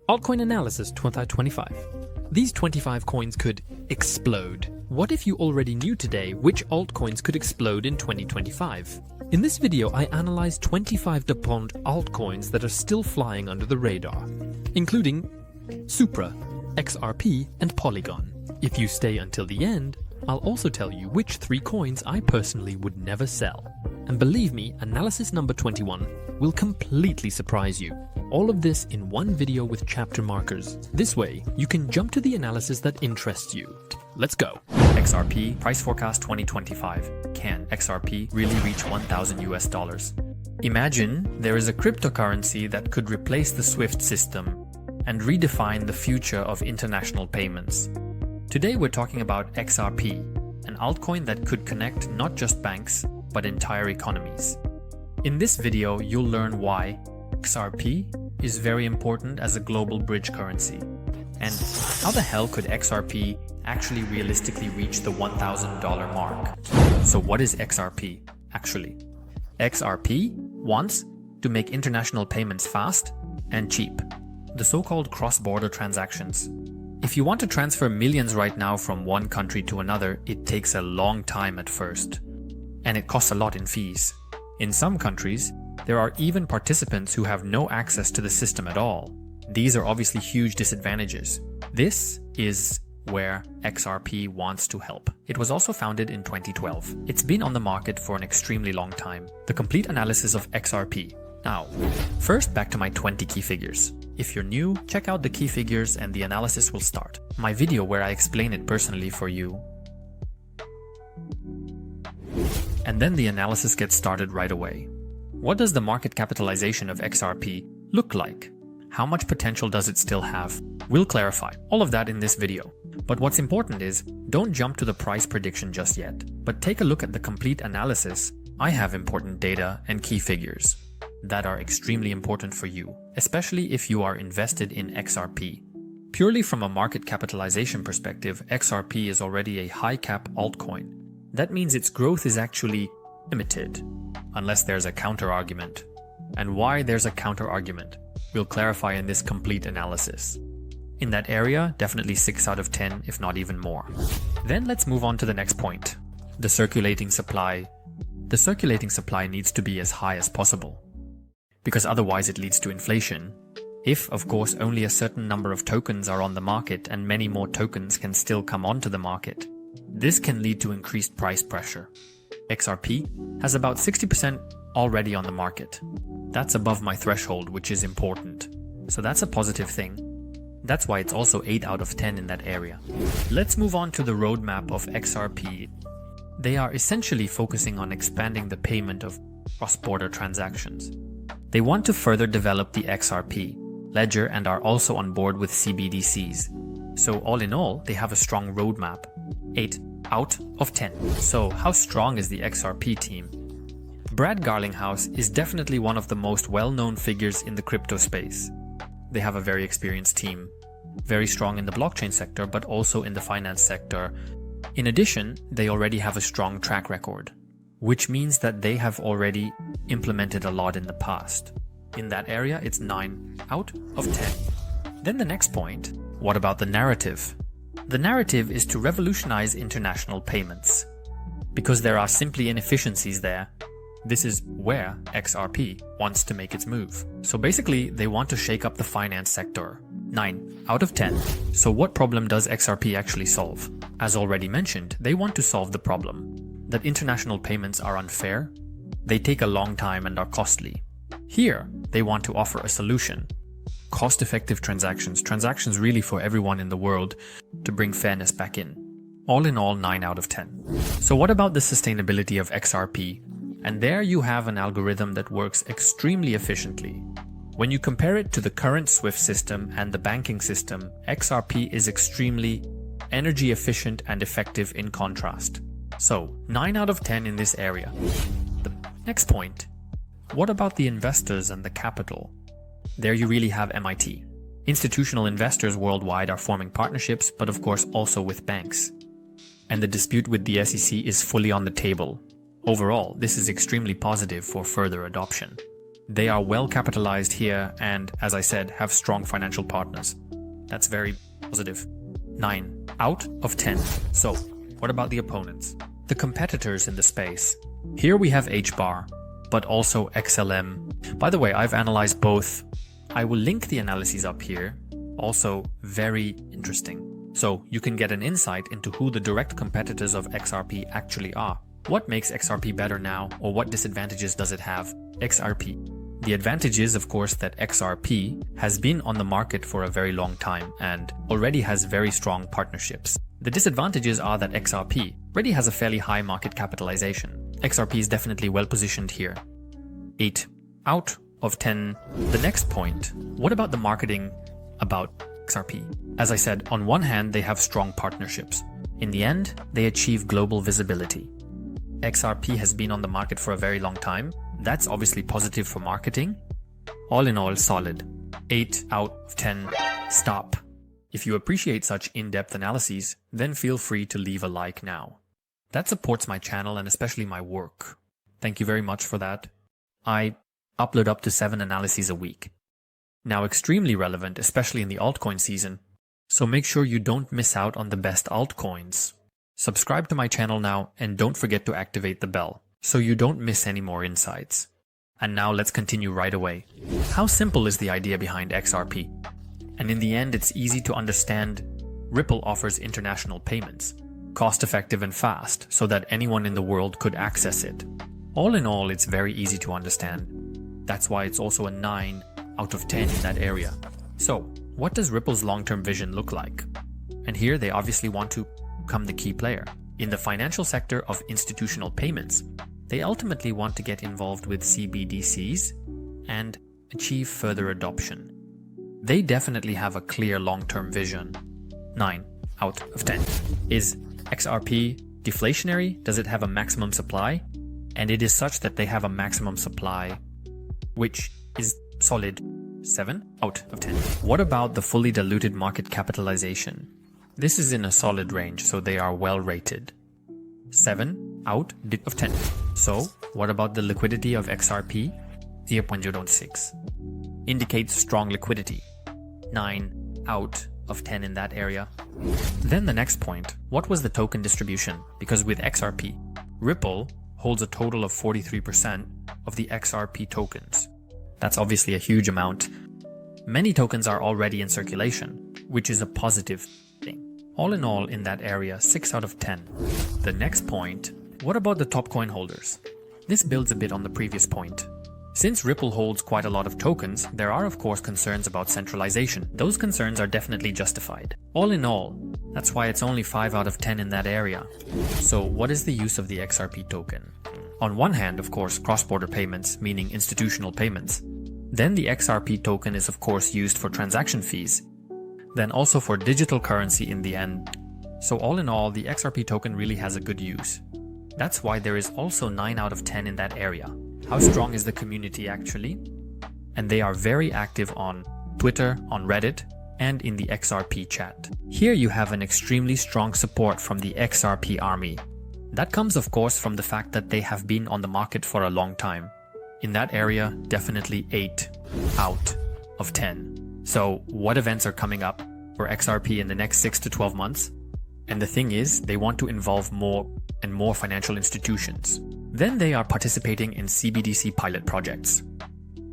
Altcoin Analysis 2025. These 25 coins could explode. What if you already knew today which altcoins could explode in 2025? In this video, I analyzed 25 DuPont altcoins that are still flying under the radar, including SUPRA, XRP, and POLYGON. If you stay until the end, I'll also tell you which 3 coins I personally would never sell. And believe me, analysis number 21 will completely surprise you. All of this in one video with chapter markers. This way, you can jump to the analysis that interests you. Let's go. XRP price forecast 2025. Can XRP really reach $1,000 US? Imagine there is a cryptocurrency that could replace the SWIFT system and redefine the future of international payments. Today we're talking about XRP, an altcoin that could connect not just banks, but entire economies. In this video, you'll learn why XRP is very important as a global bridge currency, and how the hell could XRP actually realistically reach the $1,000 mark. So what is XRP actually? XRP wants to make international payments fast and cheap, the so-called cross-border transactions. If you want to transfer millions right now from one country to another, it takes a long time at first, and it costs a lot in fees. In some countries, there are even participants who have no access to the system at all. These are obviously huge disadvantages. This is where XRP wants to help. It was also founded in 2012. It's been on the market for an extremely long time. The complete analysis of XRP. Now, first back to my 20 key figures. If you're new, check out the key figures and the analysis will start. My video where I explain it personally for you. And then the analysis gets started right away. What does the market capitalization of XRP look like? How much potential does it still have? We'll clarify all of that in this video. But what's important is, don't jump to the price prediction just yet, but take a look at the complete analysis. I have important data and key figures that are extremely important for you, especially if you are invested in XRP. Purely from a market capitalization perspective, XRP is already a high cap altcoin. That means its growth is actually limited, unless there's a counter argument. And why there's a counter argument, we'll clarify in this complete analysis. In that area, definitely 6 out of 10, if not even more. Then let's move on to the next point, the circulating supply. The circulating supply needs to be as high as possible, because otherwise it leads to inflation. If, of course, only a certain number of tokens are on the market and many more tokens can still come onto the market, this can lead to increased price pressure. XRP has about 60% already on the market. That's above my threshold, which is important. So that's a positive thing. That's why it's also 8 out of 10 in that area. Let's move on to the roadmap of XRP. They are essentially focusing on expanding the payment of cross-border transactions. They want to further develop the XRP ledger and are also on board with CBDCs. So all in all, they have a strong roadmap. 8 out of 10. So how strong is the XRP team? Brad Garlinghouse is definitely one of the most well-known figures in the crypto space. They have a very experienced team, very strong in the blockchain sector, but also in the finance sector. In addition, they already have a strong track record, which means that they have already implemented a lot in the past. In that area, it's 9 out of 10. Then the next point, what about the narrative? The narrative is to revolutionize international payments. Because there are simply inefficiencies there, this is where XRP wants to make its move. So basically, they want to shake up the finance sector. 9 out of 10. So what problem does XRP actually solve? As already mentioned, they want to solve the problem that international payments are unfair, they take a long time and are costly. Here, they want to offer a solution. Cost-effective transactions really for everyone in the world to bring fairness back in. All in all, 9 out of 10. So what about the sustainability of XRP? And there you have an algorithm that works extremely efficiently. When you compare it to the current SWIFT system and the banking system, XRP is extremely energy efficient and effective in contrast. So 9 out of 10 in this area. The next point, what about the investors and the capital? There you really have MIT. Institutional investors worldwide are forming partnerships, but of course also with banks. And the dispute with the SEC is fully on the table. Overall, this is extremely positive for further adoption. They are well capitalized here and, as I said, have strong financial partners. That's very positive. 9 out of 10. So, what about the opponents? The competitors in the space. Here we have HBAR, but also XLM. By the way, I've analyzed both. I will link the analyses up here. Also very interesting. So you can get an insight into who the direct competitors of XRP actually are. What makes XRP better now, or what disadvantages does it have? XRP. The advantage is, of course, that XRP has been on the market for a very long time and already has very strong partnerships. The disadvantages are that XRP already has a fairly high market capitalization. XRP is definitely well positioned here. 8 out of 10. The next point, what about the marketing about XRP? As I said, on one hand, they have strong partnerships. In the end, they achieve global visibility. XRP has been on the market for a very long time. That's obviously positive for marketing. All in all, solid. 8 out of 10. Stop. If you appreciate such in-depth analyses, then feel free to leave a like now. That supports my channel and especially my work. Thank you very much for that. I upload up to 7 analyses a week. Now extremely relevant, especially in the altcoin season. So make sure you don't miss out on the best altcoins. Subscribe to my channel now and don't forget to activate the bell, so you don't miss any more insights. And now let's continue right away. How simple is the idea behind XRP? And in the end, it's easy to understand. Ripple offers international payments, cost-effective and fast, so that anyone in the world could access it. All in all, it's very easy to understand. That's why it's also a 9 out of 10 in that area. So, what does Ripple's long-term vision look like? And here they obviously want to become the key player. In the financial sector of institutional payments, they ultimately want to get involved with CBDCs and achieve further adoption. They definitely have a clear long-term vision. 9 out of 10. Is XRP deflationary? Does it have a maximum supply? And it is such that they have a maximum supply, which is solid. 7 out of 10. What about the fully diluted market capitalization? This is in a solid range, so they are well rated. 7 out of 10. So, what about the liquidity of XRP? 0.06. Indicates strong liquidity. 9 out of 10 in that area. Then the next point, what was the token distribution? Because with XRP, Ripple holds a total of 43% of the XRP tokens. That's obviously a huge amount. Many tokens are already in circulation, which is a positive thing. All in all, in that area, 6 out of 10. The next point, what about the top coin holders? This builds a bit on the previous point. Since Ripple holds quite a lot of tokens, there are of course concerns about centralization. Those concerns are definitely justified. All in all, that's why it's only 5 out of 10 in that area. So what is the use of the XRP token? On one hand, of course, cross-border payments, meaning institutional payments. Then the XRP token is of course used for transaction fees. Then also for digital currency in the end. So all in all, the XRP token really has a good use. That's why there is also 9 out of 10 in that area. How strong is the community actually? And they are very active on Twitter, on Reddit, and in the XRP chat. Here you have an extremely strong support from the XRP army. That comes of course from the fact that they have been on the market for a long time. In that area, definitely 8 out of 10. So what events are coming up for XRP in the next 6 to 12 months? And the thing is, they want to involve more and more financial institutions. Then they are participating in CBDC pilot projects.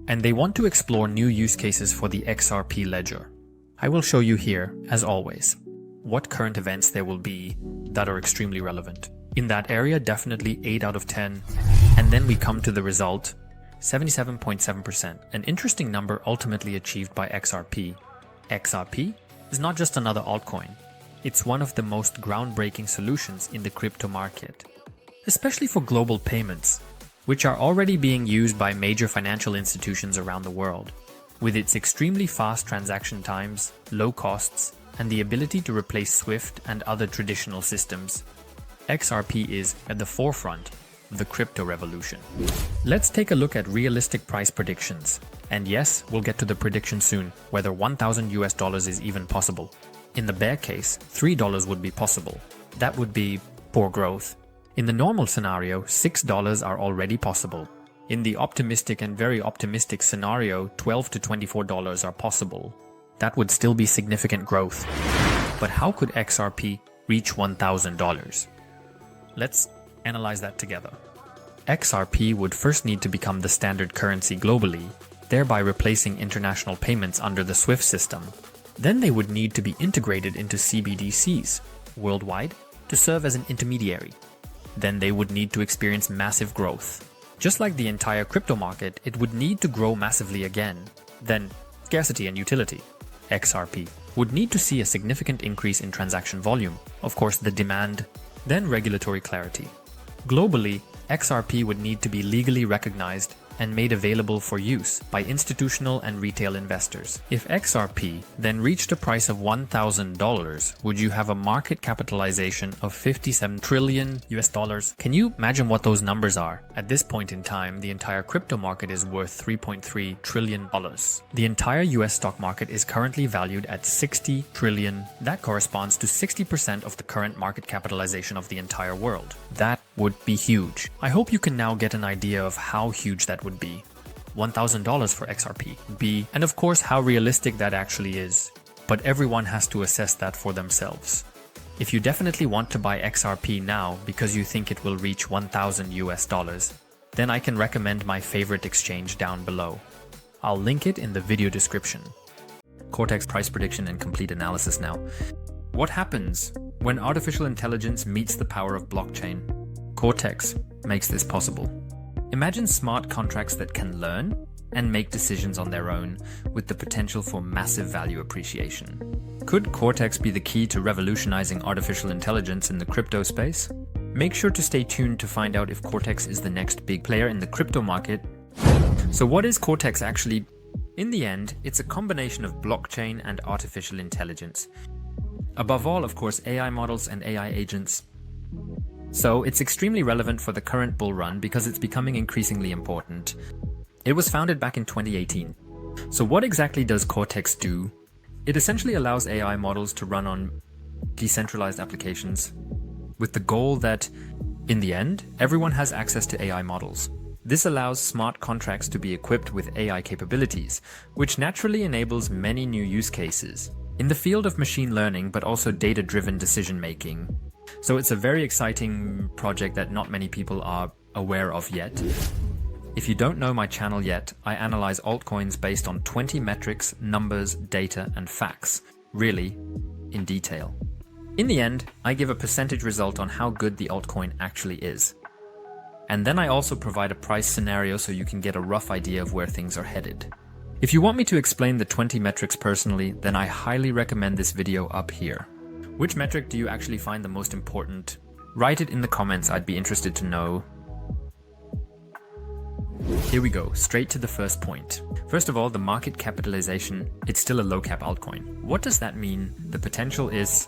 And they want to explore new use cases for the XRP ledger. I will show you here, as always, what current events there will be that are extremely relevant. In that area, definitely 8 out of 10. And then we come to the result, 77.7%, an interesting number ultimately achieved by XRP. XRP is not just another altcoin. It's one of the most groundbreaking solutions in the crypto market, especially for global payments, which are already being used by major financial institutions around the world. With its extremely fast transaction times, low costs, and the ability to replace SWIFT and other traditional systems, XRP is at the forefront of the crypto revolution. Let's take a look at realistic price predictions. And yes, we'll get to the prediction soon, whether $1,000 is even possible. In the bear case, $3 would be possible. That would be poor growth. In the normal scenario, $6 are already possible. In the optimistic and very optimistic scenario, $12 to $24 are possible. That would still be significant growth. But how could XRP reach $1,000? Let's analyze that together. XRP would first need to become the standard currency globally, thereby replacing international payments under the SWIFT system. Then they would need to be integrated into CBDCs worldwide to serve as an intermediary. Then they would need to experience massive growth. Just like the entire crypto market, it would need to grow massively again. Then, scarcity and utility. XRP would need to see a significant increase in transaction volume, of course the demand, then regulatory clarity. Globally, XRP would need to be legally recognized and made available for use by institutional and retail investors. If XRP then reached a price of $1,000, would you have a market capitalization of $57 trillion US? Can you imagine what those numbers are? At this point in time, the entire crypto market is worth $3.3 trillion. The entire US stock market is currently valued at $60 trillion. That corresponds to 60% of the current market capitalization of the entire world. That would be huge. I hope you can now get an idea of how huge that would be. $1,000 for XRP would be, and of course how realistic that actually is. But everyone has to assess that for themselves. If you definitely want to buy XRP now because you think it will reach $1,000 US, then I can recommend my favorite exchange down below. I'll link it in the video description. CORTEX price prediction and complete analysis now. What happens when artificial intelligence meets the power of blockchain? CORTEX makes this possible. Imagine smart contracts that can learn and make decisions on their own with the potential for massive value appreciation. Could CORTEX be the key to revolutionizing artificial intelligence in the crypto space? Make sure to stay tuned to find out if CORTEX is the next big player in the crypto market. So what is CORTEX actually? In the end, it's a combination of blockchain and artificial intelligence. Above all, of course, AI models and AI agents. So it's extremely relevant for the current bull run because it's becoming increasingly important. It was founded back in 2018. So what exactly does CORTEX do? It essentially allows AI models to run on decentralized applications with the goal that, in the end, everyone has access to AI models. This allows smart contracts to be equipped with AI capabilities, which naturally enables many new use cases in the field of machine learning, but also data-driven decision-making. So it's a very exciting project that not many people are aware of yet. If you don't know my channel yet, I analyze altcoins based on 20 metrics, numbers, data, and facts, really, in detail. In the end, I give a percentage result on how good the altcoin actually is. And then I also provide a price scenario so you can get a rough idea of where things are headed. If you want me to explain the 20 metrics personally, then I highly recommend this video up here. Which metric do you actually find the most important? Write it in the comments, I'd be interested to know. Here we go, straight to the first point. First of all, the market capitalization, it's still a low cap altcoin. What does that mean? The potential is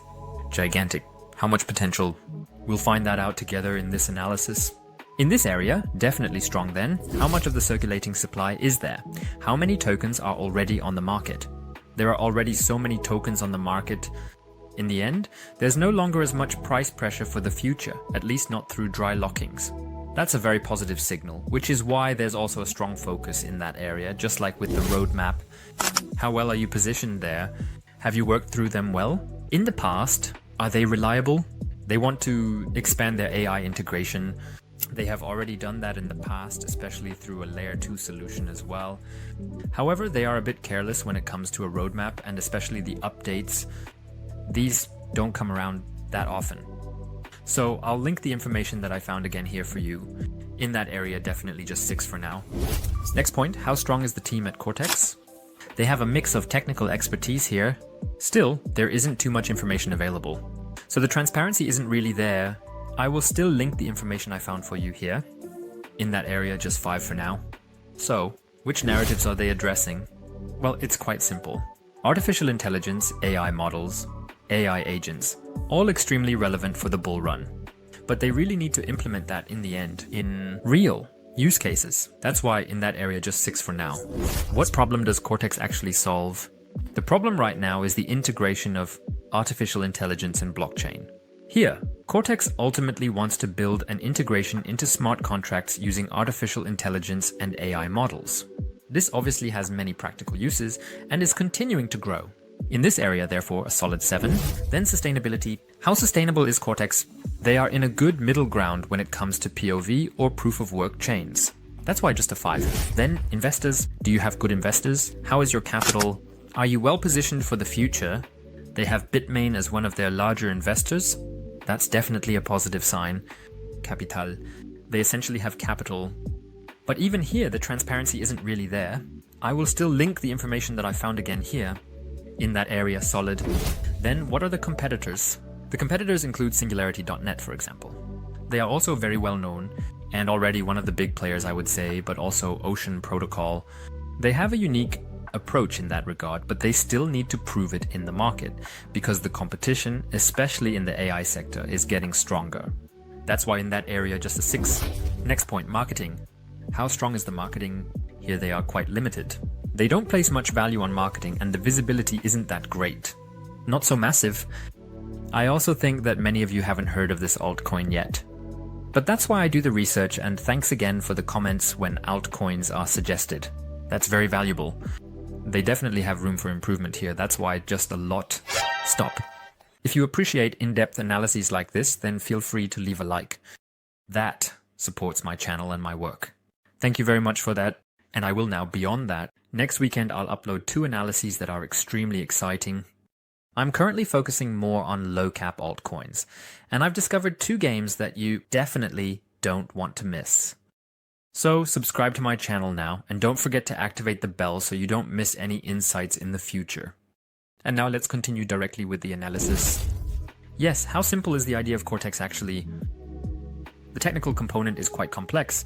gigantic. How much potential? We'll find that out together in this analysis. In this area, definitely strong then. How much of the circulating supply is there? How many tokens are already on the market? There are already so many tokens on the market. In the end, there's no longer as much price pressure for the future, at least not through dry lockings. That's a very positive signal, which is why there's also a strong focus in that area, just like with the roadmap. How well are you positioned there? Have you worked through them well? In the past, are they reliable? They want to expand their AI integration. They have already done that in the past, especially through a layer 2 solution as well. However, they are a bit careless when it comes to a roadmap, and especially the updates. These don't come around that often. So I'll link the information that I found again here for you. In that area, definitely just 6 for now. Next point, how strong is the team at CORTEX? They have a mix of technical expertise here. Still, there isn't too much information available. So the transparency isn't really there. I will still link the information I found for you here. In that area, just 5 for now. So, which narratives are they addressing? Well, it's quite simple. Artificial intelligence, AI models, AI agents, all extremely relevant for the bull run. But they really need to implement that in the end, in real use cases. That's why in that area, just 6 for now. What problem does CORTEX actually solve? The problem right now is the integration of artificial intelligence and blockchain. Here, CORTEX ultimately wants to build an integration into smart contracts using artificial intelligence and AI models. This obviously has many practical uses and is continuing to grow. In this area, therefore, a solid 7. Then sustainability. How sustainable is CORTEX? They are in a good middle ground when it comes to POV or proof of work chains. That's why just a 5. Then investors. Do you have good investors? How is your capital? Are you well positioned for the future? They have Bitmain as one of their larger investors. That's definitely a positive sign. Capital. They essentially have capital. But even here, the transparency isn't really there. I will still link the information that I found again here. In that area, solid. Then what are the competitors? The competitors include Singularity.net, for example. They are also very well known and already one of the big players, I would say, but also Ocean Protocol. They have a unique approach in that regard, but they still need to prove it in the market because the competition, especially in the AI sector, is getting stronger. That's why in that area, just a 6. Next point, marketing. How strong is the marketing? Here they are quite limited. They don't place much value on marketing and the visibility isn't that great. Not so massive. I also think that many of you haven't heard of this altcoin yet. But that's why I do the research, and thanks again for the comments when altcoins are suggested. That's very valuable. They definitely have room for improvement here. That's why just a lot. Stop. If you appreciate in-depth analyses like this, then feel free to leave a like. That supports my channel and my work. Thank you very much for that. And I will now, beyond that, next weekend I'll upload 2 analyses that are extremely exciting. I'm currently focusing more on low-cap altcoins, and I've discovered 2 games that you definitely don't want to miss. So subscribe to my channel now, and don't forget to activate the bell so you don't miss any insights in the future. And now let's continue directly with the analysis. Yes, how simple is the idea of CORTEX actually? The technical component is quite complex.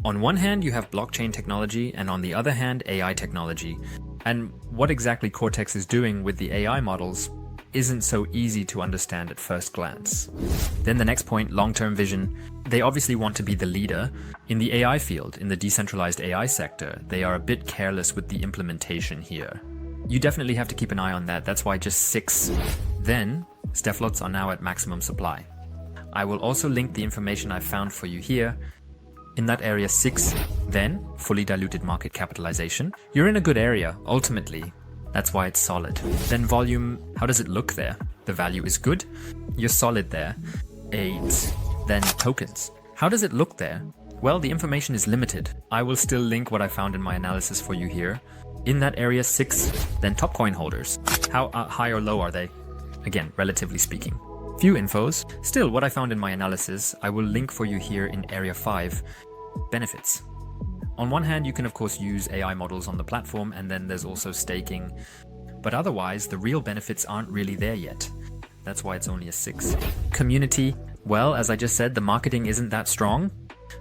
On one hand, you have blockchain technology, and on the other hand, AI technology. And what exactly CORTEX is doing with the AI models isn't so easy to understand at first glance. Then the next point, long-term vision. They obviously want to be the leader. In the AI field, in the decentralized AI sector, they are a bit careless with the implementation here. You definitely have to keep an eye on that. That's why just 6. Then, STEFLOTs are now at maximum supply. I will also link the information I found for you here. In that area 6, then fully diluted market capitalization. You're in a good area, ultimately. That's why it's solid. Then volume, how does it look there? The value is good. You're solid there. 8. Then tokens. How does it look there? Well, the information is limited. I will still link what I found in my analysis for you here. In that area 6, then top coin holders. How high or low are they? Again, relatively speaking. Few infos. Still, what I found in my analysis, I will link for you here in area 5. Benefits. On one hand, you can of course use AI models on the platform, and then there's also staking. But otherwise, the real benefits aren't really there yet. That's why it's only a 6. Community. Well, as I just said, the marketing isn't that strong.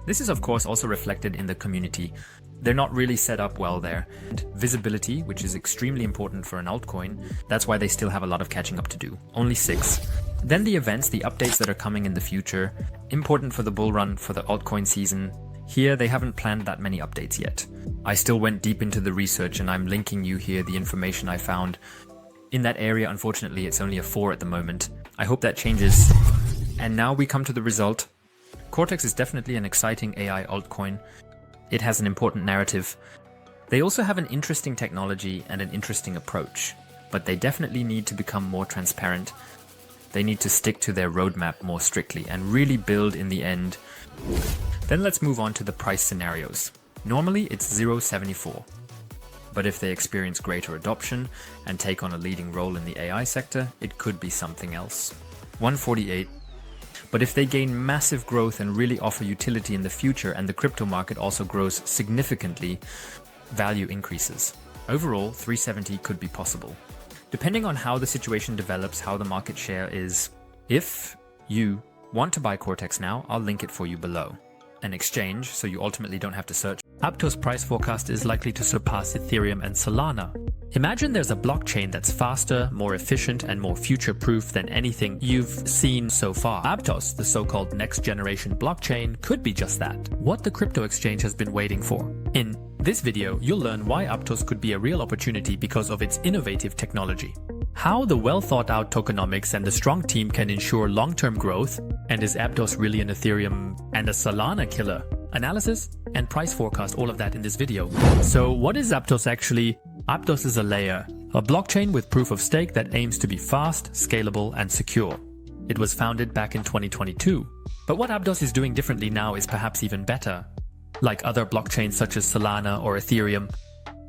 This is of course also reflected in the community. They're not really set up well there. And visibility, which is extremely important for an altcoin. That's why they still have a lot of catching up to do. Only 6. Then the events, the updates that are coming in the future. Important for the bull run, for the altcoin season. Here, they haven't planned that many updates yet. I still went deep into the research and I'm linking you here the information I found. In that area, unfortunately, it's only a 4 at the moment. I hope that changes. And now we come to the result. CORTEX is definitely an exciting AI altcoin. It has an important narrative. They also have an interesting technology and an interesting approach, but they definitely need to become more transparent. They need to stick to their roadmap more strictly and really build in the end. Then let's move on to the price scenarios. Normally it's 0.74. But if they experience greater adoption and take on a leading role in the AI sector, it could be something else. 148. But if they gain massive growth and really offer utility in the future and the crypto market also grows significantly, value increases. Overall, 370 could be possible. Depending on how the situation develops, how the market share is. If you want to buy CORTEX now, I'll link it for you below. An exchange, so you ultimately don't have to search. APTOS price forecast is likely to surpass Ethereum and Solana. Imagine there's a blockchain that's faster, more efficient, and more future-proof than anything you've seen so far. APTOS, the so-called next-generation blockchain, could be just that. What the crypto exchange has been waiting for. In this video, you'll learn why APTOS could be a real opportunity because of its innovative technology. How the well-thought-out tokenomics and the strong team can ensure long-term growth, And is APTOS really an Ethereum and a Solana killer? Analysis and price forecast, all of that in this video. So what is APTOS actually? APTOS is a layer, a blockchain with proof of stake that aims to be fast, scalable, and secure. It was founded back in 2022. But what APTOS is doing differently now is perhaps even better. Like other blockchains such as Solana or Ethereum.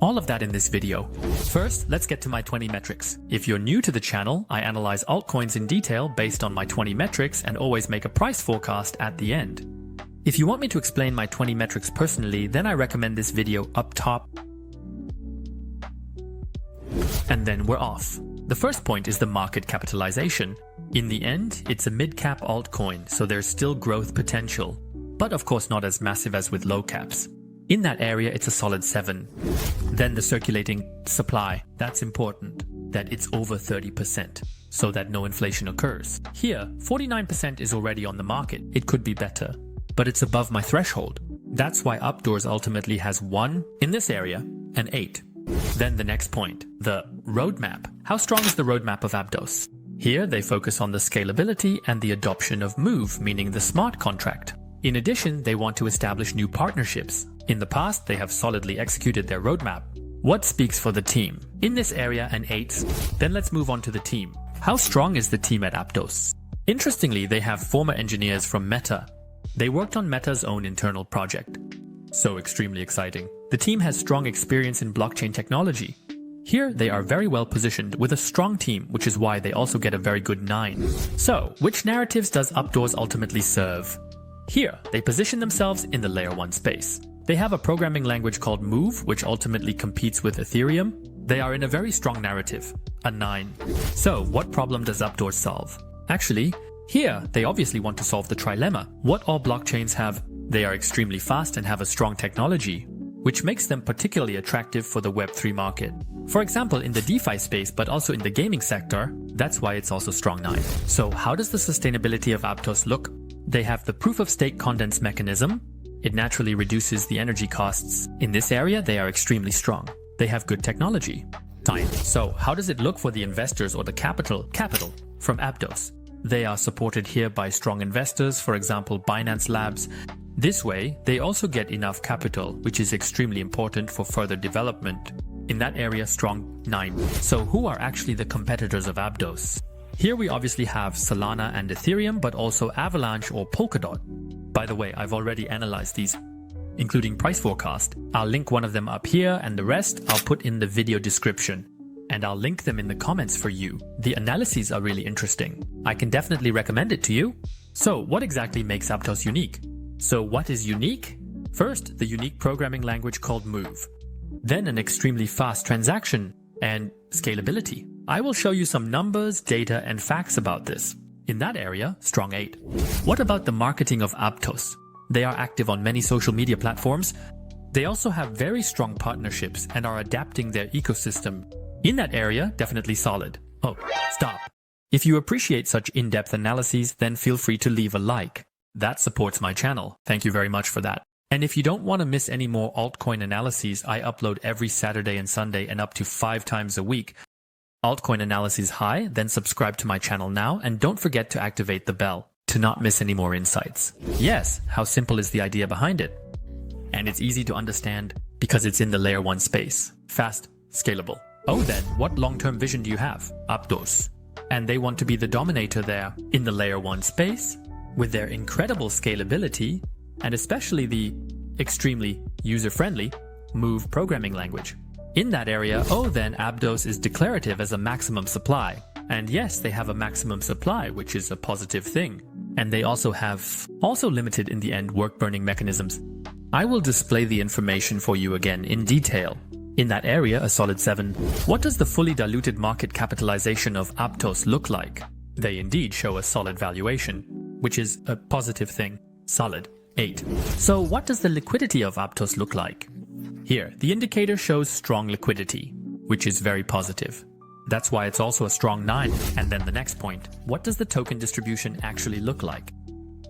All of that in this video. First, let's get to my 20 metrics. If you're new to the channel, I analyze altcoins in detail based on my 20 metrics and always make a price forecast at the end. If you want me to explain my 20 metrics personally, then I recommend this video up top. And then we're off. The first point is the market capitalization. In the end, it's a mid-cap altcoin, so there's still growth potential. But of course not as massive as with low caps. In that area, it's a solid 7. Then the circulating supply, that's important, that it's over 30%, so that no inflation occurs. Here, 49% is already on the market. It could be better, but it's above my threshold. That's why APTOS ultimately has 1 in this area and 8. Then the next point, the roadmap. How strong is the roadmap of APTOS? Here, they focus on the scalability and the adoption of Move, meaning the smart contract. In addition, they want to establish new partnerships. In the past, they have solidly executed their roadmap. What speaks for the team? In this area, an 8. Then let's move on to the team. How strong is the team at APTOS? Interestingly, they have former engineers from Meta. They worked on Meta's own internal project. So extremely exciting. The team has strong experience in blockchain technology. Here, they are very well positioned with a strong team, which is why they also get a very good 9. So, which narratives does APTOS ultimately serve? Here, they position themselves in the layer 1 space. They have a programming language called Move, which ultimately competes with Ethereum. They are in a very strong narrative, a 9. So, what problem does APTOS solve? Actually, here, they obviously want to solve the trilemma. What all blockchains have? They are extremely fast and have a strong technology, which makes them particularly attractive for the Web3 market. For example, in the DeFi space, but also in the gaming sector, that's why it's also strong 9. So, how does the sustainability of APTOS look? They have the proof-of-stake condense mechanism. It naturally reduces the energy costs. In this area, they are extremely strong. They have good technology. Fine. So, how does it look for the investors or the capital from APTOS? They are supported here by strong investors, for example, Binance Labs. This way, they also get enough capital, which is extremely important for further development. In that area, strong 9. So, who are actually the competitors of APTOS? Here we obviously have Solana and Ethereum, but also Avalanche or Polkadot. By the way, I've already analyzed these, including price forecast. I'll link one of them up here and the rest I'll put in the video description. And I'll link them in the comments for you. The analyses are really interesting. I can definitely recommend it to you. So what exactly makes APTOS unique? So what is unique? First, the unique programming language called Move. Then an extremely fast transaction and scalability. I will show you some numbers, data, and facts about this. In that area, strong 8. What about the marketing of APTOS? They are active on many social media platforms. They also have very strong partnerships and are adapting their ecosystem. In that area, definitely solid. Oh, stop. If you appreciate such in-depth analyses, then feel free to leave a like. That supports my channel. Thank you very much for that. And if you don't want to miss any more altcoin analyses, I upload every Saturday and Sunday and up to 5 times a week. Altcoin analysis high, then subscribe to my channel now and don't forget to activate the bell to not miss any more insights. Yes, how simple is the idea behind it? And it's easy to understand because it's in the layer 1 space. Fast, scalable. Oh then, what long-term vision do you have? APTOS. And they want to be the dominator there in the layer 1 space with their incredible scalability and especially the extremely user-friendly Move programming language. In that area, oh then APTOS is declarative as a maximum supply. And yes, they have a maximum supply, which is a positive thing. And they also have limited in the end work-burning mechanisms. I will display the information for you again in detail. In that area, a solid 7. What does the fully diluted market capitalization of APTOS look like? They indeed show a solid valuation, which is a positive thing. Solid 8. So what does the liquidity of APTOS look like? Here, the indicator shows strong liquidity, which is very positive. That's why it's also a strong 9. And then the next point, what does the token distribution actually look like?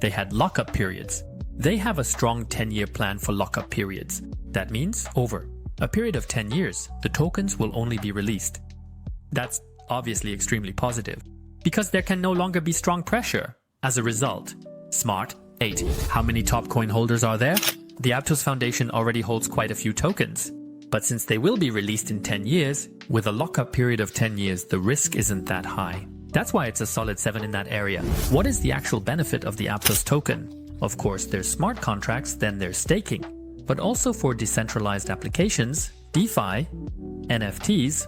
They had lockup periods. They have a strong 10-year plan for lockup periods. That means over a period of 10 years, the tokens will only be released. That's obviously extremely positive, because there can no longer be strong pressure. As a result, Smart 8. How many top coin holders are there? The Aptos Foundation already holds quite a few tokens. But since they will be released in 10 years, with a lockup period of 10 years, the risk isn't that high. That's why it's a solid 7 in that area. What is the actual benefit of the Aptos token? Of course, there's smart contracts, then there's staking. But also for decentralized applications, DeFi, NFTs,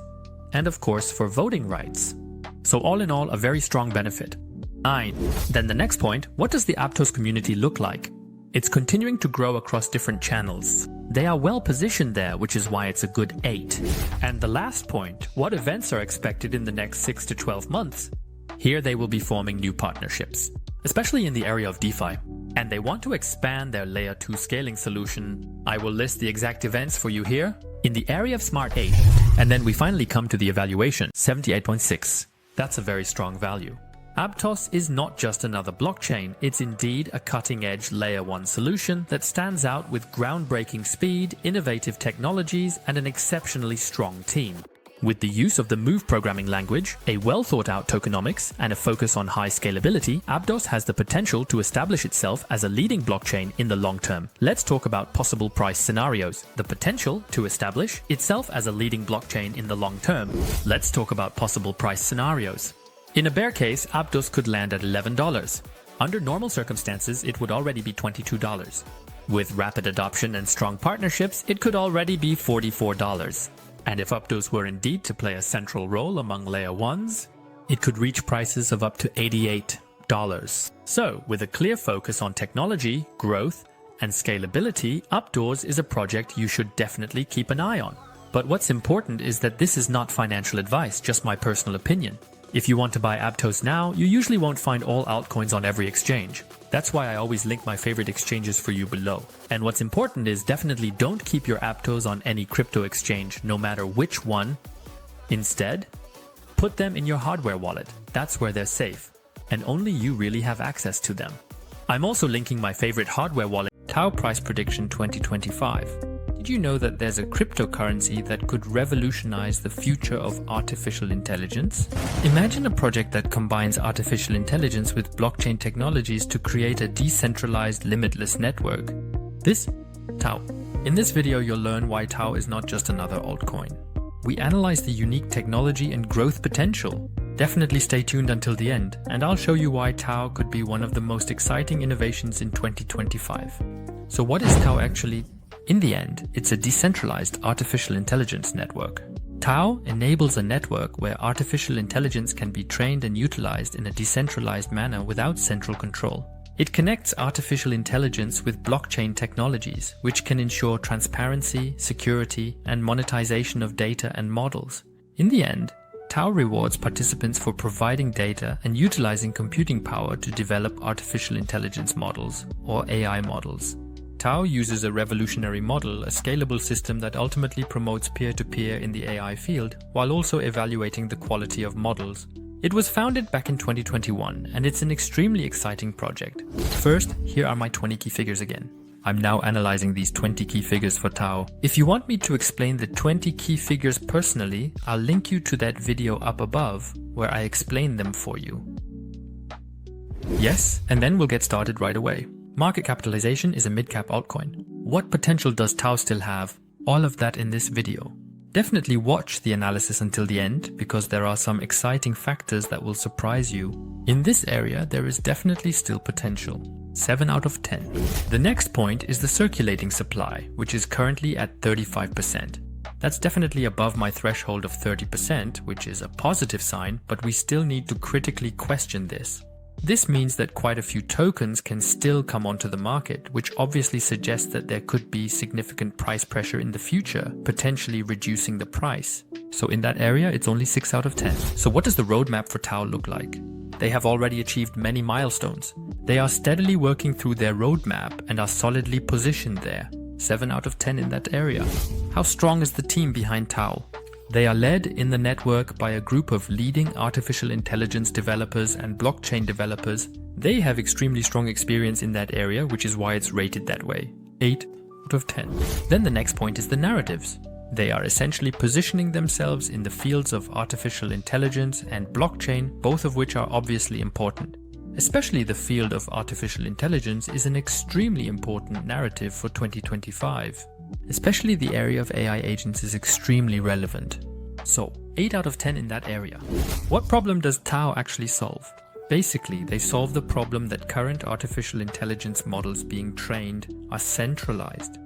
and of course for voting rights. So all in all, a very strong benefit. 9. Then the next point, what does the Aptos community look like? It's continuing to grow across different channels. They are well positioned there, which is why it's a good 8. And the last point, what events are expected in the next 6 to 12 months? Here they will be forming new partnerships, especially in the area of DeFi. And they want to expand their Layer 2 scaling solution. I will list the exact events for you here. In the area of Smart 8. And then we finally come to the evaluation, 78.6. That's a very strong value. Aptos is not just another blockchain, it's indeed a cutting-edge Layer 1 solution that stands out with groundbreaking speed, innovative technologies, and an exceptionally strong team. With the use of the Move programming language, a well-thought-out tokenomics, and a focus on high scalability, Aptos has the potential to establish itself as a leading blockchain in the long term. Let's talk about possible price scenarios. The potential to establish itself as a leading blockchain in the long term. Let's talk about possible price scenarios. In a bear case, Aptos could land at $11. Under normal circumstances, it would already be $22. With rapid adoption and strong partnerships, it could already be $44. And if Aptos were indeed to play a central role among Layer 1s, it could reach prices of up to $88. So, with a clear focus on technology, growth, and scalability, Aptos is a project you should definitely keep an eye on. But what's important is that this is not financial advice, just my personal opinion. If you want to buy Aptos now, you usually won't find all altcoins on every exchange. That's why I always link my favorite exchanges for you below. And what's important is definitely don't keep your Aptos on any crypto exchange, no matter which one. Instead, put them in your hardware wallet. That's where they're safe. And only you really have access to them. I'm also linking my favorite hardware wallet, Tau Price Prediction 2025. Did you know that there's a cryptocurrency that could revolutionize the future of artificial intelligence? Imagine a project that combines artificial intelligence with blockchain technologies to create a decentralized, limitless network. This Tau. In this video, you'll learn why Tau is not just another altcoin. We analyze the unique technology and growth potential. Definitely stay tuned until the end, and I'll show you why Tau could be one of the most exciting innovations in 2025. So what is Tau actually? In the end, it's a decentralized artificial intelligence network. Tau enables a network where artificial intelligence can be trained and utilized in a decentralized manner without central control. It connects artificial intelligence with blockchain technologies, which can ensure transparency, security, and monetization of data and models. In the end, Tau rewards participants for providing data and utilizing computing power to develop artificial intelligence models, or AI models. Tau uses a revolutionary model, a scalable system that ultimately promotes peer-to-peer in the AI field, while also evaluating the quality of models. It was founded back in 2021, and it's an extremely exciting project. First, here are my 20 key figures again. I'm now analyzing these 20 key figures for Tau. If you want me to explain the 20 key figures personally, I'll link you to that video up above, where I explain them for you. Yes, and then we'll get started right away. Market capitalization is a mid-cap altcoin. What potential does Tau still have? All of that in this video. Definitely watch the analysis until the end, because there are some exciting factors that will surprise you. In this area, there is definitely still potential. 7 out of 10. The next point is the circulating supply, which is currently at 35%. That's definitely above my threshold of 30%, which is a positive sign, but we still need to critically question this. This means that quite a few tokens can still come onto the market, which obviously suggests that there could be significant price pressure in the future, potentially reducing the price. So in that area, it's only 6 out of 10. So what does the roadmap for Tau look like? They have already achieved many milestones. They are steadily working through their roadmap and are solidly positioned there. 7 out of 10 in that area. How strong is the team behind Tau? They are led in the network by a group of leading artificial intelligence developers and blockchain developers. They have extremely strong experience in that area, which is why it's rated that way. 8 out of 10. Then the next point is the narratives. They are essentially positioning themselves in the fields of artificial intelligence and blockchain, both of which are obviously important. Especially the field of artificial intelligence is an extremely important narrative for 2025. Especially the area of AI agents is extremely relevant. So, 8 out of 10 in that area. What problem does Tau actually solve? Basically, they solve the problem that current artificial intelligence models being trained are centralized.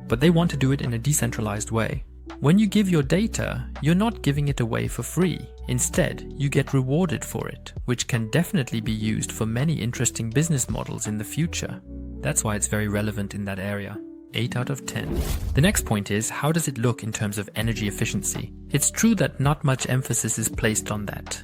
But they want to do it in a decentralized way. When you give your data, you're not giving it away for free. Instead, you get rewarded for it, which can definitely be used for many interesting business models in the future. That's why it's very relevant in that area. 8 out of 10. The next point is, how does it look in terms of energy efficiency? It's true that not much emphasis is placed on that.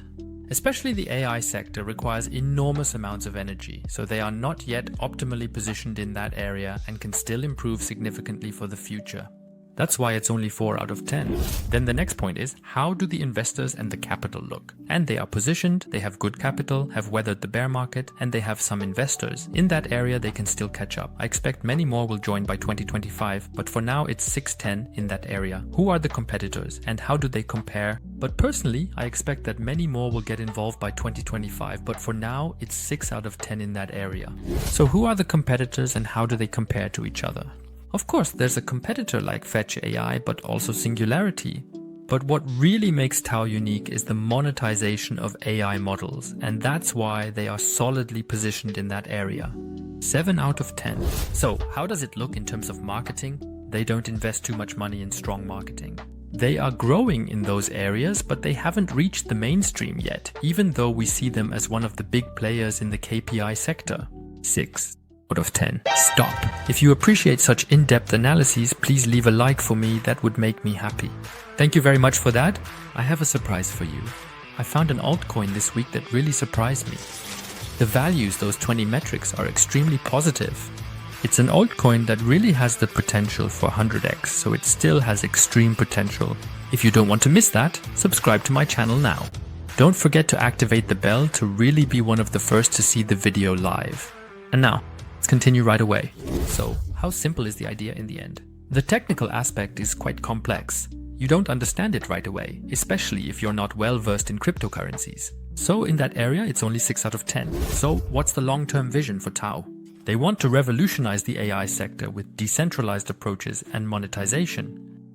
Especially the AI sector requires enormous amounts of energy, so they are not yet optimally positioned in that area and can still improve significantly for the future. That's why it's only 4 out of 10. Then the next point is, how do the investors and the capital look? And they are positioned, they have good capital, have weathered the bear market, and they have some investors. In that area, they can still catch up. I expect many more will join by 2025, but for now it's 6-10 in that area. Who are the competitors and how do they compare? But personally, I expect that many more will get involved by 2025, but for now it's 6 out of 10 in that area. So who are the competitors and how do they compare to each other? Of course, there's a competitor like Fetch AI, but also Singularity. But what really makes Tau unique is the monetization of AI models, and that's why they are solidly positioned in that area. 7 out of 10. So, how does it look in terms of marketing? They don't invest too much money in strong marketing. They are growing in those areas, but they haven't reached the mainstream yet, even though we see them as one of the big players in the KPI sector. 6 out of 10. Stop. If you appreciate such in-depth analyses, please leave a like for me. That would make me happy. Thank you very much for that. I have a surprise for you. I found an altcoin this week that really surprised me. The values, those 20 metrics, are extremely positive. It's an altcoin that really has the potential for 100x, so it still has extreme potential. If you don't want to miss that, subscribe to my channel now. Don't forget to activate the bell to really be one of the first to see the video live. And now, let's continue right away. So, how simple is the idea in the end? The technical aspect is quite complex. You don't understand it right away, especially if you're not well versed in cryptocurrencies. So in that area, it's only 6 out of 10. So what's the long-term vision for Tau? They want to revolutionize the AI sector with decentralized approaches and monetization.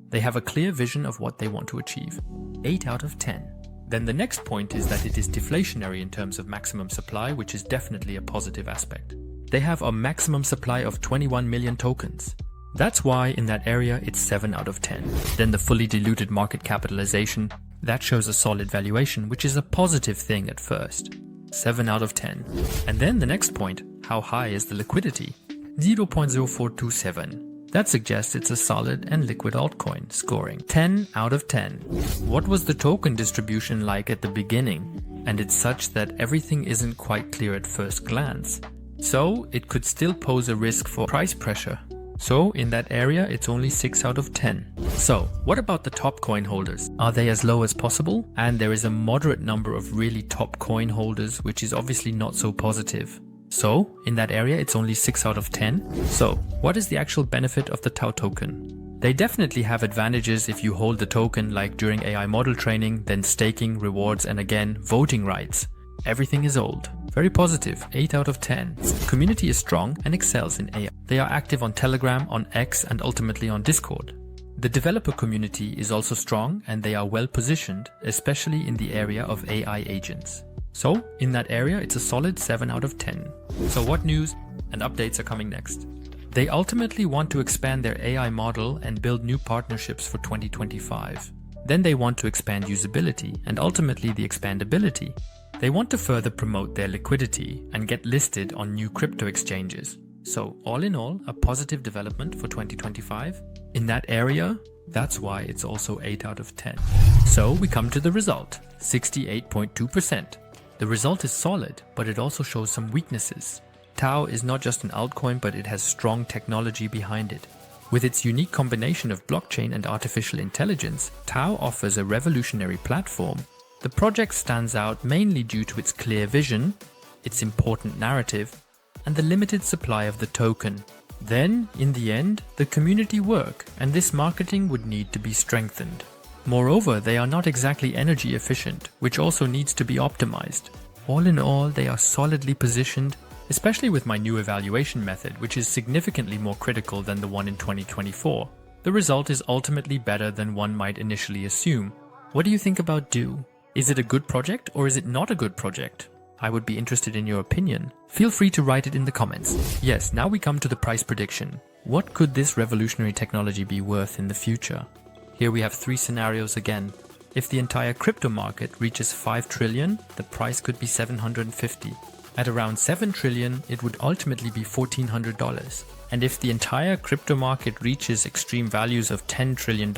They have a clear vision of what they want to achieve. 8 out of 10. Then the next point is that it is deflationary in terms of maximum supply, which is definitely a positive aspect. They have a maximum supply of 21 million tokens. That's why in that area it's 7 out of 10. Then the fully diluted market capitalization, that shows a solid valuation, which is a positive thing at first. 7 out of 10. And then the next point, how high is the liquidity? 0.0427. That suggests it's a solid and liquid altcoin, scoring 10 out of 10. What was the token distribution like at the beginning? And it's such that everything isn't quite clear at first glance. So it could still pose a risk for price pressure. So in that area, it's only 6 out of 10. So what about the top coin holders? Are they as low as possible? And there is a moderate number of really top coin holders, which is obviously not so positive. So in that area, it's only 6 out of 10. So what is the actual benefit of the Tau token? They definitely have advantages if you hold the token, like during AI model training, then staking, rewards, and again, voting rights. Everything is old. Very positive, 8 out of 10. Community is strong and excels in AI. They are active on Telegram, on X, and ultimately on Discord. The developer community is also strong and they are well positioned, especially in the area of AI agents. So, in that area, it's a solid 7 out of 10. So what news and updates are coming next? They ultimately want to expand their AI model and build new partnerships for 2025. Then they want to expand usability and ultimately the expandability. They want to further promote their liquidity and get listed on new crypto exchanges. So all in all, a positive development for 2025. In that area, that's why it's also 8 out of 10. So we come to the result, 68.2%. The result is solid, but it also shows some weaknesses. Tau is not just an altcoin, but it has strong technology behind it. With its unique combination of blockchain and artificial intelligence, Tau offers a revolutionary platform. The project stands out mainly due to its clear vision, its important narrative, and the limited supply of the token. Then, in the end, the community work, and this marketing would need to be strengthened. Moreover, they are not exactly energy efficient, which also needs to be optimized. All in all, they are solidly positioned, especially with my new evaluation method, which is significantly more critical than the one in 2024. The result is ultimately better than one might initially assume. What do you think about DO? Is it a good project or is it not a good project? I would be interested in your opinion. Feel free to write it in the comments. Yes, now we come to the price prediction. What could this revolutionary technology be worth in the future? Here we have 3 scenarios again. If the entire crypto market reaches 5 trillion, the price could be 750. At around 7 trillion, it would ultimately be $1,400. And if the entire crypto market reaches extreme values of $10 trillion,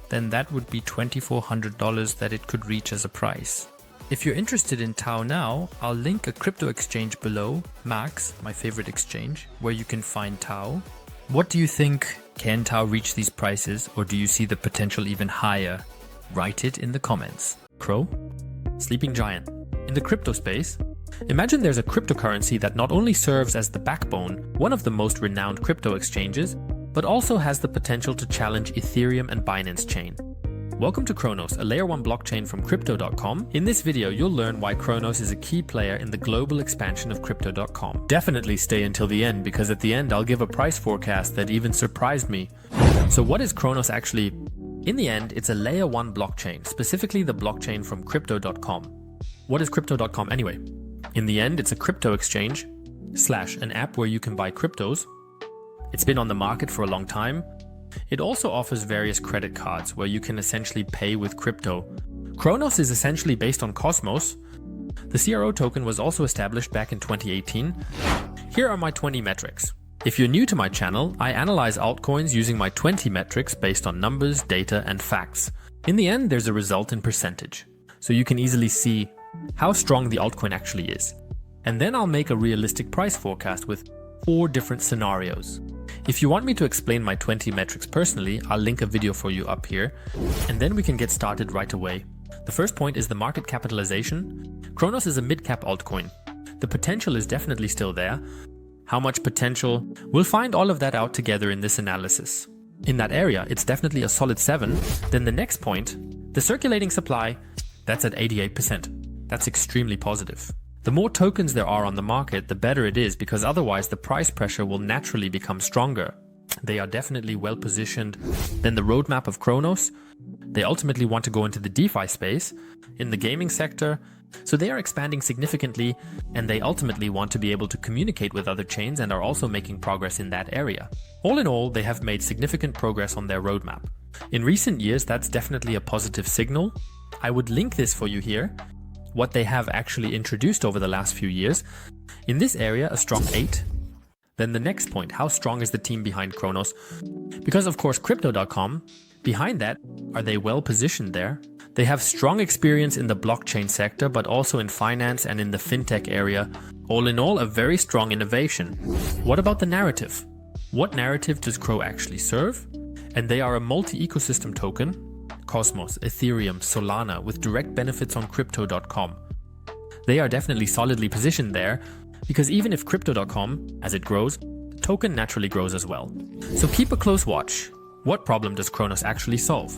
then that would be $2,400 that it could reach as a price. If you're interested in Tau now, I'll link a crypto exchange below, Max, my favorite exchange, where you can find Tau. What do you think? Can Tau reach these prices, or do you see the potential even higher? Write it in the comments. Crow? Sleeping giant. In the crypto space, imagine there's a cryptocurrency that not only serves as the backbone, one of the most renowned crypto exchanges, but also has the potential to challenge Ethereum and Binance Chain. Welcome to CRONOS, a layer 1 blockchain from Crypto.com. In this video, you'll learn why CRONOS is a key player in the global expansion of Crypto.com. Definitely stay until the end, because at the end, I'll give a price forecast that even surprised me. So what is CRONOS actually? In the end, it's a layer 1 blockchain, specifically the blockchain from Crypto.com. What is Crypto.com anyway? In the end, it's a crypto exchange / an app where you can buy cryptos. It's been on the market for a long time. It also offers various credit cards where you can essentially pay with crypto. CRONOS is essentially based on Cosmos. The CRO token was also established back in 2018. Here are my 20 metrics. If you're new to my channel, I analyze altcoins using my 20 metrics based on numbers, data, and facts. In the end, there's a result in percentage. So you can easily see how strong the altcoin actually is. And then I'll make a realistic price forecast with 4 different scenarios. If you want me to explain my 20 metrics personally, I'll link a video for you up here, and then we can get started right away. The first point is the market capitalization. CRONOS is a mid-cap altcoin. The potential is definitely still there. How much potential? We'll find all of that out together in this analysis. In that area, it's definitely a solid 7. Then the next point, the circulating supply, that's at 88%. That's extremely positive. The more tokens there are on the market, the better it is, because otherwise the price pressure will naturally become stronger. They are definitely well positioned. Then the roadmap of CRONOS. They ultimately want to go into the DeFi space, in the gaming sector. So they are expanding significantly, and they ultimately want to be able to communicate with other chains and are also making progress in that area. All in all, they have made significant progress on their roadmap. In recent years, that's definitely a positive signal. I would link this for you here. What they have actually introduced over the last few years. In this area, a strong 8. Then the next point, how strong is the team behind CRONOS? Because of course, Crypto.com, behind that, are they well positioned there? They have strong experience in the blockchain sector, but also in finance and in the Fintech area. All in all, a very strong innovation. What about the narrative? What narrative does CRO actually serve? And they are a multi-ecosystem token. Cosmos, Ethereum, Solana, with direct benefits on Crypto.com. They are definitely solidly positioned there, because even if Crypto.com, as it grows, the token naturally grows as well. So keep a close watch. What problem does CRONOS actually solve?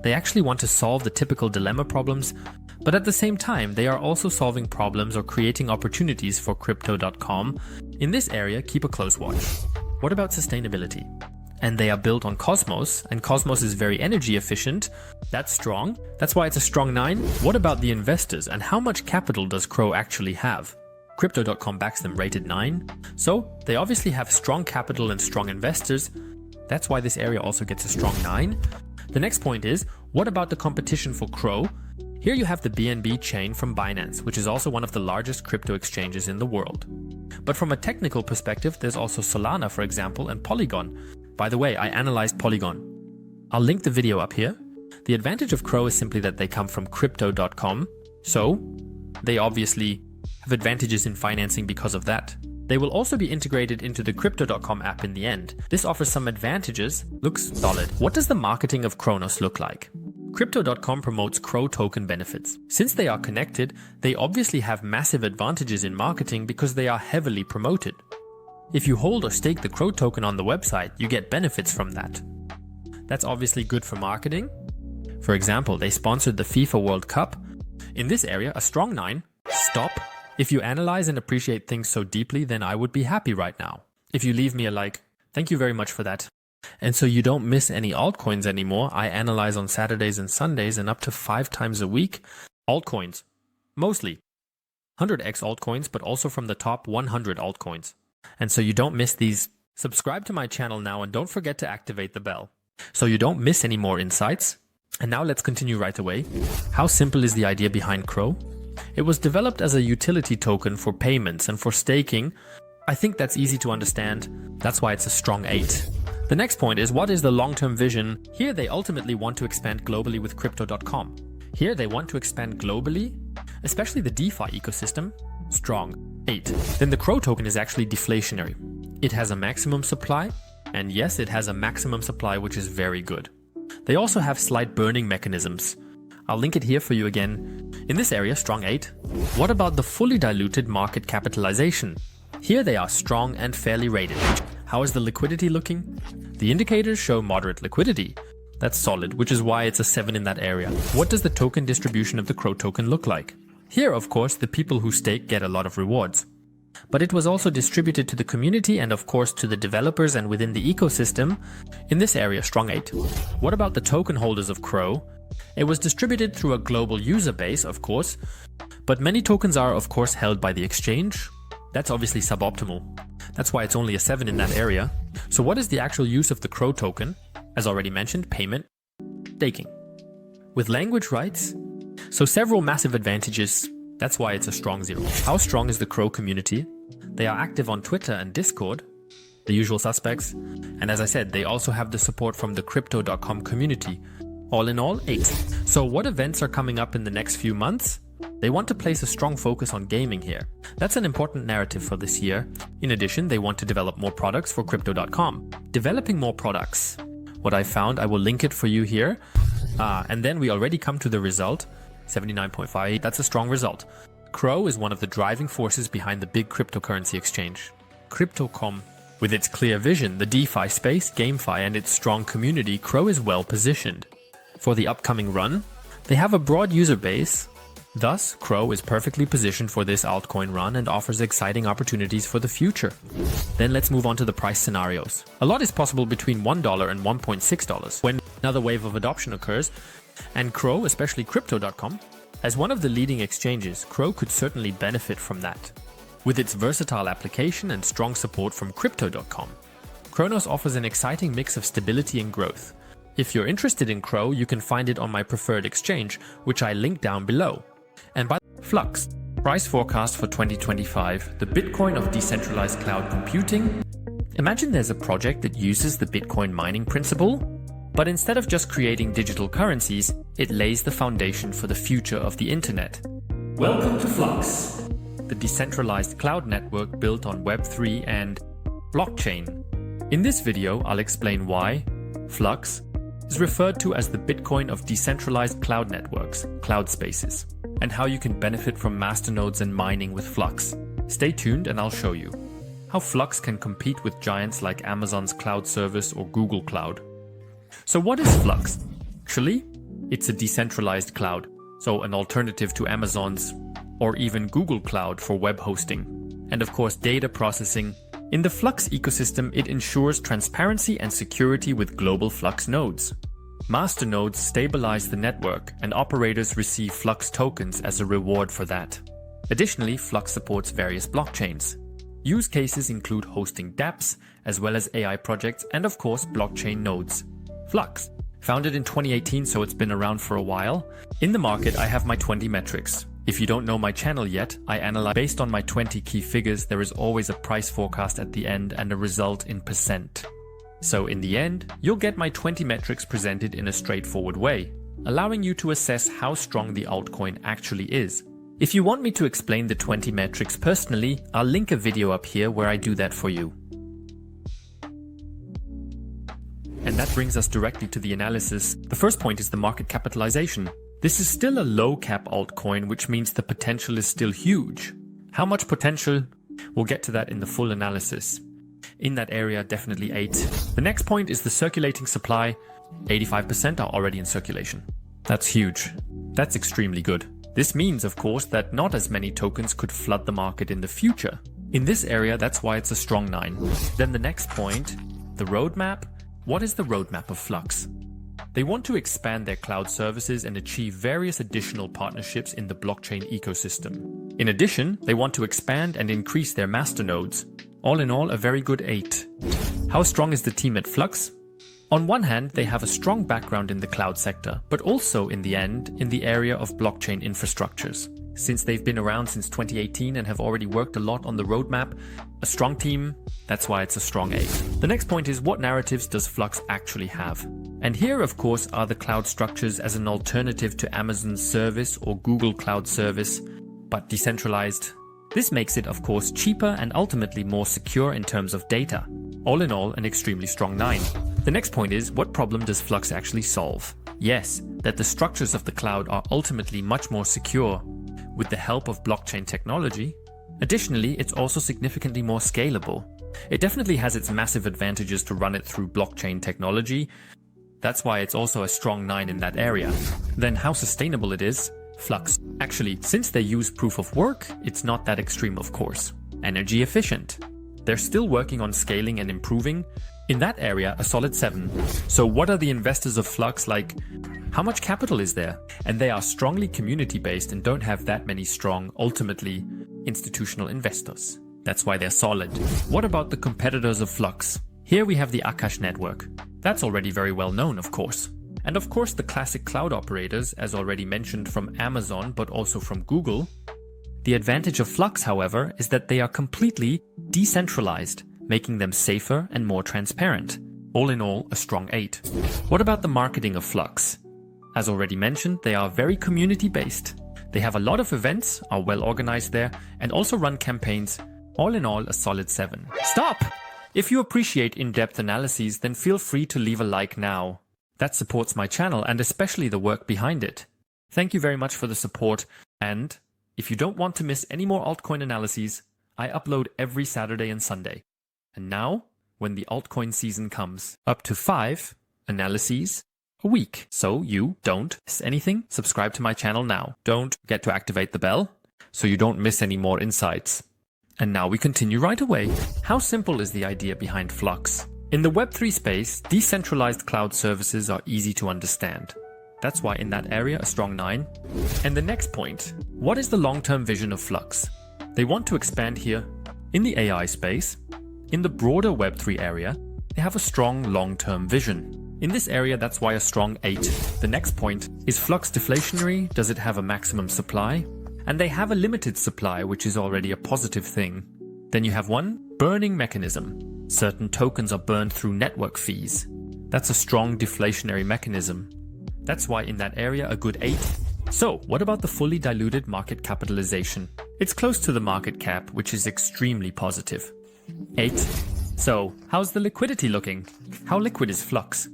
They actually want to solve the typical dilemma problems, but at the same time, they are also solving problems or creating opportunities for Crypto.com. In this area, keep a close watch. What about sustainability? And they are built on Cosmos, and Cosmos is very energy efficient. That's strong. That's why it's a strong 9. What about the investors, and how much capital does CRO actually have? Crypto.com backs them, rated 9. So they obviously have strong capital and strong investors. That's why this area also gets a strong 9. The next point is, what about the competition for CRO? Here you have the BNB chain from Binance, which is also one of the largest crypto exchanges in the world. But from a technical perspective, there's also Solana, for example, and POLYGON. By the way, I analyzed POLYGON. I'll link the video up here. The advantage of CRO is simply that they come from Crypto.com, so they obviously have advantages in financing because of that. They will also be integrated into the Crypto.com app in the end. This offers some advantages, looks solid. What does the marketing of CRONOS look like? Crypto.com promotes CRO token benefits. Since they are connected, they obviously have massive advantages in marketing because they are heavily promoted. If you hold or stake the CRO token on the website, you get benefits from that. That's obviously good for marketing. For example, they sponsored the FIFA World Cup. In this area, a strong 9. Stop If you analyze and appreciate things so deeply, then I would be happy right now. If you leave me a like, thank you very much for that. And so you don't miss any altcoins anymore, I analyze on Saturdays and Sundays and up to 5 times a week. Altcoins. Mostly 100x altcoins, but also from the top 100 altcoins. And so you don't miss these. Subscribe to my channel now and don't forget to activate the bell, so you don't miss any more insights. And now let's continue right away. How simple is the idea behind CRO? It was developed as a utility token for payments and for staking. I think that's easy to understand. That's why it's a strong 8. The next point is, what is the long-term vision? Here they ultimately want to expand globally with Crypto.com. Here they want to expand globally, especially the DeFi ecosystem. Strong 8. Then the CRO token is actually deflationary. It has a maximum supply, and yes, it has a maximum supply, which is very good. They also have slight burning mechanisms. I'll link it here for you again. In this area, strong 8. What about the fully diluted market capitalization? Here they are strong and fairly rated. How is the liquidity looking? The indicators show moderate liquidity. That's solid, which is why it's a 7 in that area. What does the token distribution of the CRO token look like? Here, of course, the people who stake get a lot of rewards. But it was also distributed to the community and of course to the developers and within the ecosystem. In this area, strong 8. What about the token holders of CRO? It was distributed through a global user base, of course, but many tokens are of course held by the exchange. That's obviously suboptimal. That's why it's only a 7 in that area. So what is the actual use of the CRO token? As already mentioned, payment, staking. With language rights, so several massive advantages. That's why it's a strong 0. How strong is the CRO community? They are active on Twitter and Discord, the usual suspects. And as I said, they also have the support from the Crypto.com community. All in all, 8. So what events are coming up in the next few months? They want to place a strong focus on gaming here. That's an important narrative for this year. In addition, they want to develop more products for Crypto.com. Developing more products. What I found, I will link it for you here. And then we already come to the result. 79.58, that's a strong result. CRO is one of the driving forces behind the big cryptocurrency exchange. Crypto.com. With its clear vision, the DeFi space, GameFi, and its strong community, CRO is well positioned. For the upcoming run, they have a broad user base. Thus, CRO is perfectly positioned for this altcoin run and offers exciting opportunities for the future. Then let's move on to the price scenarios. A lot is possible between $1 and $1.6 when another wave of adoption occurs, and CRO, especially Crypto.com, as one of the leading exchanges, CRO could certainly benefit from that. With its versatile application and strong support from Crypto.com, CRONOS offers an exciting mix of stability and growth. If you're interested in CRO, you can find it on my preferred exchange, which I link down below. And by FLUX, price forecast for 2025, the Bitcoin of decentralized cloud computing. Imagine there's a project that uses the Bitcoin mining principle, but instead of just creating digital currencies, it lays the foundation for the future of the internet. Welcome to FLUX, the decentralized cloud network built on Web3 and blockchain. In this video, I'll explain why FLUX is referred to as the Bitcoin of decentralized cloud networks, cloud spaces, and how you can benefit from masternodes and mining with FLUX. Stay tuned and I'll show you how FLUX can compete with giants like Amazon's cloud service or Google Cloud. So what is FLUX? Actually, it's a decentralized cloud, so an alternative to Amazon's or even Google Cloud for web hosting, and of course data processing. In the FLUX ecosystem, it ensures transparency and security with global FLUX nodes. Master nodes stabilize the network, and operators receive FLUX tokens as a reward for that. Additionally, FLUX supports various blockchains. Use cases include hosting dApps, as well as AI projects, and of course blockchain nodes. FLUX, founded in 2018, so it's been around for a while. In the market, I have my 20 metrics. If you don't know my channel yet, I analyze based on my 20 key figures. There is always a price forecast at the end and a result in percent. So in the end, you'll get my 20 metrics presented in a straightforward way, allowing you to assess how strong the altcoin actually is. If you want me to explain the 20 metrics personally, I'll link a video up here where I do that for you. And that brings us directly to the analysis. The first point is the market capitalization. This is still a low cap altcoin, which means the potential is still huge. How much potential? We'll get to that in the full analysis. In that area, definitely 8. The next point is the circulating supply. 85% are already in circulation. That's huge. That's extremely good. This means, of course, that not as many tokens could flood the market in the future. In this area, that's why it's a strong 9. Then the next point, the roadmap. What is the roadmap of FLUX? They want to expand their cloud services and achieve various additional partnerships in the blockchain ecosystem. In addition, they want to expand and increase their masternodes. All in all, a very good 8. How strong is the team at FLUX? On one hand, they have a strong background in the cloud sector, but also in the area of blockchain infrastructures. Since they've been around since 2018 and have already worked a lot on the roadmap, a strong team, that's why it's a strong 8. The next point is, what narratives does FLUX actually have? And here, of course, are the cloud structures as an alternative to Amazon's service or Google Cloud Service, but decentralized. This makes it, of course, cheaper and ultimately more secure in terms of data. All in all, an extremely strong 9. The next point is, what problem does FLUX actually solve? Yes, that the structures of the cloud are ultimately much more secure with the help of blockchain technology. Additionally, it's also significantly more scalable. It definitely has its massive advantages to run it through blockchain technology. That's why it's also a strong 9 in that area. Then how sustainable it is? FLUX. Actually, since they use proof of work, it's not that extreme, of course. Energy efficient. They're still working on scaling and improving. In that area, a solid 7. So what are the investors of FLUX like? How much capital is there? And they are strongly community-based and don't have that many strong, ultimately, institutional investors. That's why they're solid. What about the competitors of FLUX? Here we have the Akash network. That's already very well known, of course. And of course the classic cloud operators, as already mentioned, from Amazon, but also from Google. The advantage of FLUX, however, is that they are completely decentralized, making them safer and more transparent. All in all, a strong 8. What about the marketing of FLUX? As already mentioned, they are very community-based. They have a lot of events, are well organized there, and also run campaigns. All in all, a solid 7. Stop! If you appreciate in-depth analyses, then feel free to leave a like now. That supports my channel and especially the work behind it. Thank you very much for the support, and if you don't want to miss any more altcoin analyses, I upload every Saturday and Sunday. And now, when the altcoin season comes, up to 5 analyses a week. So you don't miss anything, subscribe to my channel now. Don't forget to activate the bell so you don't miss any more insights. And now we continue right away. How simple is the idea behind FLUX? In the Web3 space, decentralized cloud services are easy to understand. That's why in that area, a strong 9. And the next point, what is the long-term vision of FLUX? They want to expand here in the AI space. In the broader Web3 area, they have a strong long-term vision. In this area, that's why a strong 8. The next point, is FLUX deflationary? Does it have a maximum supply? And they have a limited supply, which is already a positive thing. Then you have one, burning mechanism. Certain tokens are burned through network fees. That's a strong deflationary mechanism. That's why in that area, a good 8. So, what about the fully diluted market capitalization? It's close to the market cap, which is extremely positive. 8. So, how's the liquidity looking? How liquid is FLUX?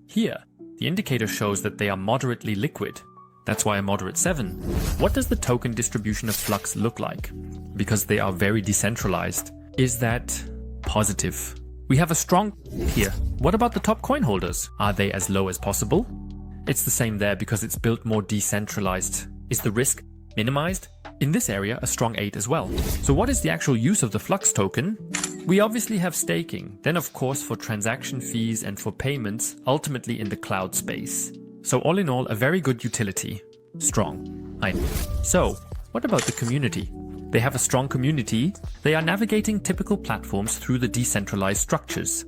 Here, the indicator shows that they are moderately liquid. That's why a moderate 7. What does the token distribution of FLUX look like? Because they are very decentralized. Is that positive? We have a strong here. What about the top coin holders? Are they as low as possible? It's the same there because it's built more decentralized. Is the risk minimized? In this area, a strong 8 as well. So what is the actual use of the FLUX token? We obviously have staking, then of course for transaction fees and for payments, ultimately in the cloud space. So all in all, a very good utility. Strong. So, what about the community? They have a strong community. They are navigating typical platforms through the decentralized structures.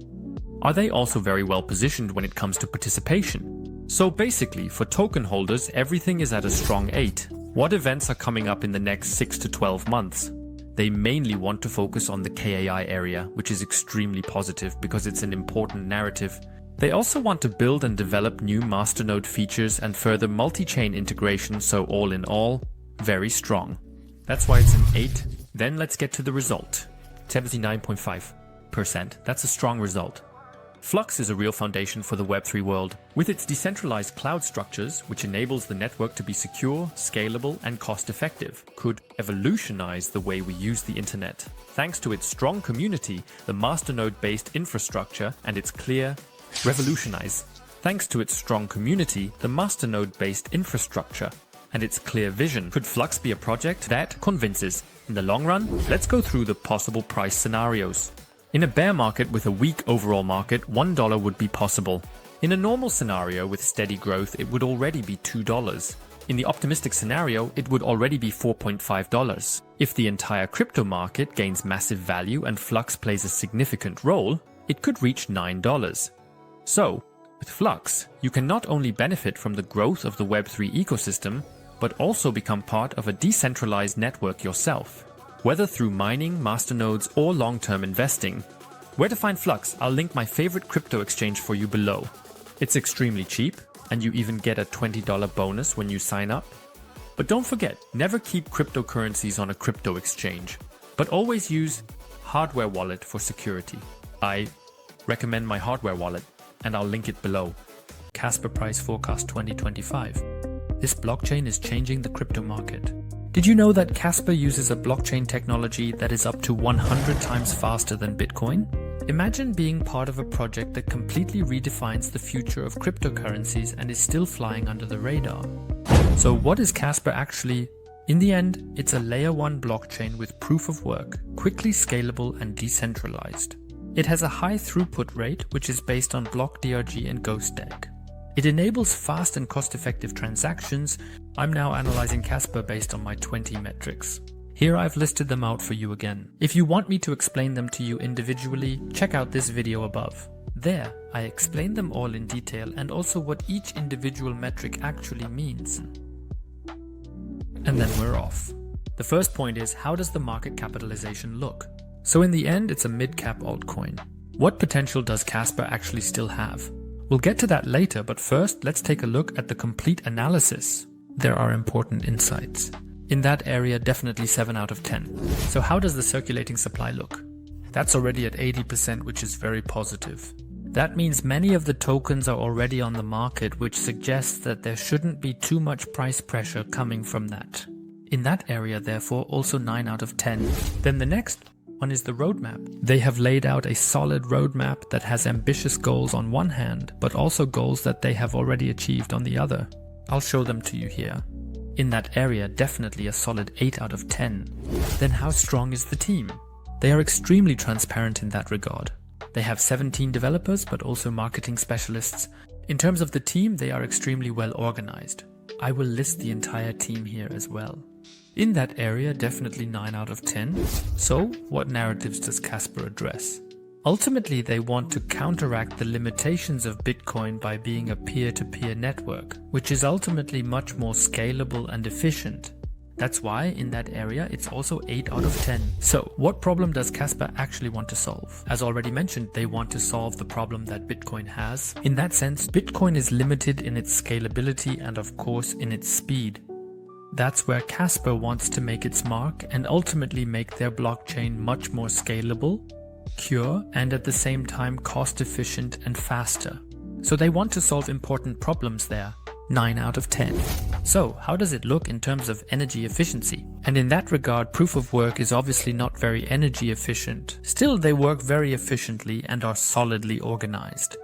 Are they also very well positioned when it comes to participation? So basically, for token holders, everything is at a strong 8. What events are coming up in the next 6 to 12 months? They mainly want to focus on the KAI area, which is extremely positive because it's an important narrative. They also want to build and develop new masternode features and further multi-chain integration, so all in all, very strong. That's why it's an 8. Then let's get to the result. 79.5%. That's a strong result. FLUX is a real foundation for the Web3 world. With its decentralized cloud structures, which enables the network to be secure, scalable, and cost-effective, could revolutionize the way we use the internet. Thanks to its strong community, the masternode-based infrastructure, and its clear revolutionize. Thanks to its strong community, the masternode-based infrastructure, and its clear vision, could Flux be a project that convinces? In the long run, let's go through the possible price scenarios. In a bear market with a weak overall market, $1 would be possible. In a normal scenario with steady growth, it would already be $2. In the optimistic scenario, it would already be $4.5. If the entire crypto market gains massive value and Flux plays a significant role, it could reach $9. So, with Flux, you can not only benefit from the growth of the Web3 ecosystem, but also become part of a decentralized network yourself, whether through mining, masternodes, or long-term investing. Where to find Flux? I'll link my favorite crypto exchange for you below. It's extremely cheap, and you even get a $20 bonus when you sign up. But don't forget, never keep cryptocurrencies on a crypto exchange, but always use hardware wallet for security. I recommend my hardware wallet, and I'll link it below. KASPA Price Forecast 2025. This blockchain is changing the crypto market. Did you know that KASPA uses a blockchain technology that is up to 100 times faster than Bitcoin? Imagine being part of a project that completely redefines the future of cryptocurrencies and is still flying under the radar. So what is KASPA actually? In the end, it's a layer 1 blockchain with proof of work, quickly scalable and decentralized. It has a high throughput rate, which is based on BlockDRG and GhostDEG. It enables fast and cost-effective transactions. I'm now analyzing KASPA based on my 20 metrics. Here I've listed them out for you again. If you want me to explain them to you individually, check out this video above. There, I explain them all in detail and also what each individual metric actually means. And then we're off. The first point is, how does the market capitalization look? So in the end, it's a mid-cap altcoin. What potential does KASPA actually still have? We'll get to that later, but first, let's take a look at the complete analysis. There are important insights. In that area, definitely 7 out of 10. So how does the circulating supply look? That's already at 80%, which is very positive. That means many of the tokens are already on the market, which suggests that there shouldn't be too much price pressure coming from that. In that area, therefore, also 9 out of 10. Then the next one is the roadmap. They have laid out a solid roadmap that has ambitious goals on one hand, but also goals that they have already achieved on the other. I'll show them to you here. In that area, definitely a solid 8 out of 10. Then how strong is the team? They are extremely transparent in that regard. They have 17 developers, but also marketing specialists. In terms of the team, they are extremely well organized. I will list the entire team here as well. In that area, definitely 9 out of 10. So, what narratives does KASPA address? Ultimately, they want to counteract the limitations of Bitcoin by being a peer-to-peer network, which is ultimately much more scalable and efficient. That's why, in that area, it's also 8 out of 10. So, what problem does KASPA actually want to solve? As already mentioned, they want to solve the problem that Bitcoin has. In that sense, Bitcoin is limited in its scalability and of course in its speed. That's where KASPA wants to make its mark and ultimately make their blockchain much more scalable, secure, and at the same time cost efficient and faster. So they want to solve important problems there. 9 out of 10. So how does it look in terms of energy efficiency? And in that regard, proof of work is obviously not very energy efficient. Still, they work very efficiently and are solidly organized.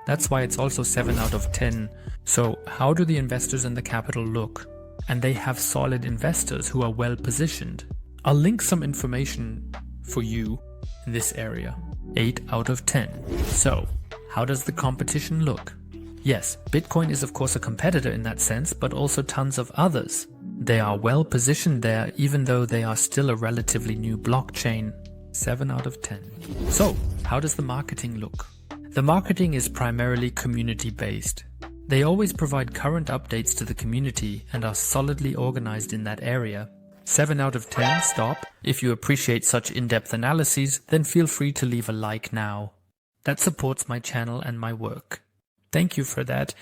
That's why it's also 7 out of 10. So how do the investors and the capital look? And they have solid investors who are well positioned. I'll link some information for you in this area. 8 out of 10. So, how does the competition look? Yes, Bitcoin is of course a competitor in that sense, but also tons of others. They are well positioned there even though they are still a relatively new blockchain. 7 out of 10. So, how does the marketing look? The marketing is primarily community based. They always provide current updates to the community and are solidly organized in that area. 7 out of 10, stop. If you appreciate such in-depth analyses, then feel free to leave a like now. That supports my channel and my work. Thank you for that.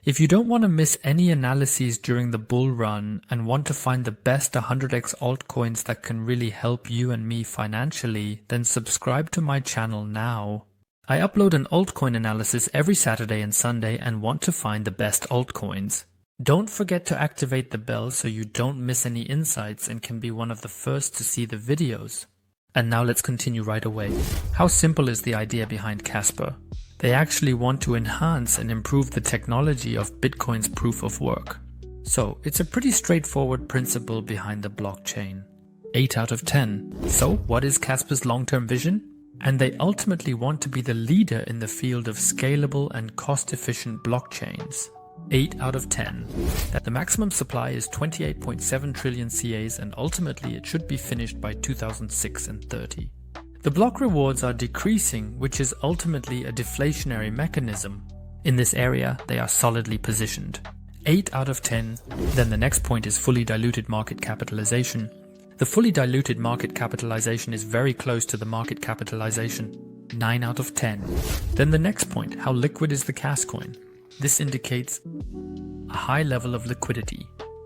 If you don't want to miss any analyses during the bull run and want to find the best 100x altcoins that can really help you and me financially, then subscribe to my channel now. I upload an altcoin analysis every Saturday and Sunday and want to find the best altcoins. Don't forget to activate the bell so you don't miss any insights and can be one of the first to see the videos. And now let's continue right away. How simple is the idea behind KASPA? They actually want to enhance and improve the technology of Bitcoin's proof of work. So it's a pretty straightforward principle behind the blockchain. 8 out of 10. So what is KASPA's long-term vision? And they ultimately want to be the leader in the field of scalable and cost-efficient blockchains. 8 out of 10. That the maximum supply is 28.7 trillion CAs and ultimately it should be finished by 2006 and 30. The block rewards are decreasing, which is ultimately a deflationary mechanism. In this area, they are solidly positioned. 8 out of 10. Then the next point is fully diluted market capitalization. The fully diluted market capitalization is very close to the market capitalization. 9 out of 10. Then the next point, how liquid is the KAS coin? This indicates a high level of liquidity.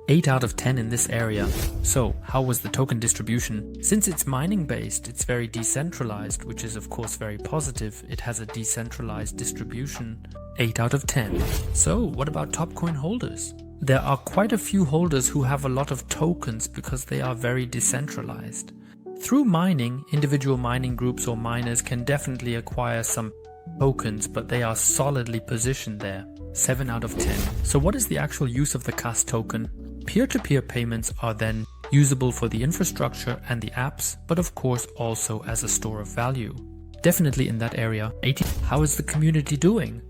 8 out of 10 in this area. So, how was the token distribution? Since it's mining based, it's very decentralized, which is of course very positive. It has a decentralized distribution. 8 out of 10. So, what about top coin holders? There are quite a few holders who have a lot of tokens because they are very decentralized. Through mining, individual mining groups or miners can definitely acquire some tokens, but they are solidly positioned there. 7 out of 10. So what is the actual use of the KAS token? Peer-to-peer payments are then usable for the infrastructure and the apps, but of course also as a store of value. Definitely in that area. 80. How is the community doing?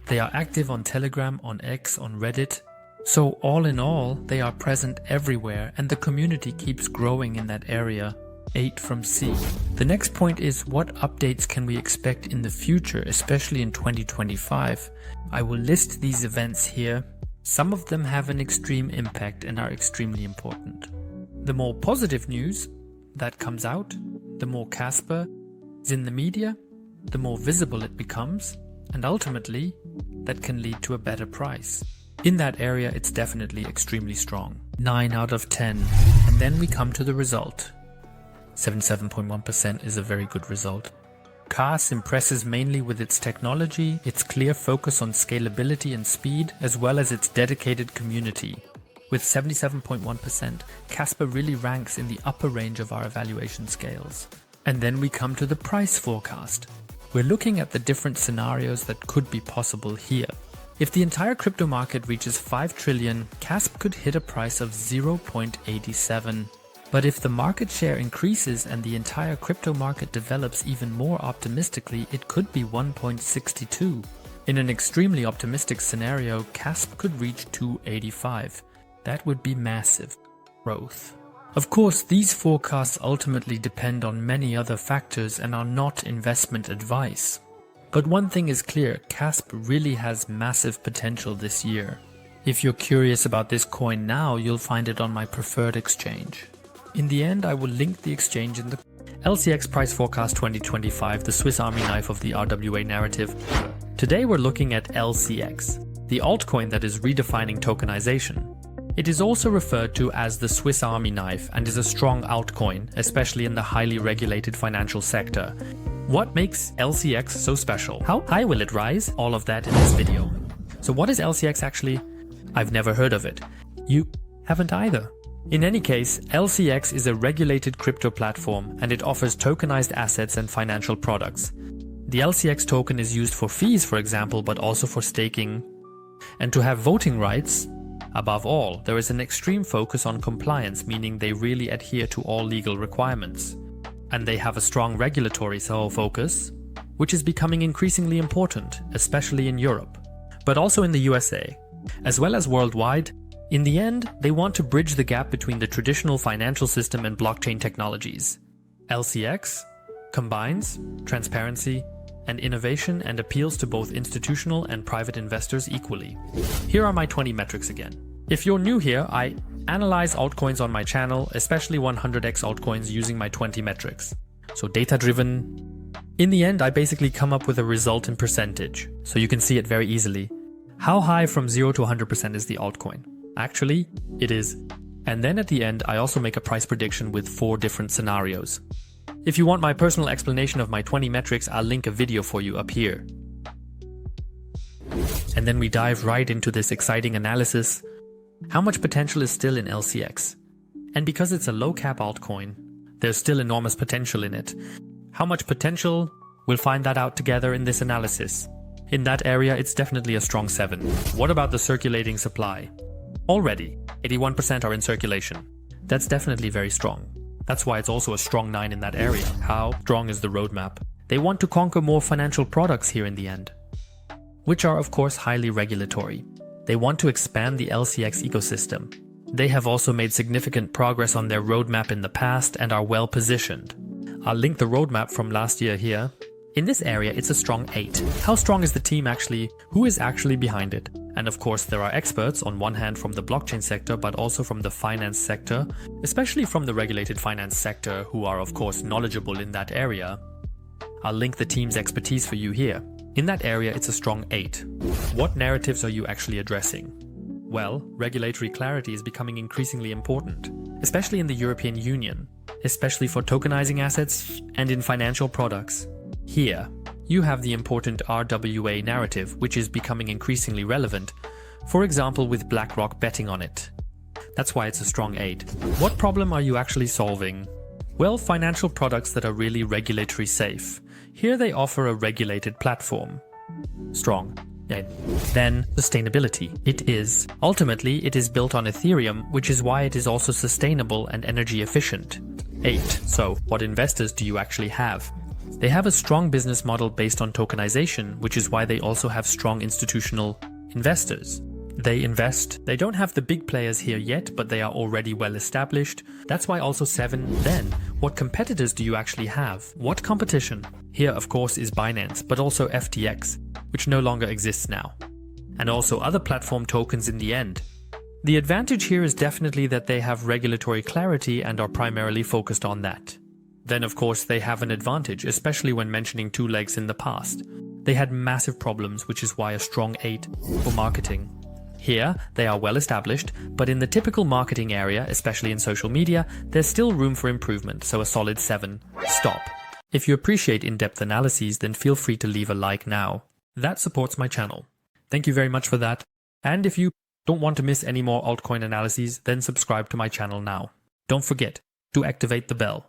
They are active on Telegram, on X, on Reddit. So all in all, they are present everywhere and the community keeps growing in that area. 8 from C. The next point is what updates can we expect in the future, especially in 2025. I will list these events here. Some of them have an extreme impact and are extremely important. The more positive news that comes out, the more KASPA is in the media, the more visible it becomes, and ultimately that can lead to a better price. In that area, it's definitely extremely strong. 9 out of 10. And then we come to the result. 77.1% is a very good result. KAS impresses mainly with its technology, its clear focus on scalability and speed, as well as its dedicated community. With 77.1%, KASPA really ranks in the upper range of our evaluation scales. And then we come to the price forecast. We're looking at the different scenarios that could be possible here. If the entire crypto market reaches 5 trillion, KASPA could hit a price of 0.87. But if the market share increases and the entire crypto market develops even more optimistically, it could be 1.62. In an extremely optimistic scenario, KASPA could reach 285. That would be massive growth. Of course, these forecasts ultimately depend on many other factors and are not investment advice. But one thing is clear, KASPA really has massive potential this year. If you're curious about this coin now, you'll find it on my preferred exchange. In the end, I will link the exchange in the LCX Price Forecast 2025, the Swiss Army knife of the RWA narrative. Today we're looking at LCX, the altcoin that is redefining tokenization. It is also referred to as the Swiss Army knife and is a strong altcoin, especially in the highly regulated financial sector. What makes LCX so special? How high will it rise? All of that in this video. So what is LCX actually? I've never heard of it. You haven't either. In any case, LCX is a regulated crypto platform and it offers tokenized assets and financial products. The LCX token is used for fees, for example, but also for staking. And to have voting rights, above all, there is an extreme focus on compliance, meaning they really adhere to all legal requirements. And they have a strong regulatory focus, which is becoming increasingly important, especially in Europe, but also in the USA, as well as worldwide. In the end, they want to bridge the gap between the traditional financial system and blockchain technologies. LCX combines transparency and innovation and appeals to both institutional and private investors equally. Here are my 20 metrics again. If you're new here, I analyze altcoins on my channel, especially 100x altcoins using my 20 metrics. So data-driven. In the end, I basically come up with a result in percentage, so you can see it very easily. How high from 0 to 100% is the altcoin? Actually, it is. And then at the end, I also make a price prediction with 4 different scenarios. If you want my personal explanation of my 20 metrics, I'll link a video for you up here. And then we dive right into this exciting analysis. How much potential is still in LCX? And because it's a low cap altcoin, there's still enormous potential in it. How much potential? We'll find that out together in this analysis. In that area, it's definitely a strong 7. What about the circulating supply? Already, 81% are in circulation. That's definitely very strong. That's why it's also a strong 9 in that area. How strong is the roadmap? They want to conquer more financial products here in the end, which are of course highly regulatory. They want to expand the LCX ecosystem. They have also made significant progress on their roadmap in the past and are well positioned. I'll link the roadmap from last year here. In this area, it's a strong 8. How strong is the team actually? Who is actually behind it? And of course, there are experts on one hand from the blockchain sector, but also from the finance sector, especially from the regulated finance sector, who are of course knowledgeable in that area. I'll link the team's expertise for you here. In that area, it's a strong 8. What narratives are you actually addressing? Well, regulatory clarity is becoming increasingly important, especially in the European Union, especially for tokenizing assets and in financial products. Here, you have the important RWA narrative, which is becoming increasingly relevant, for example with BlackRock betting on it. That's why it's a strong 8. What problem are you actually solving? Well, financial products that are really regulatory safe. Here they offer a regulated platform. Strong. Then, sustainability. Ultimately, it is built on Ethereum, which is why it is also sustainable and energy efficient. 8. So, what investors do you actually have? They have a strong business model based on tokenization, which is why they also have strong institutional investors. They invest. They don't have the big players here yet, but they are already well established. That's why also 7. Then, what competitors do you actually have? What competition? Here, of course, is Binance, but also FTX, which no longer exists now. And also other platform tokens in the end. The advantage here is definitely that they have regulatory clarity and are primarily focused on that. Then, of course, they have an advantage, especially when mentioning 2 legs in the past. They had massive problems, which is why a strong 8 for marketing. Here, they are well established, but in the typical marketing area, especially in social media, there's still room for improvement, so a solid 7. Stop. If you appreciate in-depth analyses, then feel free to leave a like now. That supports my channel. Thank you very much for that. And if you don't want to miss any more altcoin analyses, then subscribe to my channel now. Don't forget to activate the bell,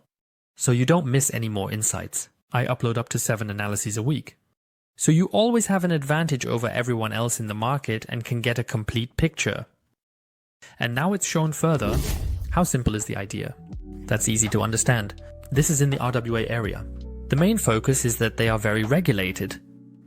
so you don't miss any more insights. I upload up to 7 analyses a week. So you always have an advantage over everyone else in the market and can get a complete picture. And now it's shown further. How simple is the idea? That's easy to understand. This is in the RWA area. The main focus is that they are very regulated.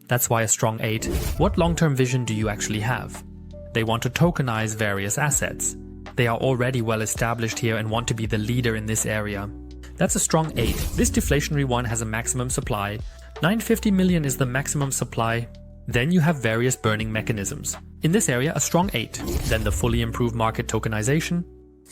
That's why a strong 8. What long-term vision do you actually have? They want to tokenize various assets. They are already well established here and want to be the leader in this area. That's a strong 8. This deflationary one has a maximum supply. 950 million is the maximum supply. Then you have various burning mechanisms. In this area, a strong 8. Then the fully improved market tokenization.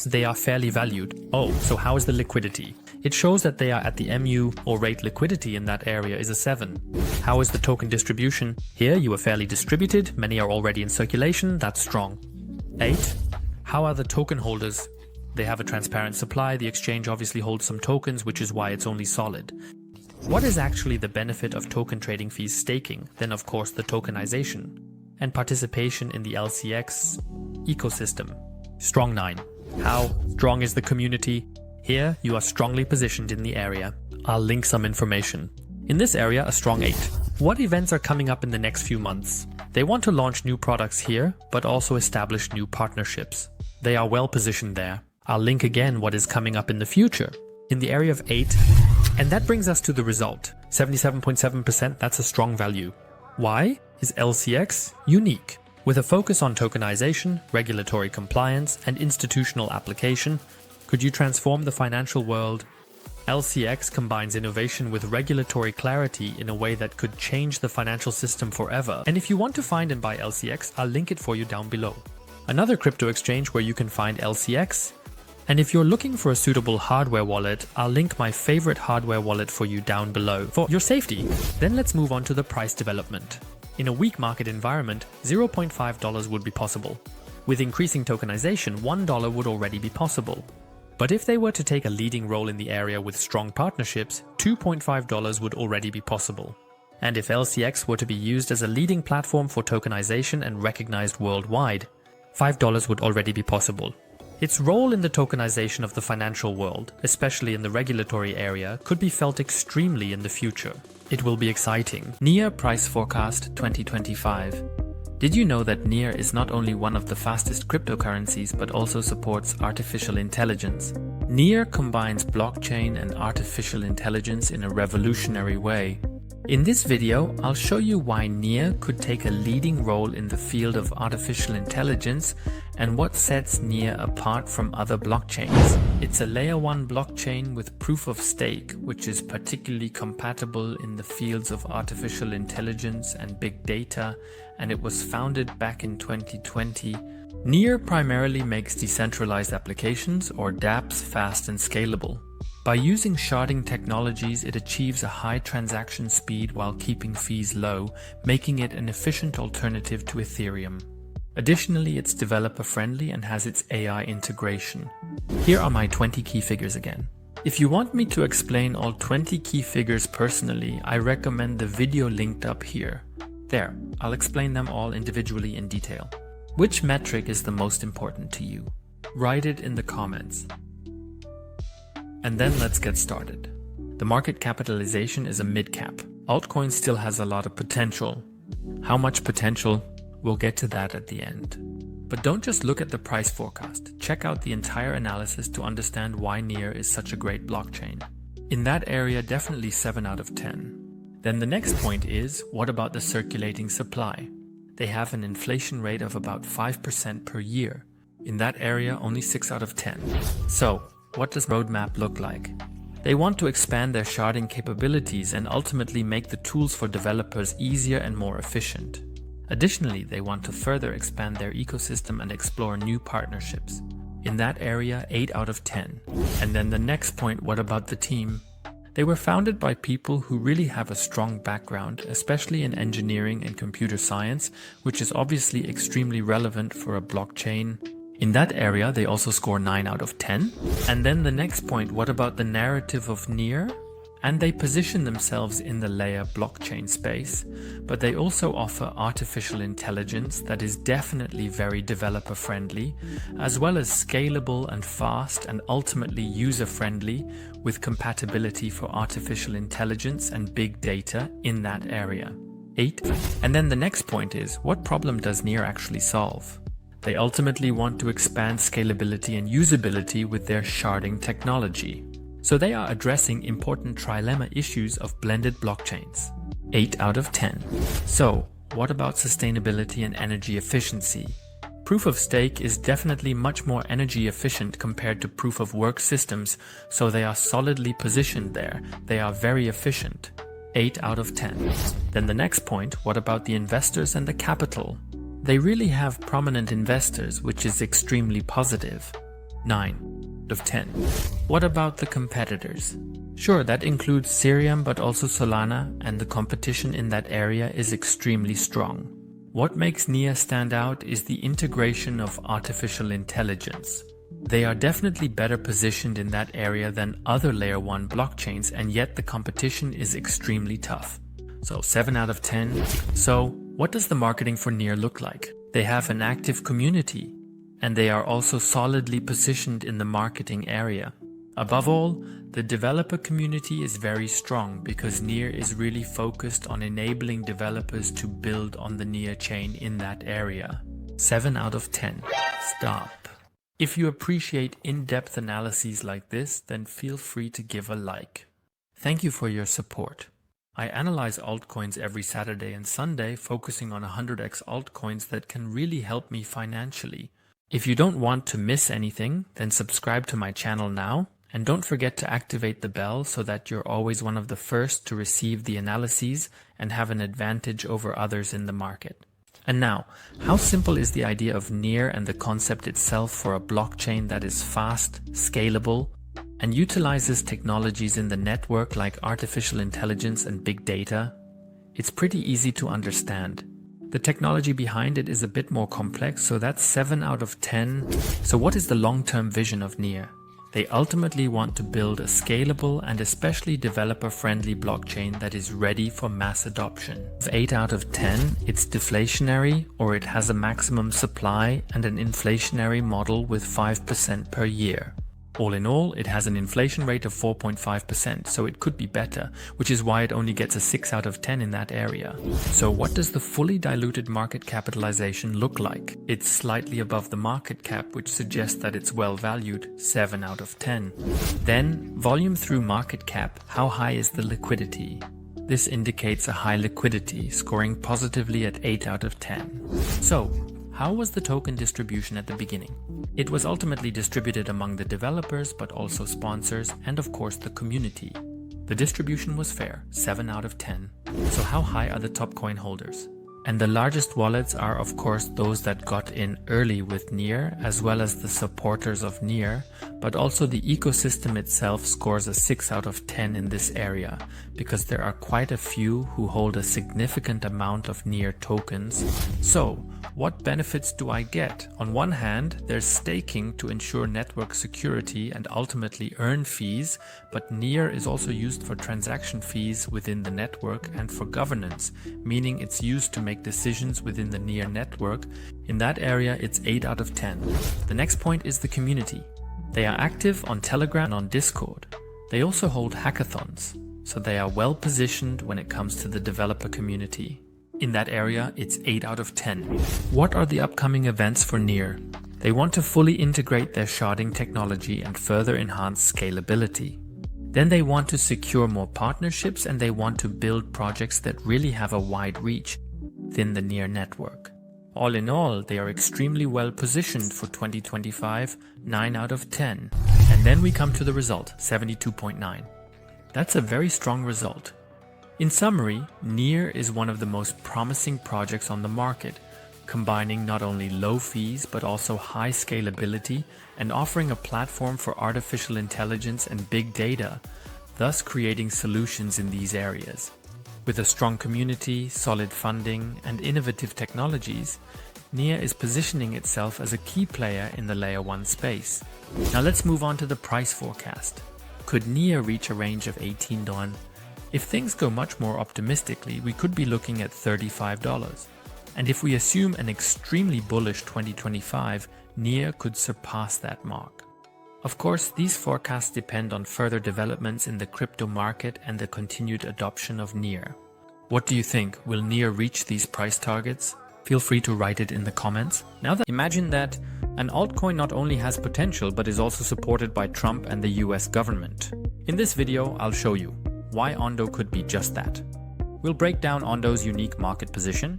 They are fairly valued. Oh, so how is the liquidity? It shows that they are at the MU or rate liquidity in that area is a 7. How is the token distribution? Here you are fairly distributed. Many are already in circulation. That's strong. 8. How are the token holders? They have a transparent supply. The exchange obviously holds some tokens, which is why it's only solid. What is actually the benefit of token trading fees staking? Then of course the tokenization and participation in the LCX ecosystem. Strong 9. How strong is the community? Here you are strongly positioned in the area. I'll link some information. In this area, a strong 8. What events are coming up in the next few months? They want to launch new products here, but also establish new partnerships. They are well positioned there. I'll link again what is coming up in the future. In the area of 8. And that brings us to the result. 77.7%, that's a strong value. Why is LCX unique? With a focus on tokenization, regulatory compliance, and institutional application, could you transform the financial world? LCX combines innovation with regulatory clarity in a way that could change the financial system forever. And if you want to find and buy LCX, I'll link it for you down below. Another crypto exchange where you can find LCX. And if you're looking for a suitable hardware wallet, I'll link my favorite hardware wallet for you down below for your safety. Then let's move on to the price development. In a weak market environment, $0.5 would be possible. With increasing tokenization, $1 would already be possible. But if they were to take a leading role in the area with strong partnerships, $2.5 would already be possible. And if LCX were to be used as a leading platform for tokenization and recognized worldwide, $5 would already be possible. Its role in the tokenization of the financial world, especially in the regulatory area, could be felt extremely in the future. It will be exciting. NIA Price Forecast 2025. Did you know that NEAR is not only one of the fastest cryptocurrencies but also supports artificial intelligence? NEAR combines blockchain and artificial intelligence in a revolutionary way. In this video, I'll show you why NEAR could take a leading role in the field of artificial intelligence and what sets NEAR apart from other blockchains. It's a layer 1 blockchain with proof of stake, which is particularly compatible in the fields of artificial intelligence and big data, and it was founded back in 2020. NEAR primarily makes decentralized applications, or dApps, fast and scalable. By using sharding technologies, it achieves a high transaction speed while keeping fees low, making it an efficient alternative to Ethereum. Additionally, it's developer-friendly and has its AI integration. Here are my 20 key figures again. If you want me to explain all 20 key figures personally, I recommend the video linked up here. There, I'll explain them all individually in detail. Which metric is the most important to you? Write it in the comments. And then let's get started. The market capitalization is a mid-cap. Altcoin still has a lot of potential. How much potential? We'll get to that at the end. But don't just look at the price forecast. Check out the entire analysis to understand why NEAR is such a great blockchain. In that area, definitely 7 out of 10. Then the next point is, what about the circulating supply? They have an inflation rate of about 5% per year. In that area, only 6 out of 10. So, what does the roadmap look like? They want to expand their sharding capabilities and ultimately make the tools for developers easier and more efficient. Additionally, they want to further expand their ecosystem and explore new partnerships. In that area, 8 out of 10. And then the next point, what about the team? They were founded by people who really have a strong background, especially in engineering and computer science, which is obviously extremely relevant for a blockchain. In that area, they also score 9 out of 10. And then the next point, what about the narrative of NEAR? And they position themselves in the layer blockchain space, but they also offer artificial intelligence that is definitely very developer friendly, as well as scalable and fast and ultimately user friendly with compatibility for artificial intelligence and big data in that area. 8. And then the next point is, what problem does NEAR actually solve? They ultimately want to expand scalability and usability with their sharding technology. So they are addressing important trilemma issues of blended blockchains. 8 out of 10. So, what about sustainability and energy efficiency? Proof of stake is definitely much more energy efficient compared to proof of work systems, so they are solidly positioned there. They are very efficient. 8 out of 10. Then the next point, what about the investors and the capital? They really have prominent investors, which is extremely positive. 9 out of 10. What about the competitors? Sure, that includes Ethereum, but also Solana, and the competition in that area is extremely strong. What makes NEAR stand out is the integration of artificial intelligence. They are definitely better positioned in that area than other layer 1 blockchains, and yet the competition is extremely tough. So 7 out of 10. So, what does the marketing for NEAR look like? They have an active community, and they are also solidly positioned in the marketing area. Above all, the developer community is very strong because NEAR is really focused on enabling developers to build on the NEAR chain in that area. 7 out of 10. Stop. If you appreciate in-depth analyses like this, then feel free to give a like. Thank you for your support. I analyze altcoins every Saturday and Sunday, focusing on 100x altcoins that can really help me financially. If you don't want to miss anything, then subscribe to my channel now, and don't forget to activate the bell so that you're always one of the first to receive the analyses and have an advantage over others in the market. And now, how simple is the idea of NEAR and the concept itself for a blockchain that is fast, scalable, and utilizes technologies in the network like artificial intelligence and big data? It's pretty easy to understand. The technology behind it is a bit more complex, so that's 7 out of 10. So what is the long-term vision of NEAR? They ultimately want to build a scalable and especially developer-friendly blockchain that is ready for mass adoption. 8 out of 10, it's deflationary, or it has a maximum supply and an inflationary model with 5% per year. All in all, it has an inflation rate of 4.5%, so it could be better, which is why it only gets a 6 out of 10 in that area. So what does the fully diluted market capitalization look like? It's slightly above the market cap, which suggests that it's well valued, 7 out of 10. Then, volume through market cap, how high is the liquidity? This indicates a high liquidity, scoring positively at 8 out of 10. So, how was the token distribution at the beginning? It was ultimately distributed among the developers, but also sponsors, and of course the community. The distribution was fair, 7 out of 10. So how high are the top coin holders? And the largest wallets are of course those that got in early with NEAR, as well as the supporters of NEAR, but also the ecosystem itself scores a 6 out of 10 in this area, because there are quite a few who hold a significant amount of NEAR tokens. So, what benefits do I get? On one hand, there's staking to ensure network security and ultimately earn fees, but NEAR is also used for transaction fees within the network and for governance, meaning it's used to make decisions within the NEAR network. In that area, it's 8 out of 10. The next point is the community. They are active on Telegram and on Discord. They also hold hackathons, so they are well positioned when it comes to the developer community. In that area, it's 8 out of 10. What are the upcoming events for NEAR? They want to fully integrate their sharding technology and further enhance scalability. Then they want to secure more partnerships, and they want to build projects that really have a wide reach within the NEAR network. All in all, they are extremely well positioned for 2025, 9 out of 10. And then we come to the result, 72.9. That's a very strong result. In summary, NEAR is one of the most promising projects on the market, combining not only low fees but also high scalability and offering a platform for artificial intelligence and big data, thus creating solutions in these areas. With a strong community, solid funding, and innovative technologies, NEAR is positioning itself as a key player in the Layer 1 space. Now let's move on to the price forecast. Could NEAR reach a range of $18? If things go much more optimistically, we could be looking at $35. And if we assume an extremely bullish 2025, NEAR could surpass that mark. Of course, these forecasts depend on further developments in the crypto market and the continued adoption of NEAR. What do you think? Will NEAR reach these price targets? Feel free to write it in the comments. Now, imagine that an altcoin not only has potential but is also supported by Trump and the US government. In this video, I'll show you why ONDO could be just that. We'll break down ONDO's unique market position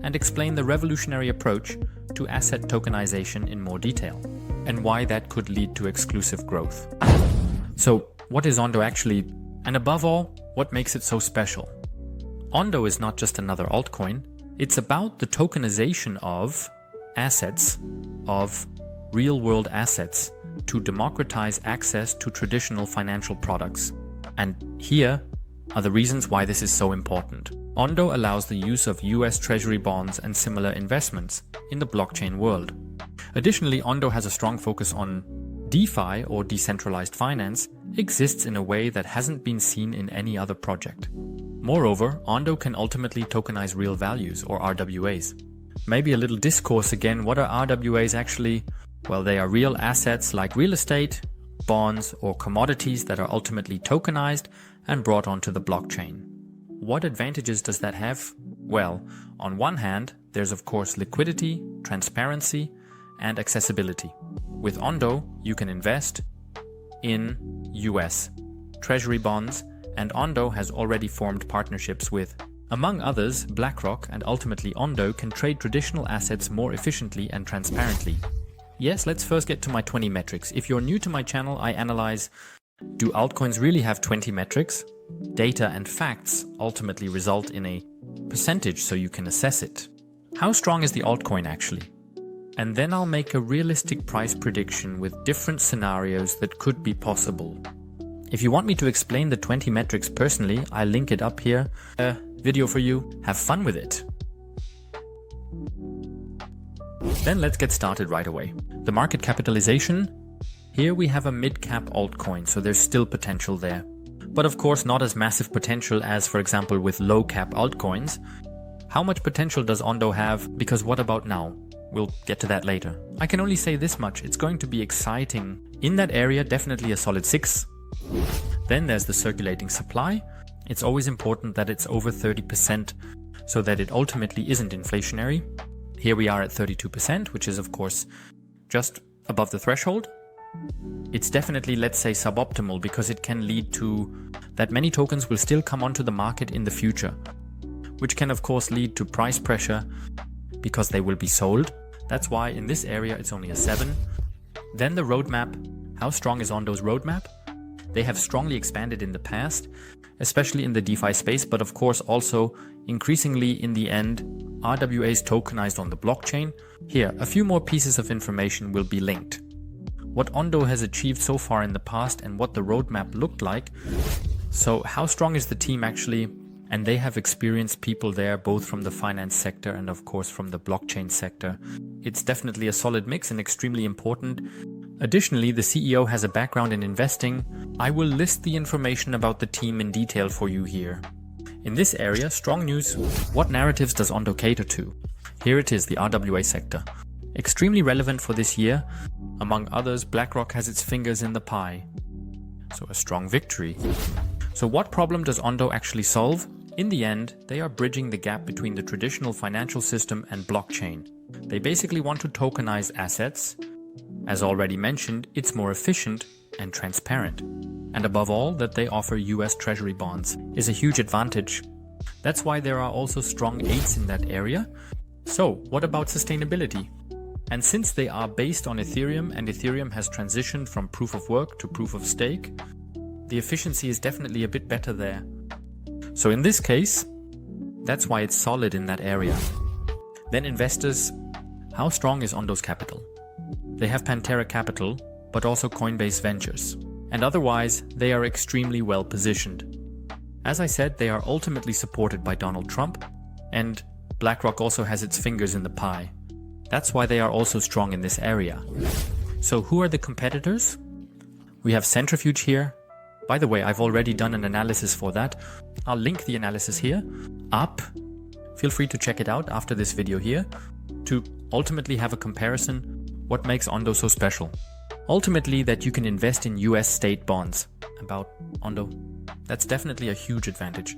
and explain the revolutionary approach to asset tokenization in more detail, and why that could lead to exclusive growth. So, what is ONDO actually? And above all, what makes it so special? ONDO is not just another altcoin, it's about the tokenization of assets, of real-world assets, to democratize access to traditional financial products. And here are the reasons why this is so important. ONDO allows the use of US Treasury bonds and similar investments in the blockchain world. Additionally, ONDO has a strong focus on DeFi, or decentralized finance, exists in a way that hasn't been seen in any other project. Moreover, ONDO can ultimately tokenize real values, or RWAs. Maybe a little discourse again, what are RWAs actually? Well, they are real assets like real estate, bonds, or commodities that are ultimately tokenized and brought onto the blockchain. What advantages does that have? Well, on one hand, there's of course liquidity, transparency, and accessibility. With ONDO, you can invest in US Treasury bonds, and ONDO has already formed partnerships with, among others, BlackRock, and ultimately ONDO can trade traditional assets more efficiently and transparently. Yes, let's first get to my 20 metrics. If you're new to my channel, I analyze, do altcoins really have 20 metrics? Data and facts ultimately result in a percentage so you can assess it. How strong is the altcoin actually? And then I'll make a realistic price prediction with different scenarios that could be possible. If you want me to explain the 20 metrics personally, I'll link it up here. A video for you. Have fun with it. Then let's get started right away. The market capitalization. Here we have a mid-cap altcoin, so there's still potential there. But of course not as massive potential as, for example, with low-cap altcoins. How much potential does ONDO have? Because what about now? We'll get to that later. I can only say this much, it's going to be exciting In that area, definitely a solid 6. Then there's the circulating supply. It's always important that it's over 30% so that it ultimately isn't inflationary. Here we are at 32%, which is of course just above the threshold. It's definitely, let's say, suboptimal because it can lead to that many tokens will still come onto the market in the future, which can of course lead to price pressure because they will be sold. That's why in this area it's only a 7. Then the roadmap. How strong is ONDO's roadmap? They have strongly expanded in the past, especially in the DeFi space, but of course also increasingly in the end, RWAs tokenized on the blockchain. Here, a few more pieces of information will be linked. What ONDO has achieved so far in the past and what the roadmap looked like. So how strong is the team actually? And they have experienced people there, both from the finance sector and of course from the blockchain sector. It's definitely a solid mix and extremely important. Additionally, the CEO has a background in investing. I will list the information about the team in detail for you here. In this area, strong news. What narratives does ONDO cater to? Here it is, the RWA sector. Extremely relevant for this year. Among others, BlackRock has its fingers in the pie. So a strong victory. So what problem does ONDO actually solve? In the end, they are bridging the gap between the traditional financial system and blockchain. They basically want to tokenize assets. As already mentioned, it's more efficient and transparent. And above all, that they offer US Treasury bonds is a huge advantage. That's why there are also strong 8s in that area. So, what about sustainability? And since they are based on Ethereum and Ethereum has transitioned from proof of work to proof of stake, the efficiency is definitely a bit better there. So in this case, that's why it's solid in that area. Then investors, how strong is ONDO's capital? They have Pantera Capital, but also Coinbase Ventures. And otherwise, they are extremely well positioned. As I said, they are ultimately supported by Donald Trump, and BlackRock also has its fingers in the pie. That's why they are also strong in this area. So who are the competitors? We have Centrifuge here. By the way, I've already done an analysis for that. I'll link the analysis here up. Feel free to check it out after this video here to ultimately have a comparison. What makes ONDO so special? Ultimately, that you can invest in US state bonds. About ONDO, that's definitely a huge advantage.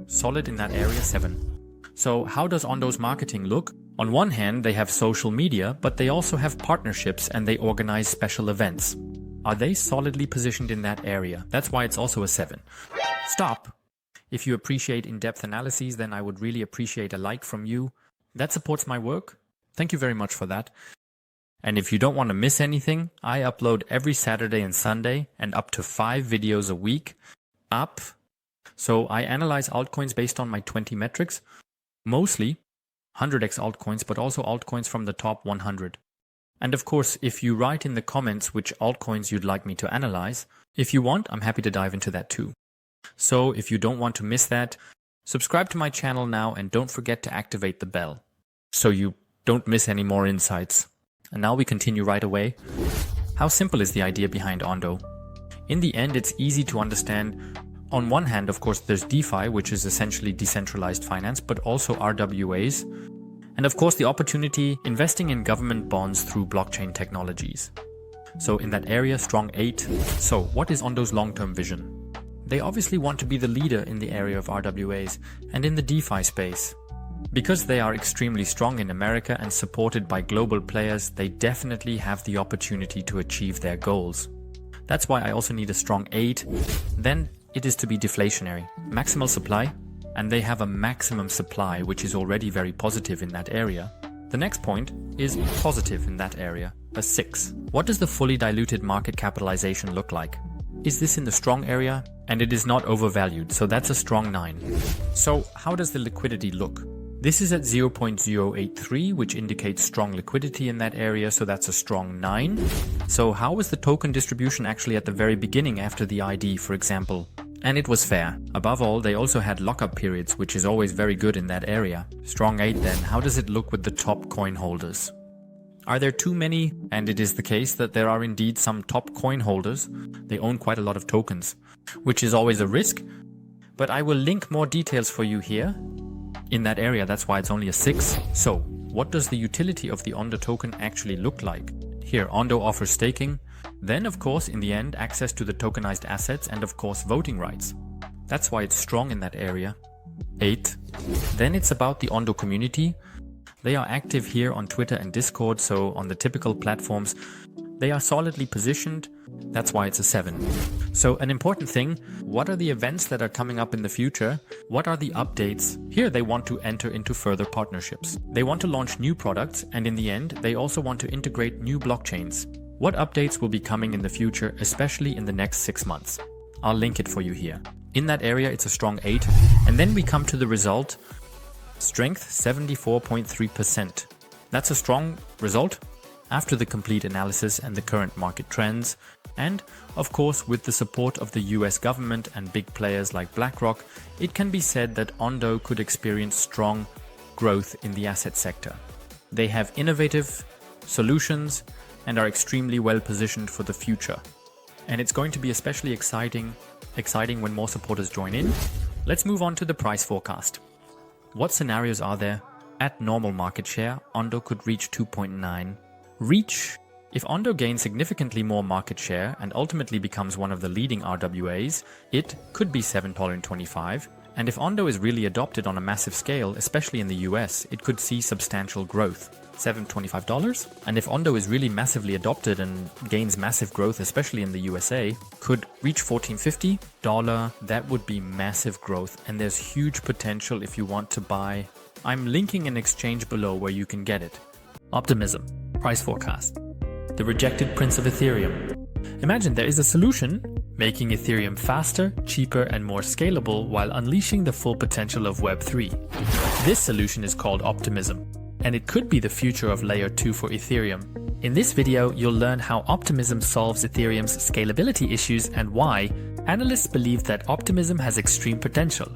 Solid in that area, 7. So how does ONDO's marketing look? On one hand, they have social media, but they also have partnerships and they organize special events. Are they solidly positioned in that area? That's why it's also a 7. Stop! If you appreciate in-depth analyses, then I would really appreciate a like from you. That supports my work. Thank you very much for that. And if you don't want to miss anything, I upload every Saturday and Sunday and up to 5 videos a week. So I analyze altcoins based on my 20 metrics, mostly 100x altcoins, but also altcoins from the top 100. And of course, if you write in the comments which altcoins you'd like me to analyze, if you want, I'm happy to dive into that too. So if you don't want to miss that, subscribe to my channel now and don't forget to activate the bell so you don't miss any more insights. And now we continue right away. How simple is the idea behind ONDO? In the end, it's easy to understand. On one hand, of course, there's DeFi, which is essentially decentralized finance, but also RWAs. And of course, the opportunity investing in government bonds through blockchain technologies. So in that area, strong 8. So what is ONDO's long-term vision? They obviously want to be the leader in the area of RWAs and in the DeFi space. Because they are extremely strong in America and supported by global players, they definitely have the opportunity to achieve their goals. That's why I also need a strong 8. Then it is to be deflationary. Maximal supply, and they have a maximum supply, which is already very positive in that area. The next point is positive in that area, a 6. What does the fully diluted market capitalization look like? Is this in the strong area? And it is not overvalued, so that's a strong 9. So how does the liquidity look? This is at 0.083, which indicates strong liquidity in that area, so that's a strong 9. So how was the token distribution actually at the very beginning after the ID, for example? And it was fair. Above all, they also had lockup periods, which is always very good in that area. Strong 8 then. How does it look with the top coin holders? Are there too many? And it is the case that there are indeed some top coin holders. They own quite a lot of tokens, which is always a risk. But I will link more details for you here. In that area, that's why it's only a 6. So, what does the utility of the ONDO token actually look like? Here, ONDO offers staking. Then, of course, in the end, access to the tokenized assets and, of course, voting rights. That's why it's strong in that area. 8. Then it's about the ONDO community. They are active here on Twitter and Discord, so on the typical platforms, they are solidly positioned. That's why it's a 7. So an important thing, what are the events that are coming up in the future? What are the updates? Here they want to enter into further partnerships. They want to launch new products, and in the end, they also want to integrate new blockchains. What updates will be coming in the future, especially in the next 6 months? I'll link it for you here. In that area, it's a strong 8. And then we come to the result. Strength 74.3%. That's a strong result after the complete analysis and the current market trends. And, of course, with the support of the US government and big players like BlackRock, it can be said that ONDO could experience strong growth in the asset sector. They have innovative solutions and are extremely well positioned for the future. And it's going to be especially exciting when more supporters join in. Let's move on to the price forecast. What scenarios are there? At normal market share, ONDO could reach 2.9. If ONDO gains significantly more market share and ultimately becomes one of the leading RWAs, it could be $7.25. And if ONDO is really adopted on a massive scale, especially in the US, it could see substantial growth. $7.25. And if ONDO is really massively adopted and gains massive growth, especially in the USA, could reach $14.50. That would be massive growth, and there's huge potential if you want to buy. I'm linking an exchange below where you can get it. Optimism. Price forecast. The rejected prince of Ethereum. Imagine there is a solution making Ethereum faster, cheaper, and more scalable while unleashing the full potential of Web3. This solution is called Optimism, and it could be the future of Layer 2 for Ethereum. In this video, you'll learn how Optimism solves Ethereum's scalability issues and why analysts believe that Optimism has extreme potential.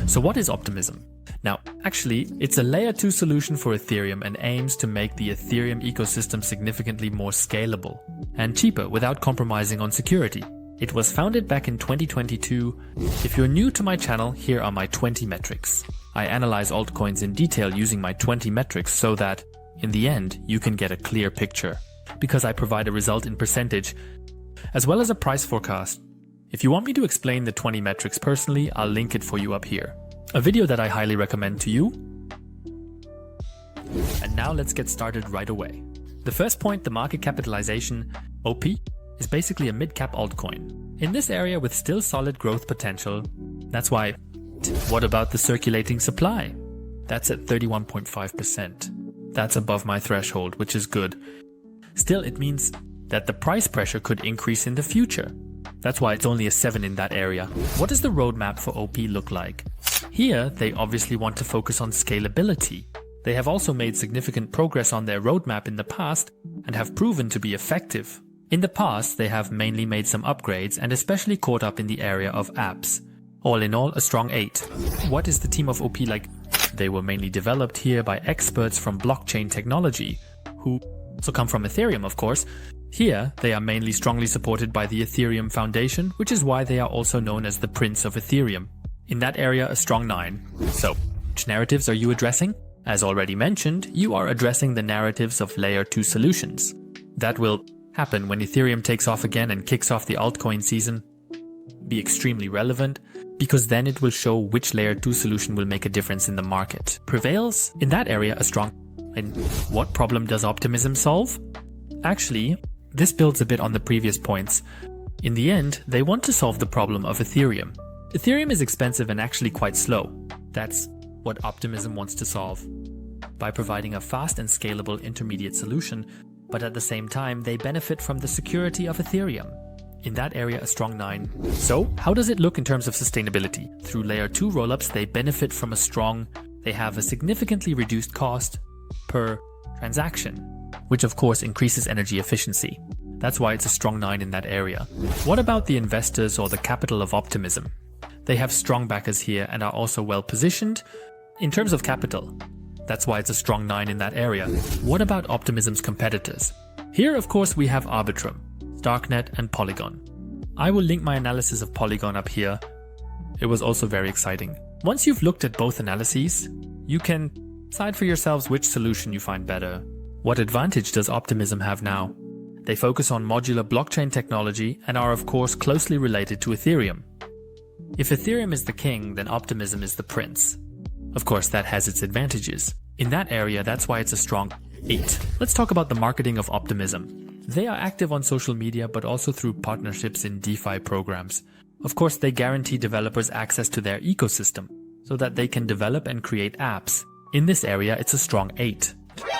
So what is Optimism? Now, actually, it's a Layer 2 solution for Ethereum and aims to make the Ethereum ecosystem significantly more scalable and cheaper without compromising on security. It was founded back in 2022. If you're new to my channel, here are my 20 metrics. I analyze altcoins in detail using my 20 metrics so that, in the end, you can get a clear picture, because I provide a result in percentage, as well as a price forecast. If you want me to explain the 20 metrics personally, I'll link it for you up here. A video that I highly recommend to you. And now let's get started right away. The first point, the market capitalization, OP, is basically a mid-cap altcoin. In this area with still solid growth potential. That's why. What about the circulating supply? That's at 31.5%. That's above my threshold, which is good. Still, it means that the price pressure could increase in the future. That's why it's only a 7 in that area. What does the roadmap for OP look like? Here, they obviously want to focus on scalability. They have also made significant progress on their roadmap in the past and have proven to be effective. In the past, they have mainly made some upgrades and especially caught up in the area of apps. All in all, a strong 8. What is the team of OP like? They were mainly developed here by experts from blockchain technology, who also come from Ethereum, of course. Here, they are mainly strongly supported by the Ethereum Foundation, which is why they are also known as the Prince of Ethereum. In that area, a strong 9. So, which narratives are you addressing? As already mentioned, you are addressing the narratives of Layer 2 solutions. That will happen when Ethereum takes off again and kicks off the altcoin season. Be extremely relevant, because then it will show which Layer 2 solution will make a difference in the market. Prevails in that area a strong. And what problem does Optimism solve? Actually, this builds a bit on the previous points. In the end, they want to solve the problem of Ethereum. Ethereum is expensive and actually quite slow. That's what Optimism wants to solve. By providing a fast and scalable intermediate solution, but at the same time, they benefit from the security of Ethereum. In that area, a strong 9. So, how does it look in terms of sustainability? Through Layer 2 rollups, they benefit from they have a significantly reduced cost per transaction, which of course increases energy efficiency. That's why it's a strong 9 in that area. What about the investors or the capital of Optimism? They have strong backers here and are also well positioned in terms of capital. That's why it's a strong 9 in that area. What about Optimism's competitors? Here, of course, we have Arbitrum, Darknet, and Polygon. I will link my analysis of Polygon up here. It was also very exciting. Once you've looked at both analyses, you can decide for yourselves which solution you find better. What advantage does Optimism have now? They focus on modular blockchain technology and are of course closely related to Ethereum. If Ethereum is the king, then Optimism is the prince. Of course, that has its advantages. In that area, that's why it's a strong 8. Let's talk about the marketing of Optimism. They are active on social media, but also through partnerships in DeFi programs. Of course, they guarantee developers access to their ecosystem so that they can develop and create apps. In this area, it's a strong 8.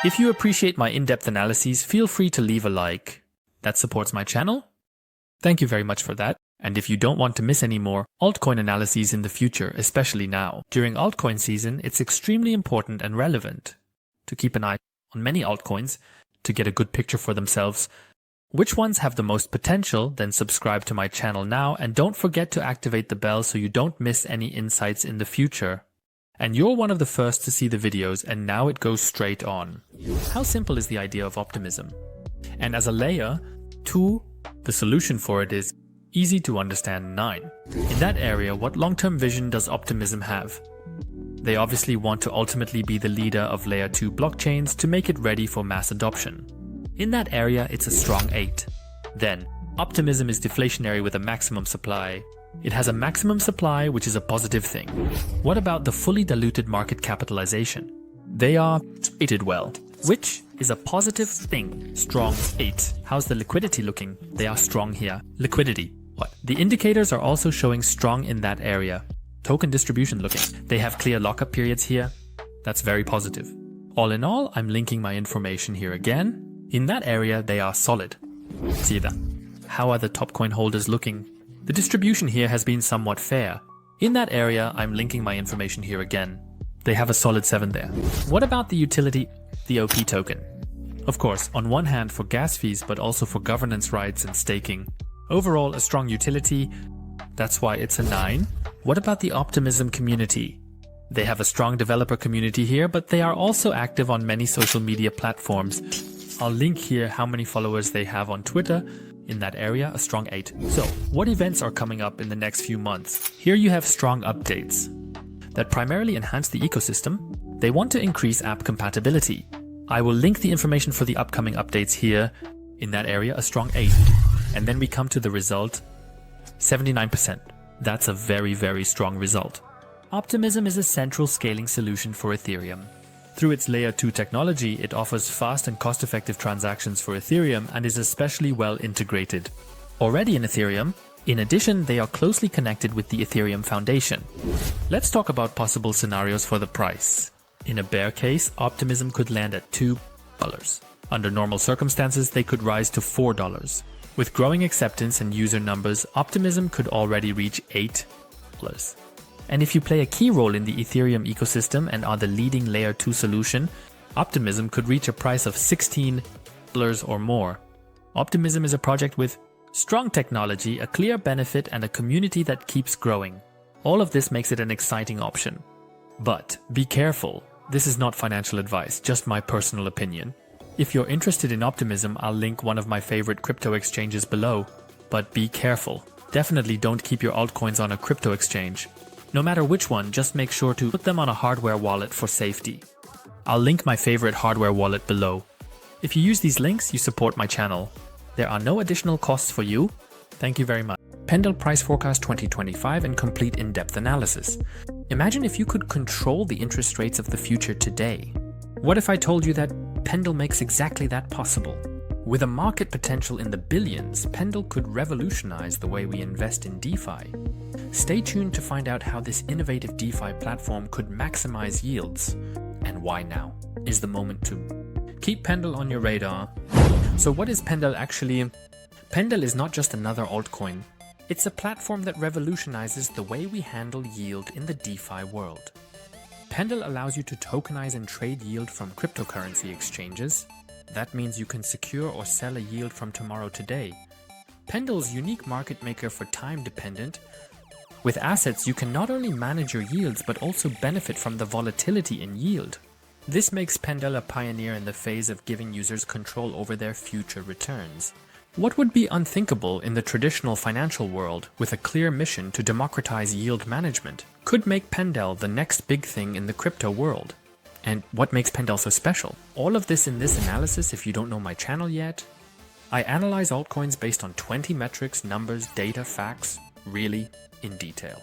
If you appreciate my in-depth analyses, feel free to leave a like. That supports my channel. Thank you very much for that. And if you don't want to miss any more altcoin analyses in the future, especially now, during altcoin season, it's extremely important and relevant to keep an eye on many altcoins to get a good picture for themselves. Which ones have the most potential? Then subscribe to my channel now and don't forget to activate the bell so you don't miss any insights in the future. And you're one of the first to see the videos, and now it goes straight on. How simple is the idea of optimism? And as a layer 2, the solution for it is easy to understand 9. In that area, what long-term vision does Optimism have? They obviously want to ultimately be the leader of layer 2 blockchains to make it ready for mass adoption. In that area, it's a strong 8. Then, Optimism is deflationary with a maximum supply. It has a maximum supply, which is a positive thing. What about the fully diluted market capitalization? They are rated well, which is a positive thing. Strong 8. How's the liquidity looking? They are strong here. Liquidity. What? The indicators are also showing strong in that area. Token distribution looking. They have clear lockup periods here. That's very positive. All in all, I'm linking my information here again. In that area, they are solid. See that? How are the top coin holders looking? The distribution here has been somewhat fair. In that area, I'm linking my information here again. They have a solid 7 there. What about the utility, the OP token? Of course, on one hand for gas fees, but also for governance rights and staking. Overall, a strong utility. That's why it's a 9. What about the Optimism community? They have a strong developer community here, but they are also active on many social media platforms. I'll link here how many followers they have on Twitter. In that area, a strong 8. So, what events are coming up in the next few months? Here you have strong updates that primarily enhance the ecosystem. They want to increase app compatibility. I will link the information for the upcoming updates here. In that area, a strong 8. And then we come to the result, 79%. That's a very, very strong result. Optimism is a central scaling solution for Ethereum. Through its layer 2 technology, it offers fast and cost-effective transactions for Ethereum and is especially well integrated. Already in Ethereum, in addition, they are closely connected with the Ethereum Foundation. Let's talk about possible scenarios for the price. In a bear case, Optimism could land at $2. Under normal circumstances, they could rise to $4. With growing acceptance and user numbers, Optimism could already reach $8. And if you play a key role in the Ethereum ecosystem and are the leading layer 2 solution, Optimism could reach a price of $16 or more. Optimism is a project with strong technology, a clear benefit, and a community that keeps growing. All of this makes it an exciting option. But be careful. This is not financial advice, just my personal opinion. If you're interested in Optimism, I'll link one of my favorite crypto exchanges below. But be careful. Definitely don't keep your altcoins on a crypto exchange. No matter which one, just make sure to put them on a hardware wallet for safety. I'll link my favorite hardware wallet below. If you use these links, you support my channel. There are no additional costs for you. Thank you very much. PENDLE Price Forecast 2025 and complete in-depth analysis. Imagine if you could control the interest rates of the future today. What if I told you that PENDLE makes exactly that possible? With a market potential in the billions, PENDLE could revolutionize the way we invest in DeFi. Stay tuned to find out how this innovative DeFi platform could maximize yields. And why now is the moment to keep PENDLE on your radar. So what is PENDLE actually? PENDLE is not just another altcoin. It's a platform that revolutionizes the way we handle yield in the DeFi world. PENDLE allows you to tokenize and trade yield from cryptocurrency exchanges. That means you can secure or sell a yield from tomorrow today. PENDLE's unique market maker for time-dependent. With assets, you can not only manage your yields but also benefit from the volatility in yield. This makes PENDLE a pioneer in the phase of giving users control over their future returns. What would be unthinkable in the traditional financial world with a clear mission to democratize yield management could make PENDLE the next big thing in the crypto world. And what makes PENDLE so special? All of this in this analysis if you don't know my channel yet. I analyze altcoins based on 20 metrics, numbers, data, facts, really in detail.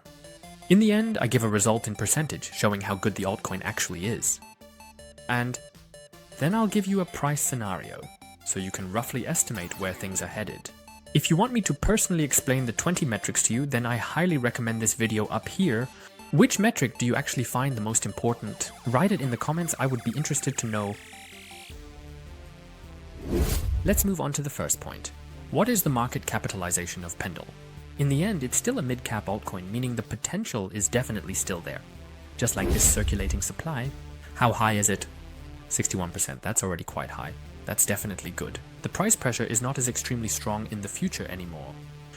In the end, I give a result in percentage, showing how good the altcoin actually is. And then I'll give you a price scenario, so you can roughly estimate where things are headed. If you want me to personally explain the 20 metrics to you, then I highly recommend this video up here. Which metric do you actually find the most important? Write it in the comments, I would be interested to know. Let's move on to the first point. What is the market capitalization of PENDLE? In the end, it's still a mid-cap altcoin, meaning the potential is definitely still there. Just like this circulating supply. How high is it? 61%, that's already quite high. That's definitely good. The price pressure is not as extremely strong in the future anymore.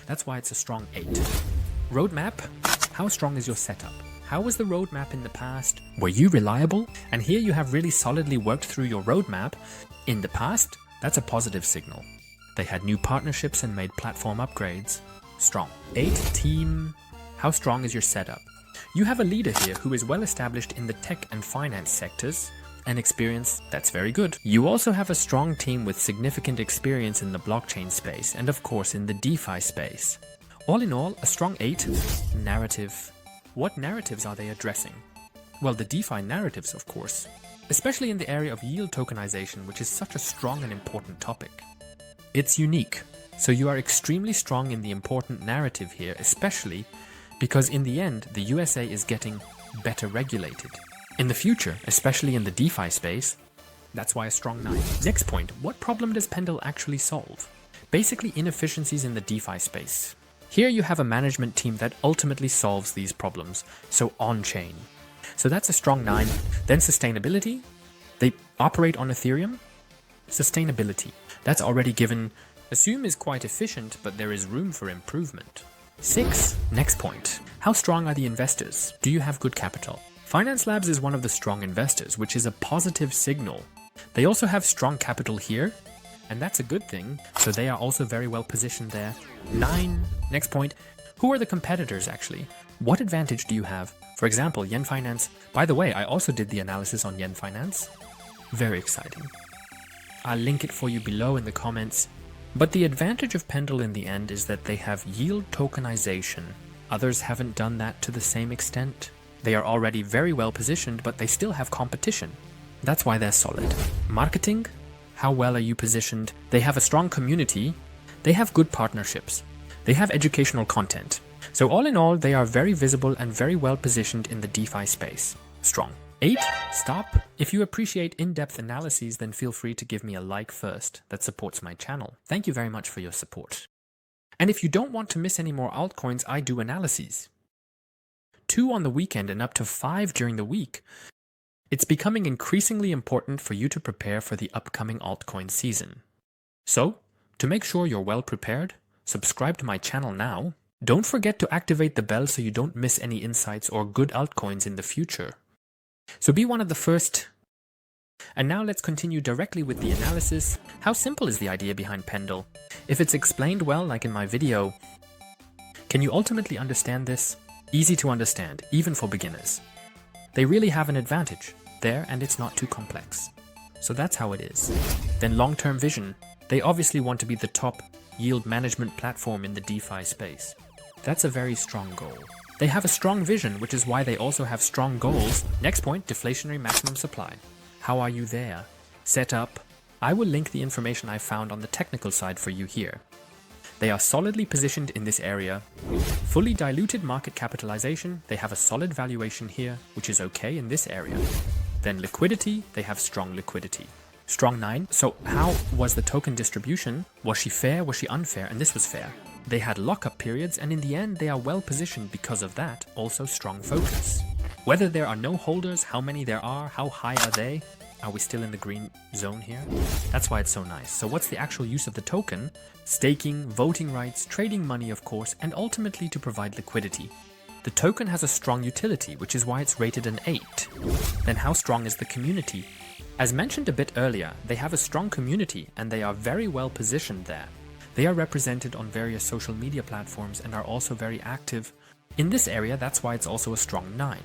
That's why it's a strong 8. Roadmap? How strong is your setup? How was the roadmap in the past? Were you reliable? And here you have really solidly worked through your roadmap. In the past, that's a positive signal. They had new partnerships and made platform upgrades. Strong. 8. Team. How strong is your setup? You have a leader here who is well established in the tech and finance sectors and experience. That's very good. You also have a strong team with significant experience in the blockchain space and of course in the DeFi space. All in all, a strong 8. Narrative. What narratives are they addressing? Well, the DeFi narratives, of course, especially in the area of yield tokenization, which is such a strong and important topic. It's unique. So you are extremely strong in the important narrative here, especially because in the end, the USA is getting better regulated. In the future, especially in the DeFi space, that's why a strong 9. Next point, what problem does PENDLE actually solve? Basically inefficiencies in the DeFi space. Here you have a management team that ultimately solves these problems, so on-chain. So that's a strong 9. Then sustainability, they operate on Ethereum. Sustainability, that's already given. Assume is quite efficient, but there is room for improvement. 6. Next point. How strong are the investors? Do you have good capital? Finance Labs is one of the strong investors, which is a positive signal. They also have strong capital here, and that's a good thing, so they are also very well positioned there. 9. Next point. Who are the competitors actually? What advantage do you have? For example, Yen Finance. By the way, I also did the analysis on Yen Finance. Very exciting. I'll link it for you below in the comments. But the advantage of PENDLE in the end is that they have yield tokenization. Others haven't done that to the same extent. They are already very well positioned, but they still have competition. That's why they're solid. Marketing? How well are you positioned? They have a strong community. They have good partnerships. They have educational content. So all in all, they are very visible and very well positioned in the DeFi space. Strong. 8. Stop. If you appreciate in-depth analyses, then feel free to give me a like first. That supports my channel. Thank you very much for your support. And if you don't want to miss any more altcoins, I do analyses. 2 on the weekend and up to 5 during the week. It's becoming increasingly important for you to prepare for the upcoming altcoin season. So, to make sure you're well prepared, subscribe to my channel now. Don't forget to activate the bell so you don't miss any insights or good altcoins in the future. So be one of the first. And now let's continue directly with the analysis. How simple is the idea behind PENDLE? If it's explained well, like in my video, can you ultimately understand this? Easy to understand, even for beginners. They really have an advantage there, and it's not too complex. So that's how it is. Then long-term vision. They obviously want to be the top yield management platform in the DeFi space. That's a very strong goal. They have a strong vision, which is why they also have strong goals. Next point, deflationary maximum supply. How are you there? Set up. I will link the information I found on the technical side for you here. They are solidly positioned in this area. Fully diluted market capitalization. They have a solid valuation here, which is okay in this area. Then liquidity. They have strong liquidity. Strong 9. So how was the token distribution? Was she fair? Was she unfair? And this was fair. They had lockup periods, and in the end they are well positioned because of that. Also strong focus. Whether there are no holders, how many there are, how high are they? Are we still in the green zone here? That's why it's so nice. So what's the actual use of the token? Staking, voting rights, trading money of course, and ultimately to provide liquidity. The token has a strong utility, which is why it's rated an 8. Then how strong is the community? As mentioned a bit earlier, they have a strong community and they are very well positioned there. They are represented on various social media platforms and are also very active in this area. That's why it's also a strong 9.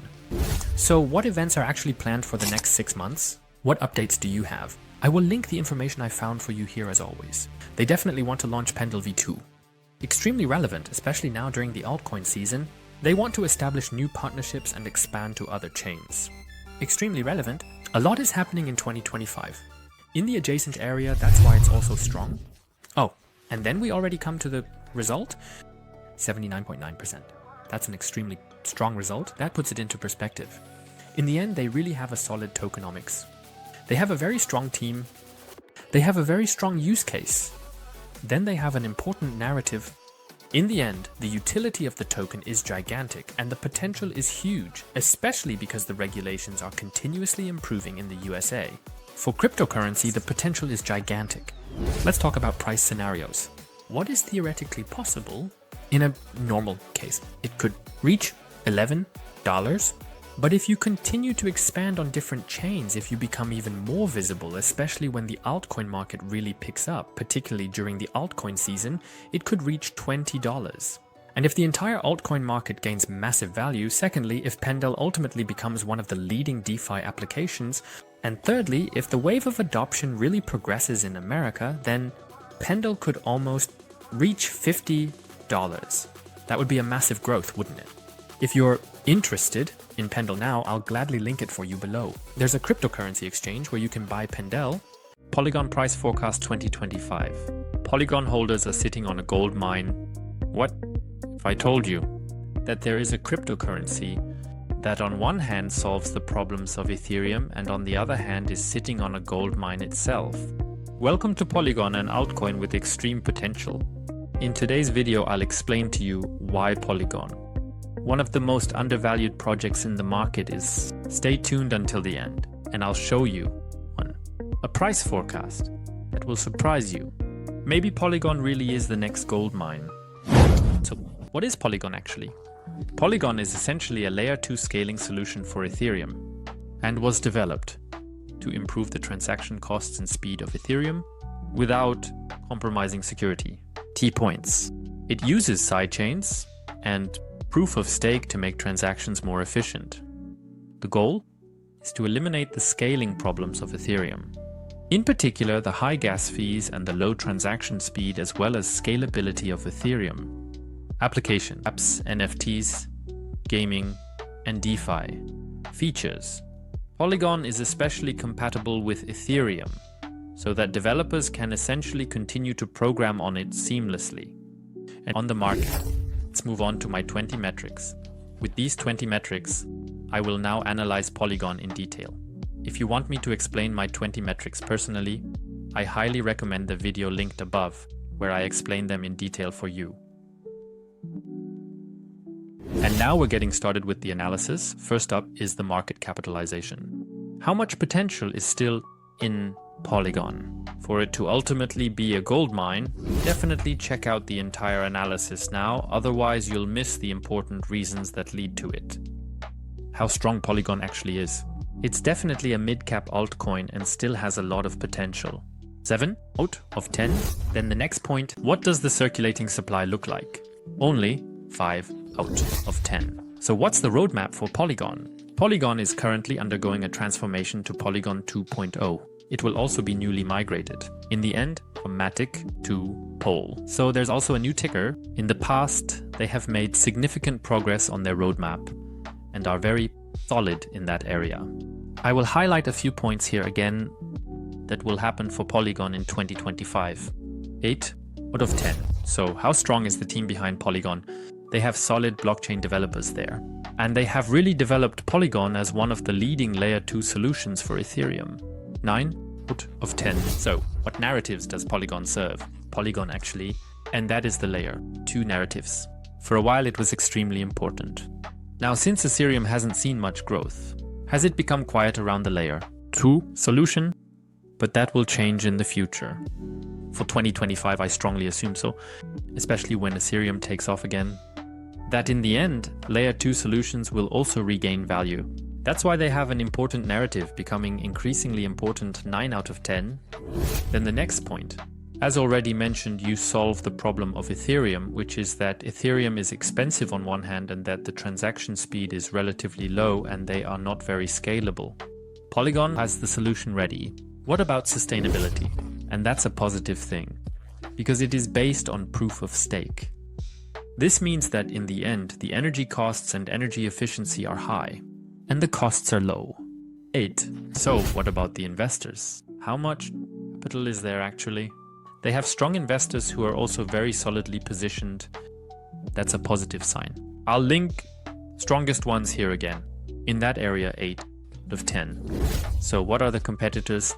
So what events are actually planned for the next 6 months? What updates do you have? I will link the information I found for you here as always. They definitely want to launch PENDLE v2. Extremely relevant, especially now during the altcoin season. They want to establish new partnerships and expand to other chains. Extremely relevant, a lot is happening in 2025. In the adjacent area, that's why it's also strong. Oh, and then we already come to the result, 79.9%. That's an extremely strong result. That puts it into perspective. In the end, they really have a solid tokenomics. They have a very strong team. They have a very strong use case. Then they have an important narrative. In the end, the utility of the token is gigantic and the potential is huge, especially because the regulations are continuously improving in the USA. For cryptocurrency, the potential is gigantic. Let's talk about price scenarios. What is theoretically possible in a normal case? It could reach $11, but if you continue to expand on different chains, if you become even more visible, especially when the altcoin market really picks up, particularly during the altcoin season, it could reach $20. And if the entire altcoin market gains massive value, secondly, if PENDLE ultimately becomes one of the leading DeFi applications, and thirdly, if the wave of adoption really progresses in America, then PENDLE could almost reach $50. That would be a massive growth, wouldn't it? If you're interested in PENDLE now, I'll gladly link it for you below. There's a cryptocurrency exchange where you can buy PENDLE. Polygon price forecast 2025. Polygon holders are sitting on a gold mine. What if I told you that there is a cryptocurrency that on one hand solves the problems of Ethereum and on the other hand is sitting on a gold mine itself? Welcome to Polygon, an altcoin with extreme potential. In today's video, I'll explain to you why Polygon. One of the most undervalued projects in the market is. Stay tuned until the end, and I'll show you a price forecast that will surprise you. Maybe Polygon really is the next gold mine. So, what is Polygon actually? Polygon is essentially a layer 2 scaling solution for Ethereum and was developed to improve the transaction costs and speed of Ethereum without compromising security. Key points. It uses sidechains and proof of stake to make transactions more efficient. The goal is to eliminate the scaling problems of Ethereum. In particular, the high gas fees and the low transaction speed, as well as scalability of Ethereum. Application: apps, NFTs, gaming, and DeFi. Features: Polygon is especially compatible with Ethereum, so that developers can essentially continue to program on it seamlessly. And on the market, let's move on to my 20 metrics. With these 20 metrics, I will now analyze Polygon in detail. If you want me to explain my 20 metrics personally, I highly recommend the video linked above, where I explain them in detail for you. And now we're getting started with the analysis. First up is the market capitalization. How much potential is still in Polygon? For it to ultimately be a gold mine, definitely check out the entire analysis now, otherwise you'll miss the important reasons that lead to it. How strong Polygon actually is. It's definitely a mid-cap altcoin and still has a lot of potential. 7 out of 10. Then the next point, what does the circulating supply look like? Only 5 out of 10. So what's the roadmap for Polygon? Polygon is currently undergoing a transformation to Polygon 2.0. It will also be newly migrated, in the end, from Matic to POL. So there's also a new ticker. In the past, they have made significant progress on their roadmap and are very solid in that area. I will highlight a few points here again that will happen for Polygon in 2025. 8 out of 10. So how strong is the team behind Polygon? They have solid blockchain developers there. And they have really developed Polygon as one of the leading layer 2 solutions for Ethereum. 9 out of 10. So what narratives does Polygon serve? Polygon actually, and that is the layer 2 narratives. For a while it was extremely important. Now since Ethereum hasn't seen much growth, has it become quiet around the layer 2 solution? But that will change in the future. For 2025 I strongly assume so, especially when Ethereum takes off again. That in the end, layer 2 solutions will also regain value. That's why they have an important narrative, becoming increasingly important 9 out of 10. Then the next point. As already mentioned, you solve the problem of Ethereum, which is that Ethereum is expensive on one hand and that the transaction speed is relatively low and they are not very scalable. Polygon has the solution ready. What about sustainability? And that's a positive thing, because it is based on proof of stake. This means that in the end, the energy costs and energy efficiency are high, and the costs are low. 8. So what about the investors? How much capital is there actually? They have strong investors who are also very solidly positioned. That's a positive sign. I'll link strongest ones here again. In that area, 8 out of 10. So what are the competitors?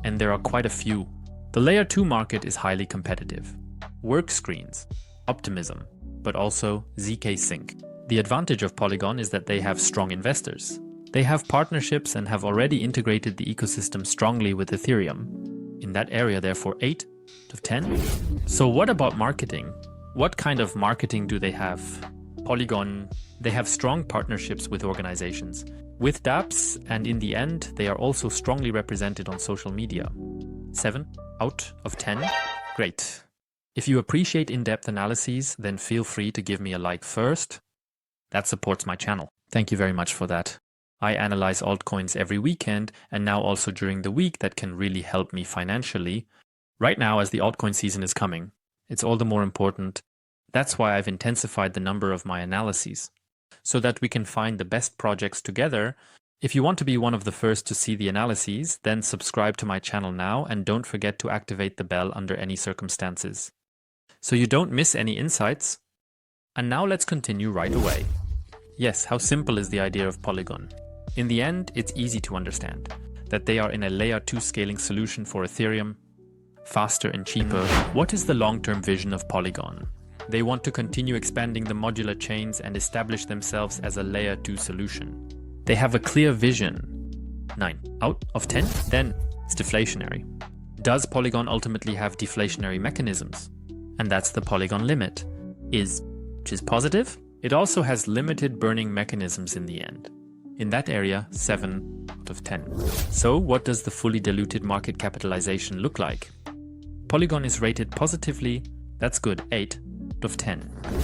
And there are quite a few. The layer 2 market is highly competitive. Work screens, OPTIMISM, but also ZK Sync. The advantage of Polygon is that they have strong investors. They have partnerships and have already integrated the ecosystem strongly with Ethereum. In that area, therefore, 8 out of 10. So what about marketing? What kind of marketing do they have? Polygon, they have strong partnerships with organizations, with dApps, and in the end, they are also strongly represented on social media. 7 out of 10. Great. If you appreciate in-depth analyses, then feel free to give me a like first. That supports my channel. Thank you very much for that. I analyze altcoins every weekend and now also during the week. That can really help me financially. Right now, as the altcoin season is coming, it's all the more important. That's why I've intensified the number of my analyses, so that we can find the best projects together. If you want to be one of the first to see the analyses, then subscribe to my channel now and don't forget to activate the bell under any circumstances, so you don't miss any insights. And now let's continue right away. Yes, how simple is the idea of Polygon? In the end, it's easy to understand that they are in a layer 2 scaling solution for Ethereum, faster and cheaper. What is the long-term vision of Polygon? They want to continue expanding the modular chains and establish themselves as a layer 2 solution. They have a clear vision. 9 out of 10. Then it's deflationary. Does Polygon ultimately have deflationary mechanisms? And that's the Polygon limit, which is positive. It also has limited burning mechanisms in the end. In that area, 7 out of 10. So what does the fully diluted market capitalization look like? Polygon is rated positively. That's good, 8 out of 10.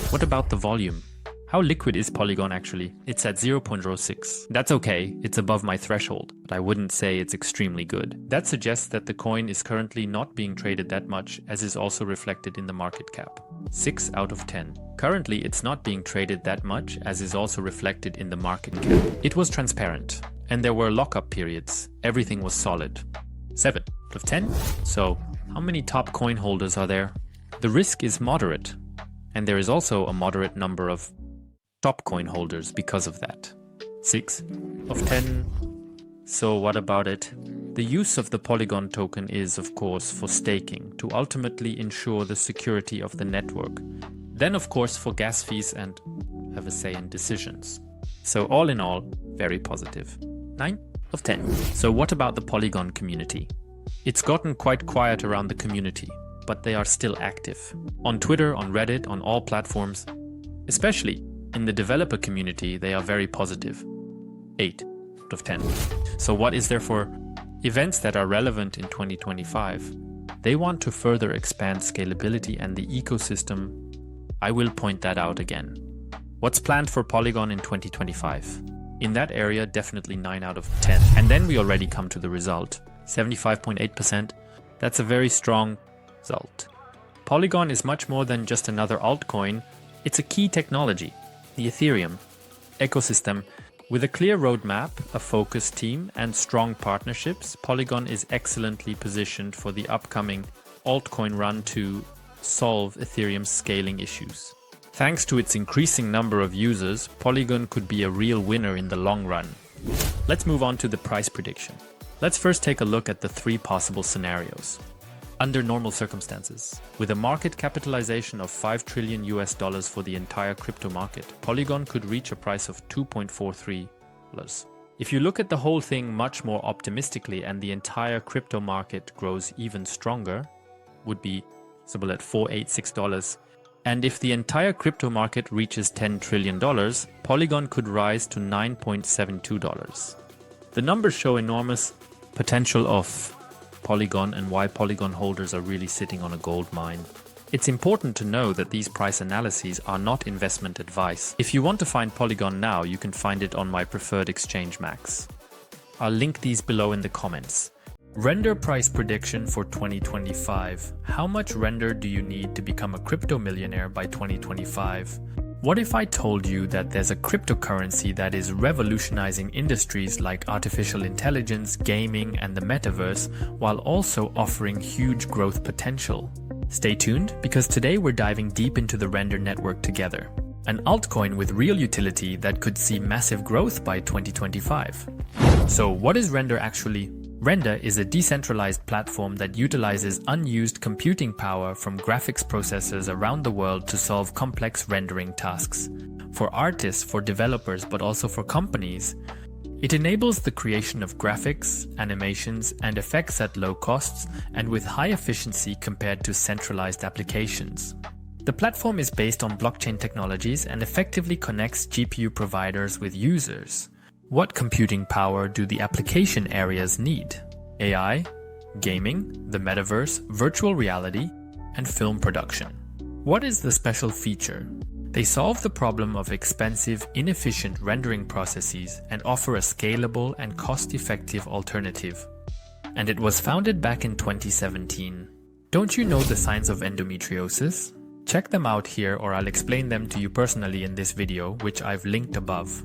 What about the volume? How liquid is Polygon actually? It's at 0.06. That's okay, it's above my threshold, but I wouldn't say it's extremely good. That suggests that the coin is currently not being traded that much, as is also reflected in the market cap. 6 out of 10. Currently, it's not being traded that much, as is also reflected in the market cap. It was transparent, and there were lockup periods. Everything was solid. 7 out of 10. So, how many top coin holders are there? The risk is moderate, and there is also a moderate number of top coin holders because of that. 6 of 10. So what about it? The use of the Polygon token is, of course, for staking, to ultimately ensure the security of the network. Then, of course, for gas fees and have a say in decisions. So all in all, very positive. 9 of 10. So what about the Polygon community? It's gotten quite quiet around the community, but they are still active. On Twitter, on Reddit, on all platforms, especially in the developer community, they are very positive. 8 out of 10. So what is there for events that are relevant in 2025? They want to further expand scalability and the ecosystem. I will point that out again. What's planned for Polygon in 2025? In that area, definitely 9 out of 10. And then we already come to the result. 75.8%. That's a very strong result. Polygon is much more than just another altcoin. It's a key technology. The Ethereum ecosystem. With a clear roadmap, a focused team, and strong partnerships, Polygon is excellently positioned for the upcoming altcoin run to solve Ethereum's scaling issues. Thanks to its increasing number of users, Polygon could be a real winner in the long run. Let's move on to the price prediction. Let's first take a look at the 3 possible scenarios. Under normal circumstances, with a market capitalization of $5 trillion for the entire crypto market, Polygon could reach a price of $2.43. If you look at the whole thing much more optimistically and the entire crypto market grows even stronger, would be possible at $486. And if the entire crypto market reaches $10 trillion, Polygon could rise to $9.72. The numbers show enormous potential of Polygon and why Polygon holders are really sitting on a gold mine. It's important to know that these price analyses are not investment advice. If you want to find Polygon now, you can find it on my preferred exchange Max. I'll link these below in the comments. Render price prediction for 2025. How much render do you need to become a crypto millionaire by 2025? What if I told you that there's a cryptocurrency that is revolutionizing industries like artificial intelligence, gaming, and the metaverse, while also offering huge growth potential? Stay tuned, because today we're diving deep into the Render network together. An altcoin with real utility that could see massive growth by 2025. So what is Render actually? Render is a decentralized platform that utilizes unused computing power from graphics processors around the world to solve complex rendering tasks. For artists, for developers, but also for companies, it enables the creation of graphics, animations, and effects at low costs and with high efficiency compared to centralized applications. The platform is based on blockchain technologies and effectively connects GPU providers with users. What computing power do the application areas need? AI, gaming, the metaverse, virtual reality, and film production. What is the special feature? They solve the problem of expensive, inefficient rendering processes and offer a scalable and cost-effective alternative. And it was founded back in 2017. Don't you know the signs of endometriosis? Check them out here, or I'll explain them to you personally in this video, which I've linked above.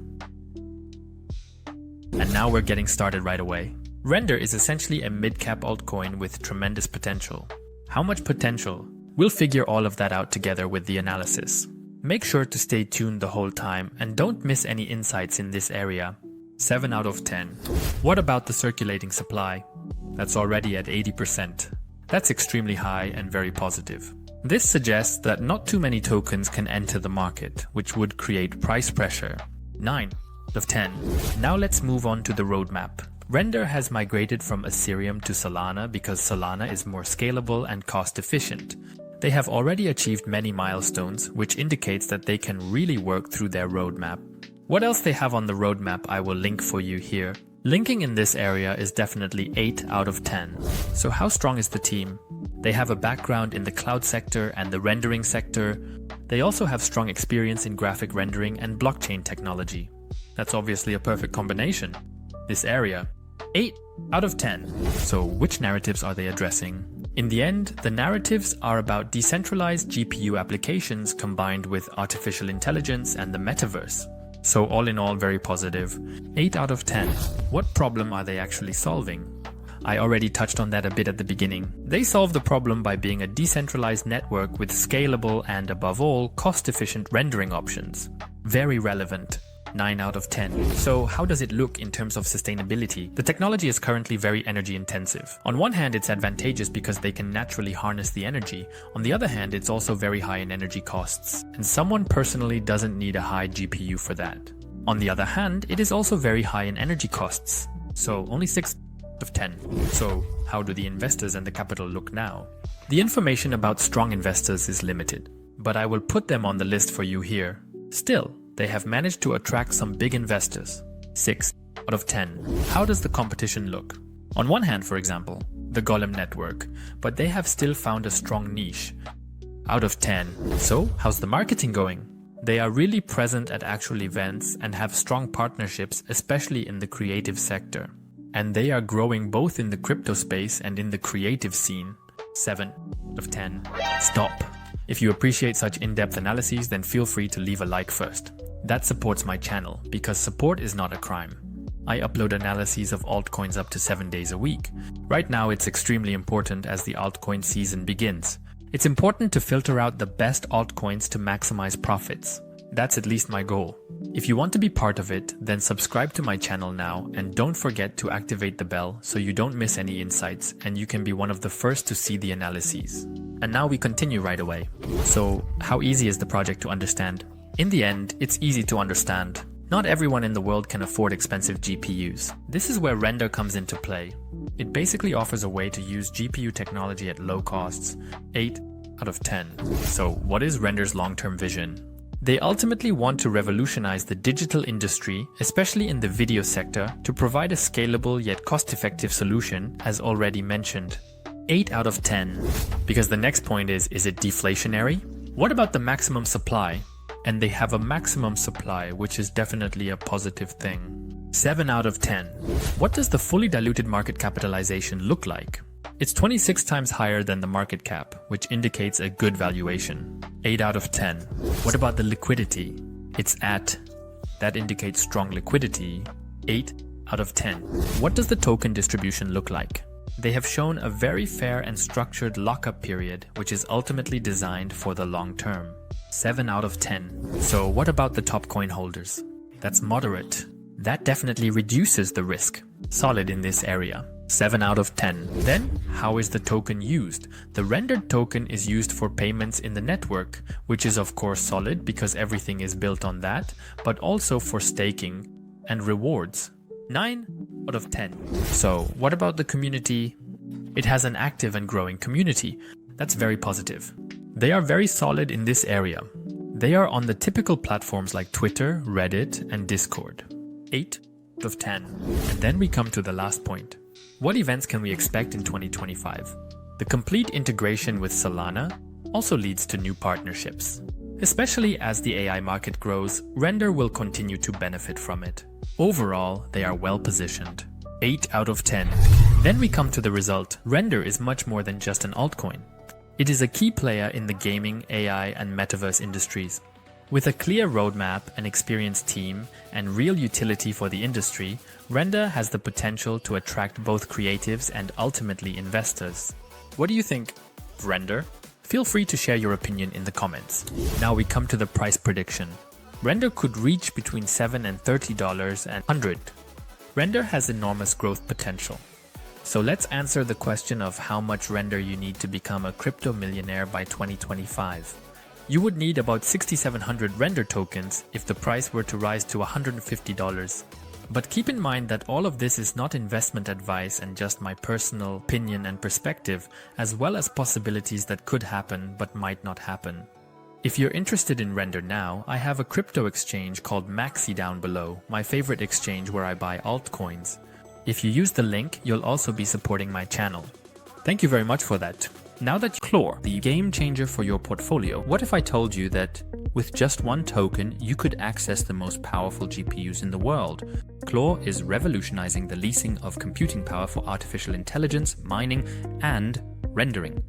And now we're getting started right away. Render is essentially a mid-cap altcoin with tremendous potential. How much potential? We'll figure all of that out together with the analysis. Make sure to stay tuned the whole time and don't miss any insights in this area. 7 out of 10. What about the circulating supply? That's already at 80%. That's extremely high and very positive. This suggests that not too many tokens can enter the market, which would create price pressure. 9 of 10. Now let's move on to the roadmap. Render has migrated from Ethereum to Solana because Solana is more scalable and cost efficient. They have already achieved many milestones, which indicates that they can really work through their roadmap. What else they have on the roadmap I will link for you here. Linking in this area is definitely 8 out of 10. So how strong is the team? They have a background in the cloud sector and the rendering sector. They also have strong experience in graphic rendering and blockchain technology. That's obviously a perfect combination. This area. 8 out of 10. So which narratives are they addressing? In the end, the narratives are about decentralized GPU applications combined with artificial intelligence and the metaverse. So all in all, very positive. 8 out of 10. What problem are they actually solving? I already touched on that a bit at the beginning. They solve the problem by being a decentralized network with scalable and, above all, cost-efficient rendering options. Very relevant. 9 out of 10. So how does it look in terms of sustainability? The technology is currently very energy intensive. On one hand, it's advantageous because they can naturally harness the energy. On the other hand, it's also very high in energy costs. And someone personally doesn't need a high GPU for that. On the other hand, it is also very high in energy costs. So only 6 of 10. So how do the investors and the capital look now? The information about strong investors is limited, but I will put them on the list for you here. Still, they have managed to attract some big investors. 6 out of 10. How does the competition look? On one hand, for example, the Golem network, but they have still found a strong niche. Out of 10. So, how's the marketing going? They are really present at actual events and have strong partnerships, especially in the creative sector. And they are growing both in the crypto space and in the creative scene. 7 of 10. Stop. If you appreciate such in-depth analyses, then feel free to leave a like first. That supports my channel, because support is not a crime. I upload analyses of altcoins up to 7 days a week. Right now it's extremely important as the altcoin season begins. It's important to filter out the best altcoins to maximize profits. That's at least my goal. If you want to be part of it, then subscribe to my channel now and don't forget to activate the bell so you don't miss any insights and you can be one of the first to see the analyses. And now we continue right away. So, how easy is the project to understand? In the end, it's easy to understand. Not everyone in the world can afford expensive GPUs. This is where Render comes into play. It basically offers a way to use GPU technology at low costs. 8 out of 10. So, what is Render's long-term vision? They ultimately want to revolutionize the digital industry, especially in the video sector, to provide a scalable yet cost-effective solution, as already mentioned. 8 out of 10. Because the next point is it deflationary? What about the maximum supply? And they have a maximum supply, which is definitely a positive thing. 7 out of 10. What does the fully diluted market capitalization look like? It's 26 times higher than the market cap, which indicates a good valuation. 8 out of 10. What about the liquidity? That indicates strong liquidity. 8 out of 10. What does the token distribution look like? They have shown a very fair and structured lockup period, which is ultimately designed for the long term. 7 out of 10. So what about the top coin holders? That's moderate. That definitely reduces the risk. Solid in this area. 7 out of 10. Then, how is the token used? The rendered token is used for payments in the network, which is of course solid because everything is built on that, but also for staking and rewards. 9 out of 10. So, what about the community? It has an active and growing community. That's very positive. They are very solid in this area. They are on the typical platforms like Twitter, Reddit, and Discord. 8 out of 10. And then we come to the last point. What events can we expect in 2025? The complete integration with Solana also leads to new partnerships. Especially as the AI market grows, Render will continue to benefit from it. Overall, they are well positioned. 8 out of 10. Then we come to the result. Render is much more than just an altcoin. It is a key player in the gaming, AI, and Metaverse industries. With a clear roadmap, an experienced team, and real utility for the industry, Render has the potential to attract both creatives and ultimately investors. What do you think of Render? Feel free to share your opinion in the comments. Now we come to the price prediction. Render could reach between $7 and $30 and $100. Render has enormous growth potential. So let's answer the question of how much Render you need to become a crypto millionaire by 2025. You would need about 6,700 Render tokens if the price were to rise to $150. But keep in mind that all of this is not investment advice and just my personal opinion and perspective, as well as possibilities that could happen but might not happen. If you're interested in Render now, I have a crypto exchange called Maxi down below, my favorite exchange where I buy altcoins. If you use the link, you'll also be supporting my channel. Thank you very much for that. Now that CLORE, the game changer for your portfolio, what if I told you that with just one token, you could access the most powerful GPUs in the world? CLORE is revolutionizing the leasing of computing power for artificial intelligence, mining, and rendering.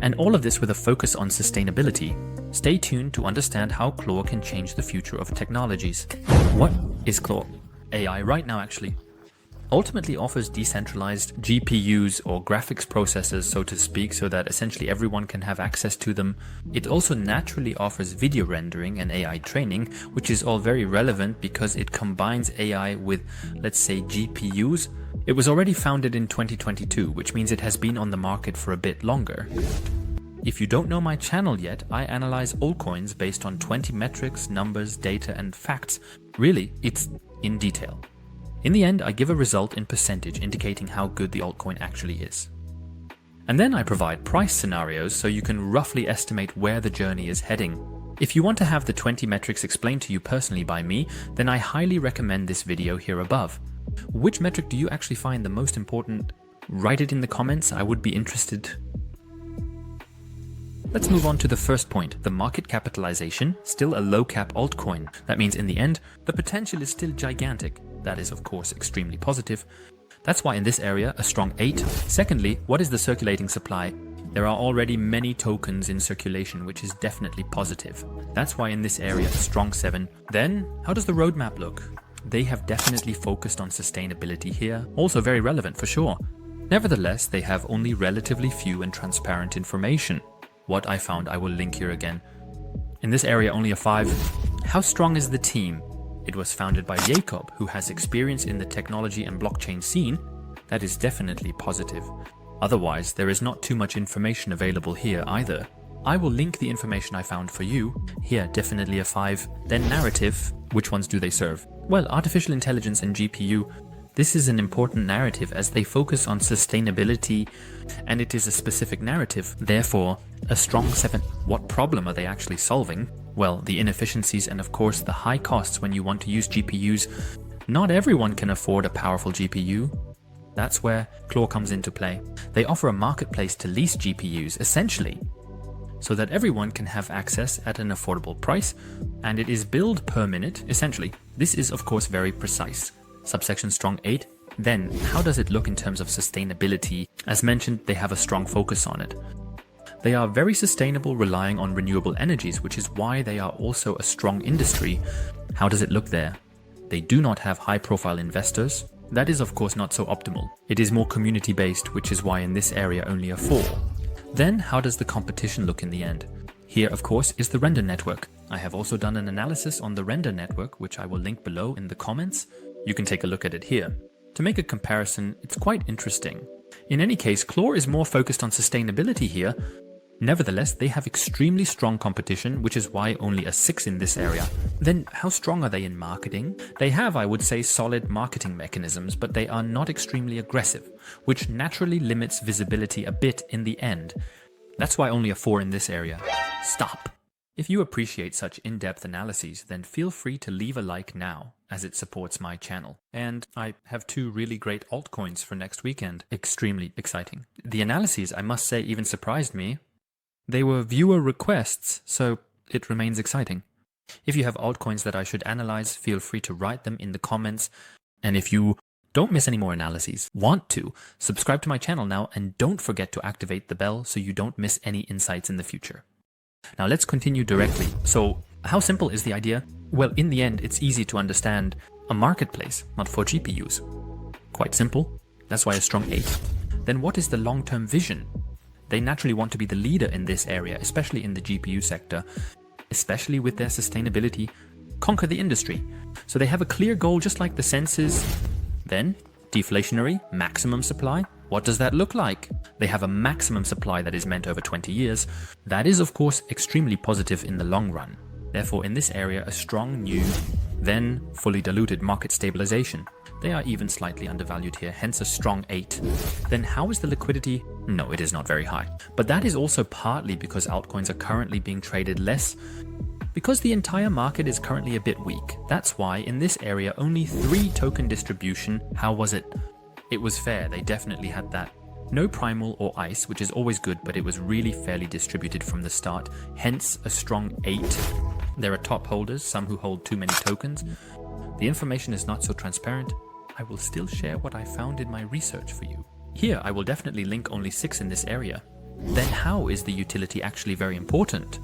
And all of this with a focus on sustainability. Stay tuned to understand how CLORE can change the future of technologies. What is CLORE.AI right now actually? Ultimately offers decentralized GPUs or graphics processors, so to speak, so that essentially everyone can have access to them. It also naturally offers video rendering and AI training, which is all very relevant because it combines AI with, let's say, GPUs. It was already founded in 2022, which means it has been on the market for a bit longer. If you don't know my channel yet, I analyze altcoins based on 20 metrics, numbers, data, and facts. Really, it's in detail. In the end, I give a result in percentage indicating how good the altcoin actually is. And then I provide price scenarios so you can roughly estimate where the journey is heading. If you want to have the 20 metrics explained to you personally by me, then I highly recommend this video here above. Which metric do you actually find the most important? Write it in the comments, I would be interested. Let's move on to the first point, the market capitalization, still a low cap altcoin. That means in the end, the potential is still gigantic. That is of course extremely positive. That's why in this area, a strong 8. Secondly, what is the circulating supply? There are already many tokens in circulation, which is definitely positive. That's why in this area, a strong 7. Then, how does the roadmap look? They have definitely focused on sustainability here, also very relevant for sure. Nevertheless, they have only relatively few and transparent information. What I found I will link here again. In this area only a 5. How strong is the team? It was founded by Jacob, who has experience in the technology and blockchain scene. That is definitely positive. Otherwise, there is not too much information available here either. I will link the information I found for you. Here, definitely a 5. Then narrative. Which ones do they serve? Well, artificial intelligence and GPU. This is an important narrative as they focus on sustainability and it is a specific narrative. Therefore, a strong 7. What problem are they actually solving? Well, the inefficiencies and of course the high costs when you want to use GPUs. Not everyone can afford a powerful GPU. That's where CLORE comes into play. They offer a marketplace to lease GPUs, essentially, so that everyone can have access at an affordable price, and it is billed per minute, essentially. This is of course very precise. subsection strong 8. Then, how does it look in terms of sustainability? As mentioned, they have a strong focus on it. They are very sustainable, relying on renewable energies, which is why they are also a strong industry. How does it look there? They do not have high-profile investors. That is of course not so optimal. It is more community-based, which is why in this area only a 4. Then, how does the competition look in the end? Here, of course, is the render network. I have also done an analysis on the render network, which I will link below in the comments. You can take a look at it here. To make a comparison, it's quite interesting. In any case, CLORE is more focused on sustainability here. Nevertheless, they have extremely strong competition, which is why only a 6 in this area. Then, how strong are they in marketing? They have, I would say, solid marketing mechanisms, but they are not extremely aggressive, which naturally limits visibility a bit in the end. That's why only a 4 in this area. Stop! If you appreciate such in-depth analyses, then feel free to leave a like now, as it supports my channel. And I have 2 really great altcoins for next weekend. Extremely exciting. The analyses, I must say, even surprised me. They were viewer requests, so it remains exciting. If you have altcoins that I should analyze, feel free to write them in the comments. And if you don't miss any more analyses, want to, subscribe to my channel now and don't forget to activate the bell so you don't miss any insights in the future. Now let's continue directly. So how simple is the idea? Well, in the end, it's easy to understand. A marketplace, not for GPUs. Quite simple. That's why a strong 8. Then what is the long-term vision? They naturally want to be the leader in this area, especially in the GPU sector, especially with their sustainability, conquer the industry. So they have a clear goal just like the SENSAYs. Then, deflationary, maximum supply. What does that look like? They have a maximum supply that is meant over 20 years. That is of course extremely positive in the long run. Therefore in this area a strong new, then fully diluted market stabilization. They are even slightly undervalued here, hence a strong 8. Then how is the liquidity? No, it is not very high. But that is also partly because altcoins are currently being traded less, because the entire market is currently a bit weak. That's why in this area only 3 token distribution. How was it? It was fair, they definitely had that. No primal or ice, which is always good, but it was really fairly distributed from the start, hence a strong 8. There are top holders, some who hold too many tokens. The information is not so transparent. I will still share what I found in my research for you. Here I will definitely link only 6 in this area. Then how is the utility actually very important?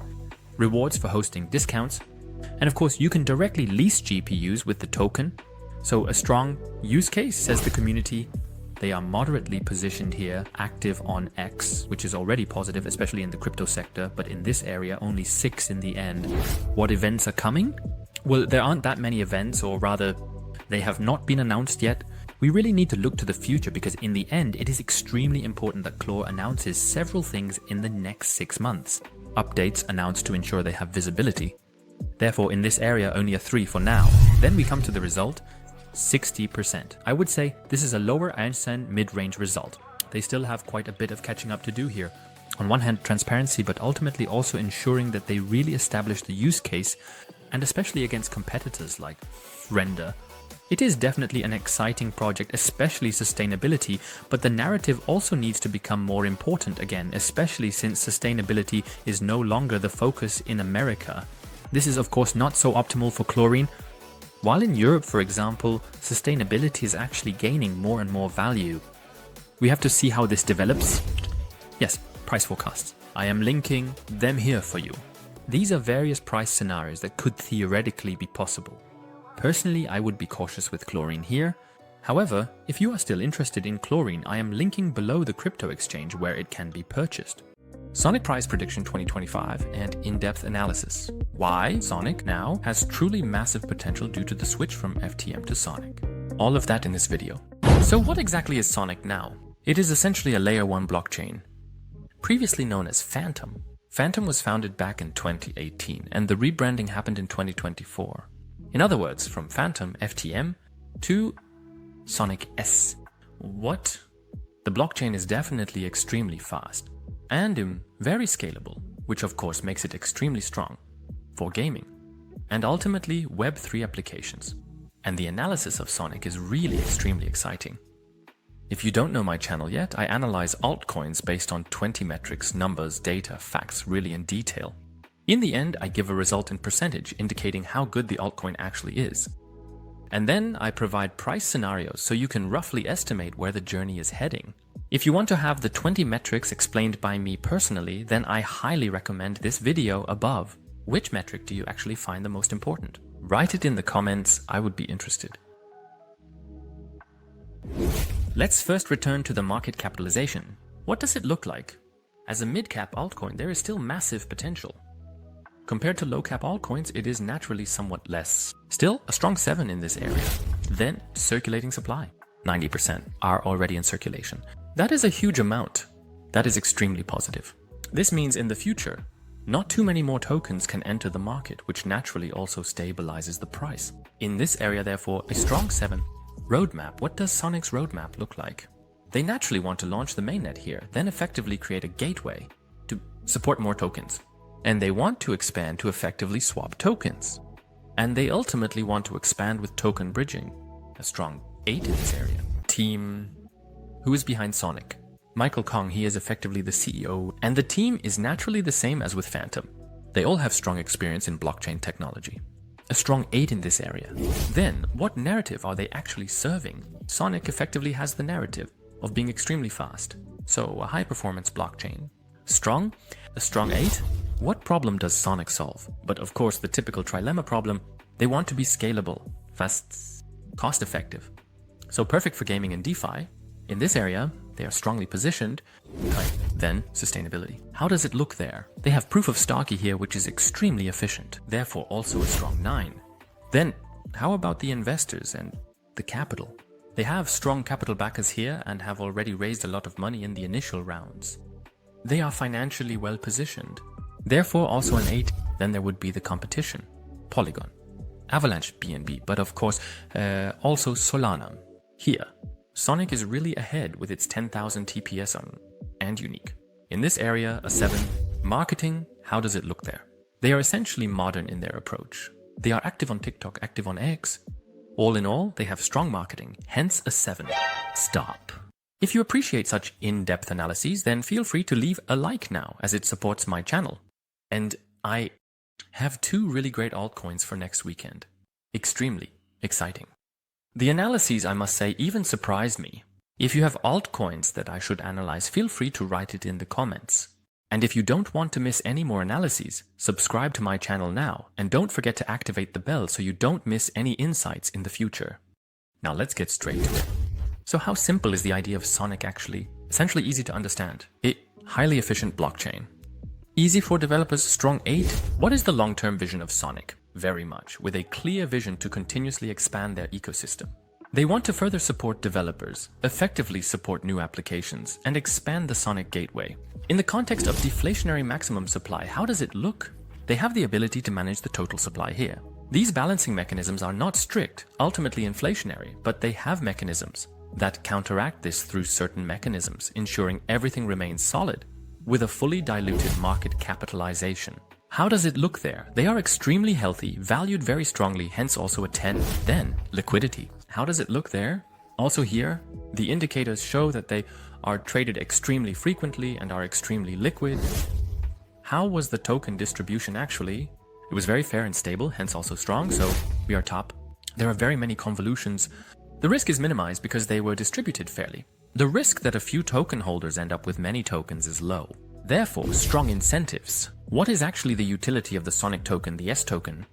Rewards for hosting discounts. And of course you can directly lease GPUs with the token. So a strong use case, says the community. They are moderately positioned here, active on X, which is already positive, especially in the crypto sector, but in this area only 6 in the end. What events are coming? Well, there aren't that many events, or rather, they have not been announced yet. We really need to look to the future because in the end, it is extremely important that CLORE announces several things in the next 6 months. Updates announced to ensure they have visibility. Therefore, in this area, only a 3 for now. Then we come to the result. 60%. I would say this is a lower and mid-range result. They still have quite a bit of catching up to do here. On one hand, transparency, but ultimately also ensuring that they really establish the use case, and especially against competitors like Render. It is definitely an exciting project, especially sustainability, but the narrative also needs to become more important again, especially since sustainability is no longer the focus in America. This is of course not so optimal for chlorine. While in Europe, for example, sustainability is actually gaining more and more value. We have to see how this develops. Yes, price forecasts. I am linking them here for you. These are various price scenarios that could theoretically be possible. Personally, I would be cautious with chlorine here. However, if you are still interested in chlorine, I am linking below the crypto exchange where it can be purchased. Sonic Price Prediction 2025 and in-depth analysis. Why Sonic now has truly massive potential due to the switch from FTM to Sonic. All of that in this video. So what exactly is Sonic now? It is essentially a layer 1 blockchain. Previously known as Phantom. Phantom was founded back in 2018 and the rebranding happened in 2024. In other words, from Phantom FTM to Sonic S. What? The blockchain is definitely extremely fast and very scalable, which of course makes it extremely strong for gaming and ultimately Web3 applications. And the analysis of Sonic is really extremely exciting. If you don't know my channel yet, I analyze altcoins based on 20 metrics, numbers, data, facts really in detail. In the end, I give a result in percentage indicating how good the altcoin actually is. And then I provide price scenarios so you can roughly estimate where the journey is heading. If you want to have the 20 metrics explained by me personally, then I highly recommend this video above. Which metric do you actually find the most important? Write it in the comments, I would be interested. Let's first return to the market capitalization. What does it look like? As a mid-cap altcoin, there is still massive potential. Compared to low-cap altcoins, it is naturally somewhat less. Still, a strong 7 in this area. Then, circulating supply. 90% are already in circulation. That is a huge amount. That is extremely positive. This means in the future, not too many more tokens can enter the market, which naturally also stabilizes the price. In this area, therefore, a strong 7. Roadmap. What does Sonic's roadmap look like? They naturally want to launch the mainnet here, then effectively create a gateway to support more tokens. And they want to expand to effectively swap tokens. And they ultimately want to expand with token bridging. A strong 8 in this area. Team. Who is behind Sonic? Michael Kong, he is effectively the CEO, and the team is naturally the same as with Phantom. They all have strong experience in blockchain technology. A strong 8 in this area. Then, what narrative are they actually serving? Sonic effectively has the narrative of being extremely fast, so a high-performance blockchain. Strong? A strong 8? What problem does Sonic solve? But of course, the typical trilemma problem, they want to be scalable, fast, cost-effective. So perfect for gaming and DeFi. In this area, they are strongly positioned. Then, sustainability. How does it look there? They have proof of Starkey here, which is extremely efficient, therefore also a strong 9. Then, how about the investors and the capital? They have strong capital backers here and have already raised a lot of money in the initial rounds. They are financially well positioned, therefore also an 8. Then there would be the competition. Polygon, Avalanche BNB, but of course also Solana. Here, Sonic is really ahead with its 10,000 TPS on and unique. In this area, a 7. Marketing, how does it look there? They are essentially modern in their approach. They are active on TikTok, active on X. All in all, they have strong marketing, hence a 7. Stop. If you appreciate such in-depth analyses, then feel free to leave a like now, as it supports my channel. And I have 2 really great altcoins for next weekend. Extremely exciting. The analyses, I must say, even surprised me. If you have altcoins that I should analyze, feel free to write it in the comments. And if you don't want to miss any more analyses, subscribe to my channel now, and don't forget to activate the bell so you don't miss any insights in the future. Now let's get straight to it. So how simple is the idea of Sonic actually? Essentially easy to understand. Highly efficient blockchain. Easy for developers, strong 8. What is the long-term vision of Sonic? Very much, with a clear vision to continuously expand their ecosystem. They want to further support developers, effectively support new applications, and expand the Sonic gateway. In the context of deflationary maximum supply, how does it look? They have the ability to manage the total supply here. These balancing mechanisms are not strict, ultimately inflationary, but they have mechanisms that counteract this through certain mechanisms, ensuring everything remains solid, with a fully diluted market capitalization. How does it look there? They are extremely healthy, valued very strongly, hence also a 10. Then, liquidity. How does it look there? Also here, the indicators show that they are traded extremely frequently and are extremely liquid. How was the token distribution actually? It was very fair and stable, hence also strong, so we are top. There are very many convolutions. The risk is minimized because they were distributed fairly. The risk that a few token holders end up with many tokens is low. Therefore, strong incentives. What is actually the utility of the Sonic token, the S token?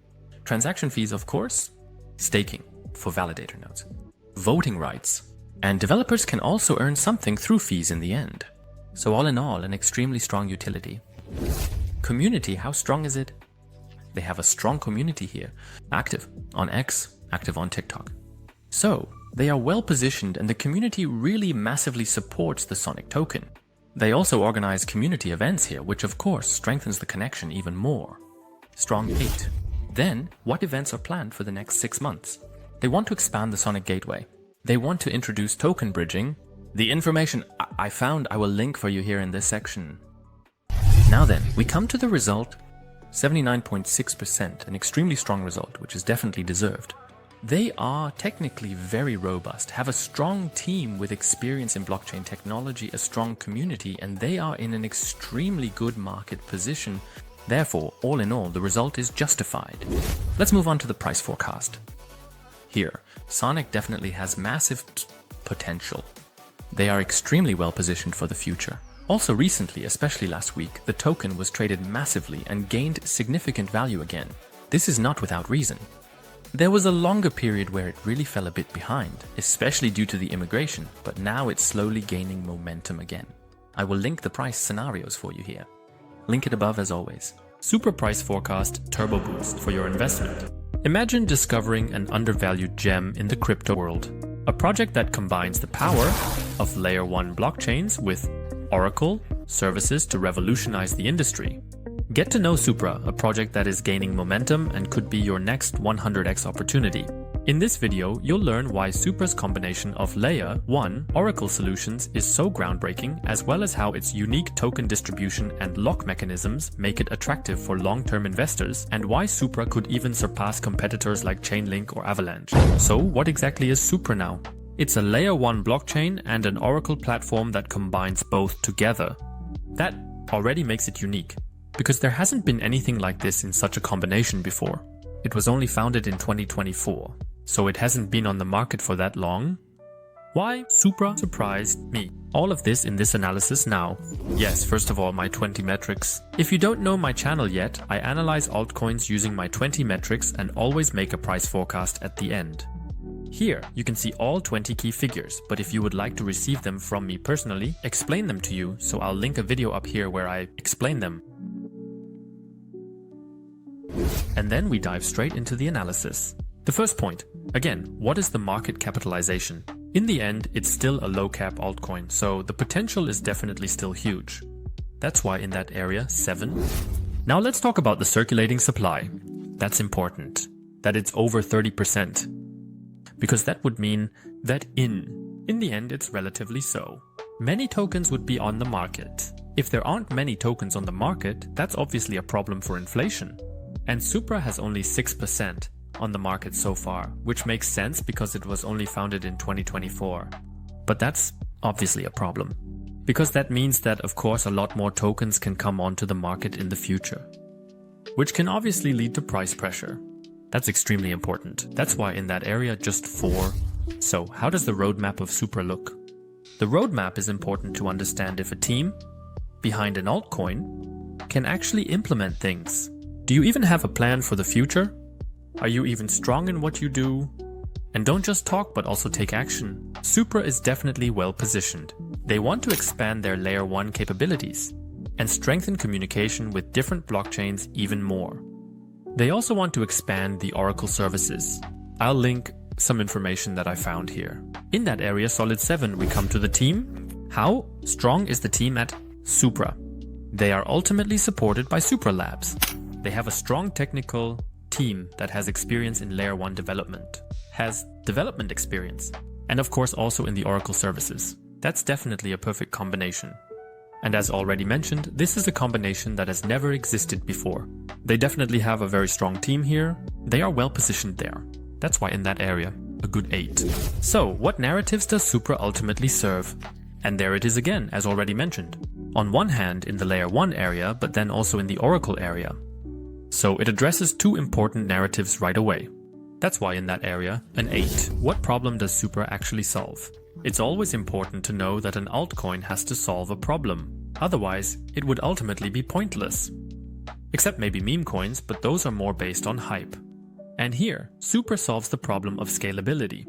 Transaction fees, of course. Staking for validator nodes. Voting rights. And developers can also earn something through fees in the end. So all in all, an extremely strong utility. Community, how strong is it? They have a strong community here. Active on X, active on TikTok. So, they are well positioned and the community really massively supports the Sonic token. They also organize community events here, which of course strengthens the connection even more. Strong 8. Then, what events are planned for the next 6 months? They want to expand the Sonic gateway. They want to introduce token bridging. The information I found I will link for you here in this section. Now then, we come to the result, 79.6%, an extremely strong result, which is definitely deserved. They are technically very robust, have a strong team with experience in blockchain technology, a strong community, and they are in an extremely good market position. Therefore, all in all, the result is justified. Let's move on to the price forecast. Here, Sonic definitely has massive potential. They are extremely well positioned for the future. Also recently, especially last week, the token was traded massively and gained significant value again. This is not without reason. There was a longer period where it really fell a bit behind, especially due to the immigration, but now it's slowly gaining momentum again. I will link the price scenarios for you here. Link it above as always. Super price forecast turbo boost for your investment. Imagine discovering an undervalued gem in the crypto world. A project that combines the power of layer 1 blockchains with Oracle services to revolutionize the industry. Get to know SUPRA, a project that is gaining momentum and could be your next 100x opportunity. In this video, you'll learn why SUPRA's combination of Layer 1 Oracle solutions is so groundbreaking, as well as how its unique token distribution and lock mechanisms make it attractive for long-term investors, and why SUPRA could even surpass competitors like Chainlink or Avalanche. So, what exactly is SUPRA now? It's a Layer 1 blockchain and an Oracle platform that combines both together. That already makes it unique, because there hasn't been anything like this in such a combination before. It was only founded in 2024. So it hasn't been on the market for that long? Why SUPRA surprised me? All of this in this analysis now. Yes, first of all, my 20 metrics. If you don't know my channel yet, I analyze altcoins using my 20 metrics and always make a price forecast at the end. Here, you can see all 20 key figures, but if you would like to receive them from me personally, explain them to you, so I'll link a video up here where I explain them. And then we dive straight into the analysis. The first point, again, what is the market capitalization? In the end, it's still a low cap altcoin, so the potential is definitely still huge. That's why in that area, 7. Now let's talk about the circulating supply. That's important, that it's over 30%. Because that would mean that in the end, it's relatively so. Many tokens would be on the market. If there aren't many tokens on the market, that's obviously a problem for inflation. And SUPRA has only 6% on the market so far, which makes sense because it was only founded in 2024. But that's obviously a problem, because that means that of course a lot more tokens can come onto the market in the future, which can obviously lead to price pressure. That's extremely important. That's why in that area just 4. So how does the roadmap of SUPRA look? The roadmap is important to understand if a team behind an altcoin can actually implement things. Do you even have a plan for the future? Are you even strong in what you do? And don't just talk but also take action. SUPRA is definitely well positioned. They want to expand their layer 1 capabilities and strengthen communication with different blockchains even more. They also want to expand the Oracle services. I'll link some information that I found here. In that area, Solid 7, we come to the team. How strong is the team at SUPRA? They are ultimately supported by SUPRA Labs. They have a strong technical team that has experience in layer 1 development, has development experience, and of course also in the Oracle services. That's definitely a perfect combination. And as already mentioned, this is a combination that has never existed before. They definitely have a very strong team here. They are well positioned there. That's why in that area, a good 8. So what narratives does SUPRA ultimately serve? And there it is again, as already mentioned. On one hand in the layer 1 area, but then also in the Oracle area. So it addresses 2 important narratives right away. That's why in that area, an 8. What problem does SUPRA actually solve? It's always important to know that an altcoin has to solve a problem. Otherwise, it would ultimately be pointless. Except maybe meme coins, but those are more based on hype. And here, SUPRA solves the problem of scalability.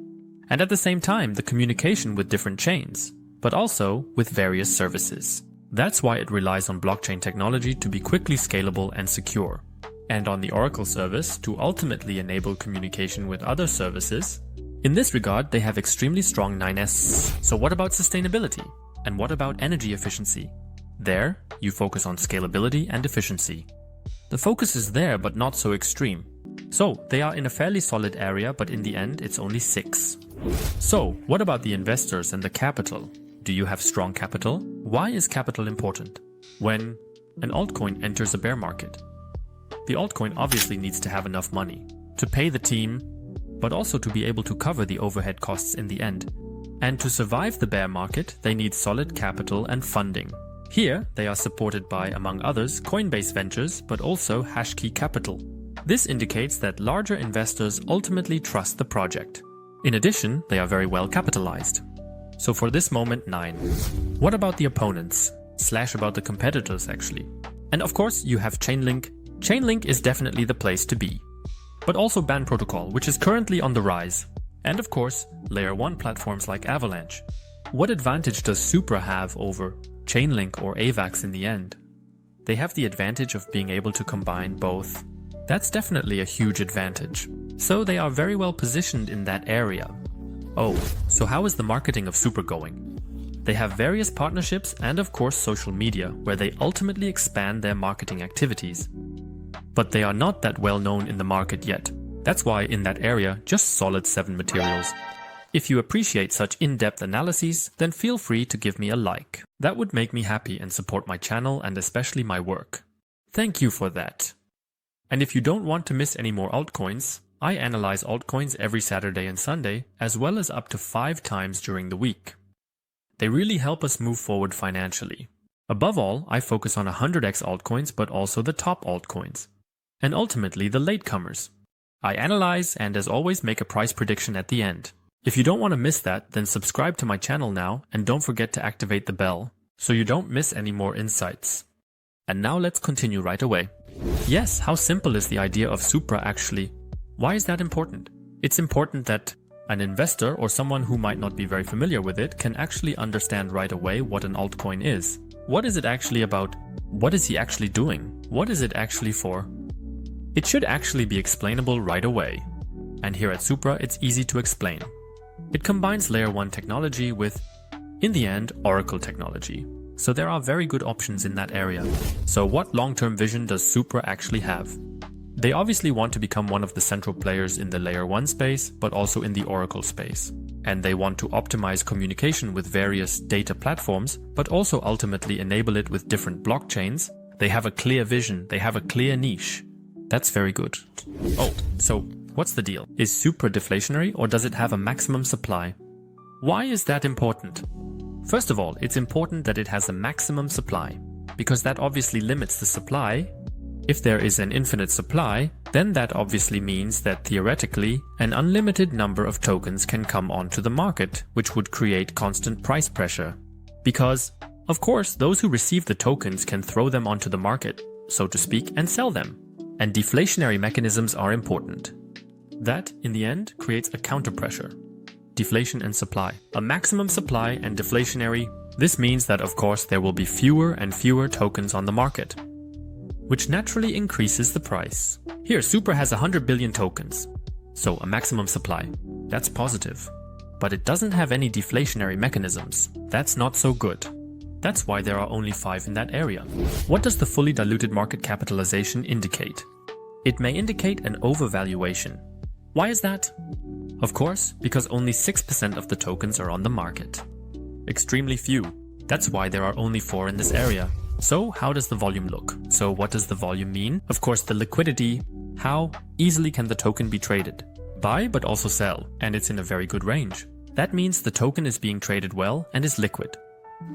And at the same time, the communication with different chains, but also with various services. That's why it relies on blockchain technology to be quickly scalable and secure. And on the Oracle service to ultimately enable communication with other services. In this regard, they have extremely strong 9S. So what about sustainability? And what about energy efficiency? There, you focus on scalability and efficiency. The focus is there, but not so extreme. So they are in a fairly solid area, but in the end, it's only 6. So what about the investors and the capital? Do you have strong capital? Why is capital important? When an altcoin enters a bear market, the altcoin obviously needs to have enough money to pay the team, but also to be able to cover the overhead costs in the end. And to survive the bear market, they need solid capital and funding. Here, they are supported by, among others, Coinbase Ventures, but also Hashkey Capital. This indicates that larger investors ultimately trust the project. In addition, they are very well capitalized. So for this moment 9. What about the opponents? / about the competitors actually. And of course you have Chainlink. Chainlink is definitely the place to be. But also Band Protocol, which is currently on the rise. And of course, Layer 1 platforms like Avalanche. What advantage does SUPRA have over Chainlink or AVAX in the end? They have the advantage of being able to combine both. That's definitely a huge advantage. So they are very well positioned in that area. Oh, so how is the marketing of SUPRA going? They have various partnerships and of course social media, where they ultimately expand their marketing activities. But they are not that well known in the market yet. That's why in that area, just solid 7 materials. If you appreciate such in-depth analyses, then feel free to give me a like. That would make me happy and support my channel and especially my work. Thank you for that. And if you don't want to miss any more altcoins, I analyze altcoins every Saturday and Sunday, as well as up to 5 times during the week. They really help us move forward financially. Above all, I focus on 100x altcoins, but also the top altcoins. And ultimately the latecomers. I analyze and as always make a price prediction at the end. If you don't want to miss that, then subscribe to my channel now and don't forget to activate the bell, so you don't miss any more insights. And now let's continue right away. Yes, how simple is the idea of SUPRA actually? Why is that important? It's important that an investor or someone who might not be very familiar with it can actually understand right away what an altcoin is. What is it actually about? What is he actually doing? What is it actually for? It should actually be explainable right away. And here at SUPRA, it's easy to explain. It combines Layer 1 technology with, in the end, Oracle technology. So there are very good options in that area. So what long-term vision does SUPRA actually have? They obviously want to become one of the central players in the Layer 1 space, but also in the Oracle space. And they want to optimize communication with various data platforms, but also ultimately enable it with different blockchains. They have a clear vision, they have a clear niche. That's very good. Oh, so what's the deal? Is SUPRA deflationary or does it have a maximum supply? Why is that important? First of all, it's important that it has a maximum supply, because that obviously limits the supply. If there is an infinite supply, then that obviously means that theoretically, an unlimited number of tokens can come onto the market, which would create constant price pressure. Because, of course, those who receive the tokens can throw them onto the market, so to speak, and sell them. And deflationary mechanisms are important. That, in the end, creates a counterpressure. Deflation and supply. A maximum supply and deflationary. This means that, of course, there will be fewer and fewer tokens on the market, which naturally increases the price. Here, SUPRA has 100 billion tokens, so a maximum supply. That's positive. But it doesn't have any deflationary mechanisms. That's not so good. That's why there are only 5 in that area. What does the fully diluted market capitalization indicate? It may indicate an overvaluation. Why is that? Of course, because only 6% of the tokens are on the market. Extremely few. That's why there are only 4 in this area. So how does the volume look? So what does the volume mean? Of course, the liquidity. How easily can the token be traded? Buy but also sell, and it's in a very good range. That means the token is being traded well and is liquid.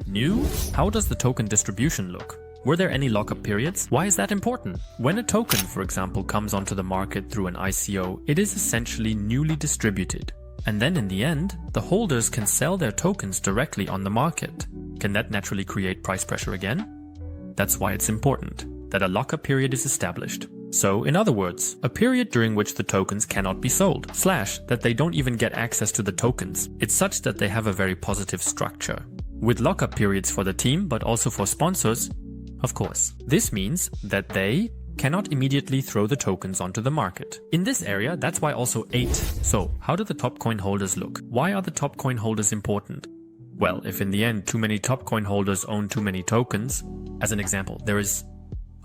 New? How does the token distribution look? Were there any lockup periods? Why is that important? When a token, for example, comes onto the market through an ICO, it is essentially newly distributed. And then in the end, the holders can sell their tokens directly on the market. Can that naturally create price pressure again? That's why it's important that a lockup period is established. So, in other words, a period during which the tokens cannot be sold, / that they don't even get access to the tokens. It's such that they have a very positive structure, with lockup periods for the team but also for sponsors, of course. This means that they cannot immediately throw the tokens onto the market. In this area, that's why also 8. So, how do the top coin holders look? Why are the top coin holders important? Well, if in the end too many top coin holders own too many tokens, as an example, there is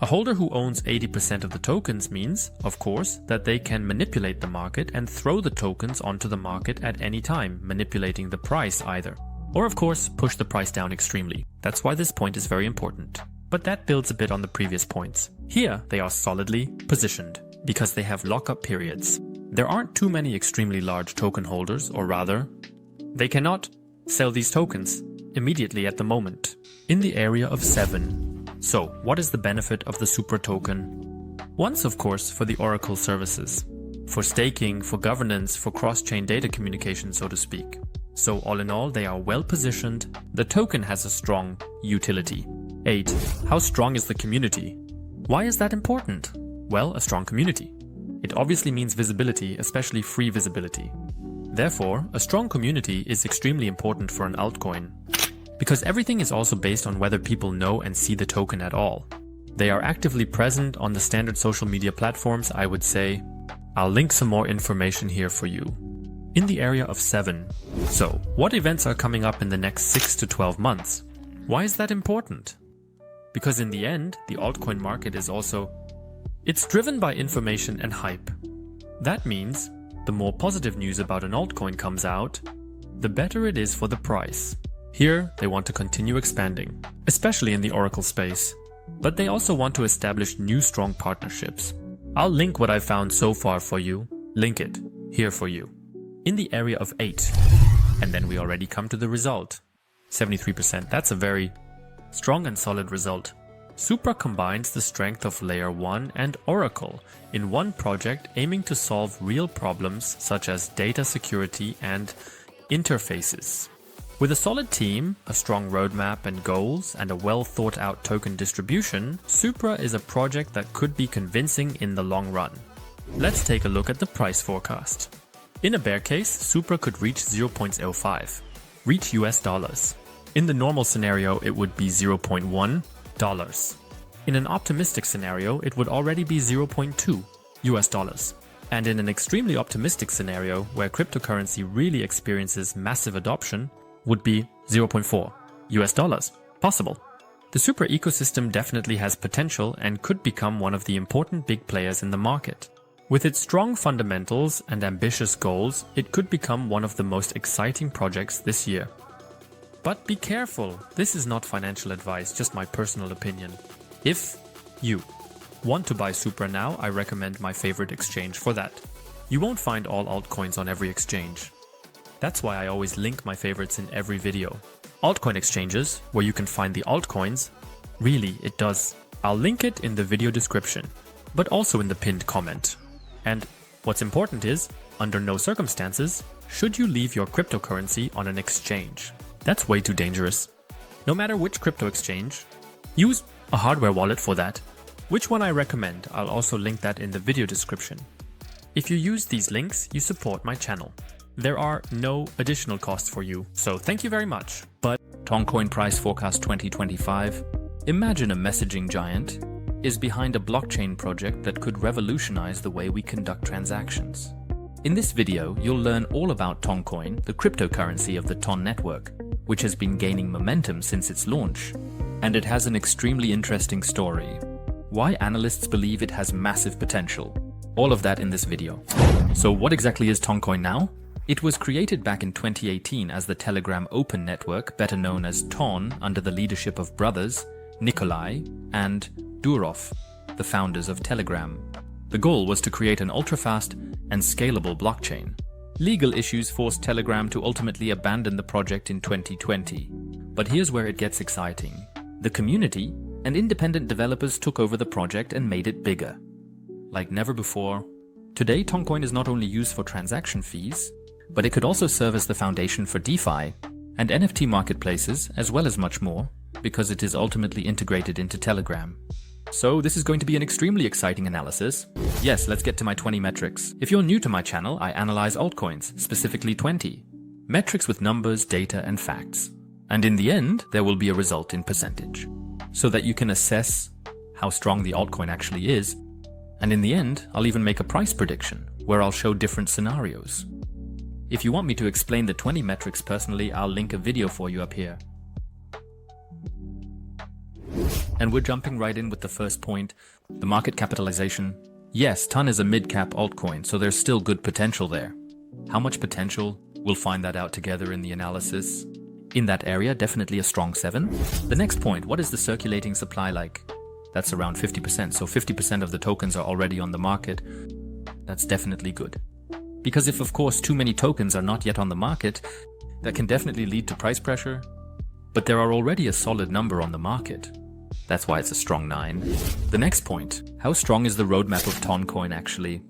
a holder who owns 80% of the tokens means, of course, that they can manipulate the market and throw the tokens onto the market at any time, manipulating the price either. Or of course, push the price down extremely. That's why this point is very important. But that builds a bit on the previous points. Here, they are solidly positioned, because they have lockup periods. There aren't too many extremely large token holders, or rather, they cannot sell these tokens immediately at the moment, in the area of 7. So, what is the benefit of the SUPRA token? Once, of course, for the Oracle services, for staking, for governance, for cross-chain data communication, so to speak. So all in all, they are well positioned. The token has a strong utility. 8. How strong is the community? Why is that important? Well, a strong community. It obviously means visibility, especially free visibility. Therefore, a strong community is extremely important for an altcoin, because everything is also based on whether people know and see the token at all. They are actively present on the standard social media platforms, I would say. I'll link some more information here for you. In the area of 7. So, what events are coming up in the next 6 to 12 months? Why is that important? Because in the end, the altcoin market is also... It's driven by information and hype. That means, the more positive news about an altcoin comes out, the better it is for the price. Here, they want to continue expanding, especially in the Oracle space. But they also want to establish new strong partnerships. I'll link what I found so far for you. Link it here for you. In the area of 8. And then we already come to the result. 73%. That's a very strong and solid result. SUPRA combines the strength of Layer 1 and Oracle in one project aiming to solve real problems such as data security and interfaces. With a solid team, a strong roadmap and goals, and a well thought out token distribution, SUPRA is a project that could be convincing in the long run. Let's take a look at the price forecast. In a bear case, SUPRA could reach 0.05, reach US dollars. In the normal scenario, it would be $0.1. In an optimistic scenario, it would already be 0.2 US dollars. And in an extremely optimistic scenario, where cryptocurrency really experiences massive adoption, would be 0.4 US dollars. Possible. The SUPRA ecosystem definitely has potential and could become one of the important big players in the market. With its strong fundamentals and ambitious goals, it could become one of the most exciting projects this year. But be careful, this is not financial advice, just my personal opinion. If you want to buy SUPRA now, I recommend my favorite exchange for that. You won't find all altcoins on every exchange. That's why I always link my favorites in every video. Altcoin exchanges, where you can find the altcoins, really it does. I'll link it in the video description, but also in the pinned comment. And what's important is, under no circumstances, should you leave your cryptocurrency on an exchange. That's way too dangerous. No matter which crypto exchange, use a hardware wallet for that. Which one I recommend, I'll also link that in the video description. If you use these links, you support my channel. There are no additional costs for you, so thank you very much. But Toncoin Price Forecast 2025. Imagine a messaging giant is behind a blockchain project that could revolutionize the way we conduct transactions. In this video, you'll learn all about Toncoin, the cryptocurrency of the Ton network, which has been gaining momentum since its launch. And it has an extremely interesting story. Why analysts believe it has massive potential. All of that in this video. So what exactly is Toncoin now? It was created back in 2018 as the Telegram Open Network, better known as Ton, under the leadership of brothers Nikolai and Durov, the founders of Telegram. The goal was to create an ultra-fast and scalable blockchain. Legal issues forced Telegram to ultimately abandon the project in 2020. But here's where it gets exciting. The community and independent developers took over the project and made it bigger. Like never before. Today, Toncoin is not only used for transaction fees, but it could also serve as the foundation for DeFi and NFT marketplaces, as well as much more, because it is ultimately integrated into Telegram. So this is going to be an extremely exciting analysis. Yes, let's get to my 20 metrics. If you're new to my channel, I analyze altcoins, specifically 20. Metrics with numbers, data, and facts. And in the end, there will be a result in percentage, so that you can assess how strong the altcoin actually is. And in the end, I'll even make a price prediction, where I'll show different scenarios. If you want me to explain the 20 metrics personally, I'll link a video for you up here. And we're jumping right in with the first point, the market capitalization. Yes, Ton is a mid-cap altcoin, so there's still good potential there. How much potential? We'll find that out together in the analysis. In that area, definitely a strong 7. The next point, what is the circulating supply like? That's around 50%, so 50% of the tokens are already on the market. That's definitely good. Because if, of course, too many tokens are not yet on the market, that can definitely lead to price pressure. But there are already a solid number on the market. That's why it's a strong 9. The next point, how strong is the roadmap of Toncoin actually?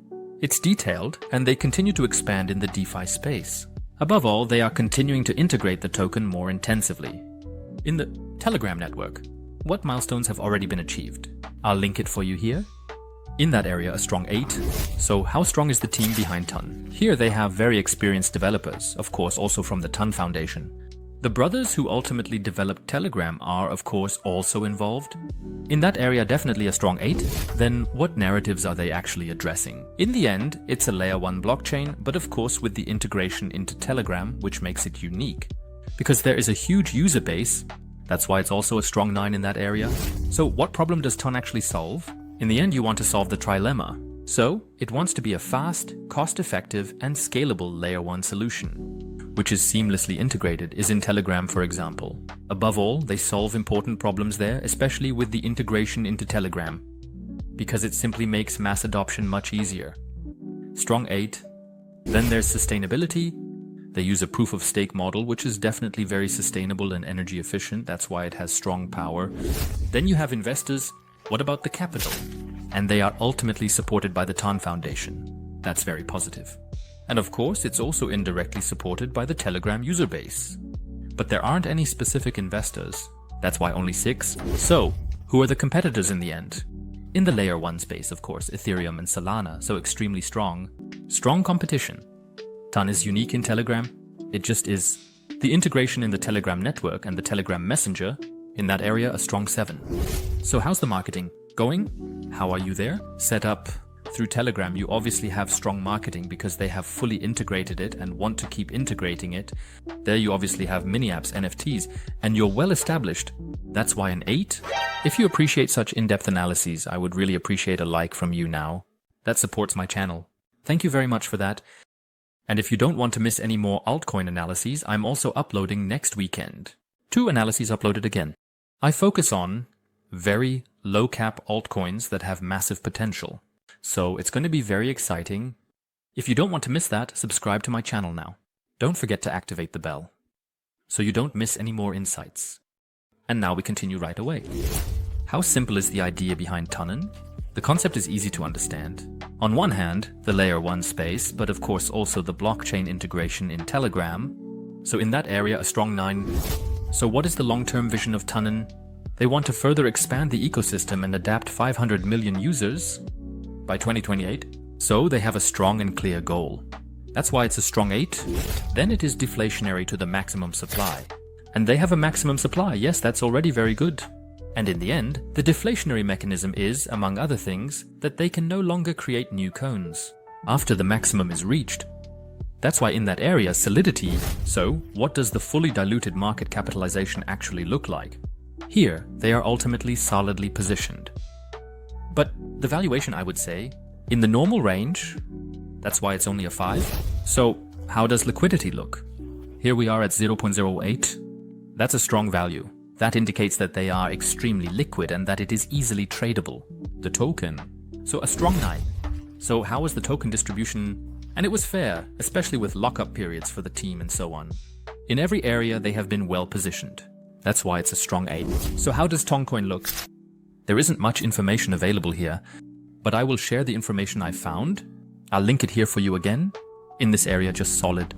It's detailed, and they continue to expand in the DeFi space. Above all, they are continuing to integrate the token more intensively. In the Telegram network, what milestones have already been achieved? I'll link it for you here. In that area, a strong 8. So how strong is the team behind Ton? Here they have very experienced developers, of course also from the Ton Foundation. The brothers who ultimately developed Telegram are, of course, also involved. In that area, definitely a strong 8. Then what narratives are they actually addressing? In the end, it's a layer 1 blockchain, but of course with the integration into Telegram, which makes it unique. Because there is a huge user base, that's why it's also a strong 9 in that area. So what problem does Ton actually solve? In the end, you want to solve the trilemma. So it wants to be a fast, cost-effective, and scalable layer 1 solution, which is seamlessly integrated, is in Telegram, for example. Above all, they solve important problems there, especially with the integration into Telegram, because it simply makes mass adoption much easier. Strong 8. Then there's sustainability. They use a proof-of-stake model, which is definitely very sustainable and energy efficient. That's why it has strong power. Then you have investors. What about the capital? And they are ultimately supported by the Ton Foundation. That's very positive. And of course, it's also indirectly supported by the Telegram user base. But there aren't any specific investors. That's why only 6. So, who are the competitors in the end? In the layer 1 space, of course, Ethereum and Solana, so extremely strong. Strong competition. Ton is unique in Telegram. It just is. The integration in the Telegram network and the Telegram messenger, in that area, a strong 7. So how's the marketing going? How are you there? Set up through Telegram, you obviously have strong marketing because they have fully integrated it and want to keep integrating it. There you obviously have mini apps, NFTs, and you're well established. That's why an 8. If you appreciate such in-depth analyses, I would really appreciate a like from you now. That supports my channel. Thank you very much for that. And if you don't want to miss any more altcoin analyses, I'm also uploading next weekend. 2 analyses uploaded again. I focus on very low cap altcoins that have massive potential. So it's going to be very exciting. If you don't want to miss that, subscribe to my channel now. Don't forget to activate the bell so you don't miss any more insights. And now we continue right away. How simple is the idea behind Tonnen? The concept is easy to understand. On one hand, the layer 1 space, but of course also the blockchain integration in Telegram. So in that area, a strong 9. So what is the long-term vision of Tonnen? They want to further expand the ecosystem and adapt 500 million users by 2028. So they have a strong and clear goal. That's why it's a strong 8. Then it is deflationary to the maximum supply. And they have a maximum supply. Yes, that's already very good. And in the end, the deflationary mechanism is, among other things, that they can no longer create new cones after the maximum is reached. That's why in that area, solidity. So what does the fully diluted market capitalization actually look like? Here, they are ultimately solidly positioned. But the valuation, I would say, in the normal range, that's why it's only a 5. So how does liquidity look? Here we are at 0.08. That's a strong value. That indicates that they are extremely liquid and that it is easily tradable. The token. So a strong 9. So how was the token distribution? And it was fair, especially with lockup periods for the team and so on. In every area, they have been well positioned. That's why it's a strong 8. So how does Toncoin look? There isn't much information available here, but I will share the information I found. I'll link it here for you again. In this area, just solid.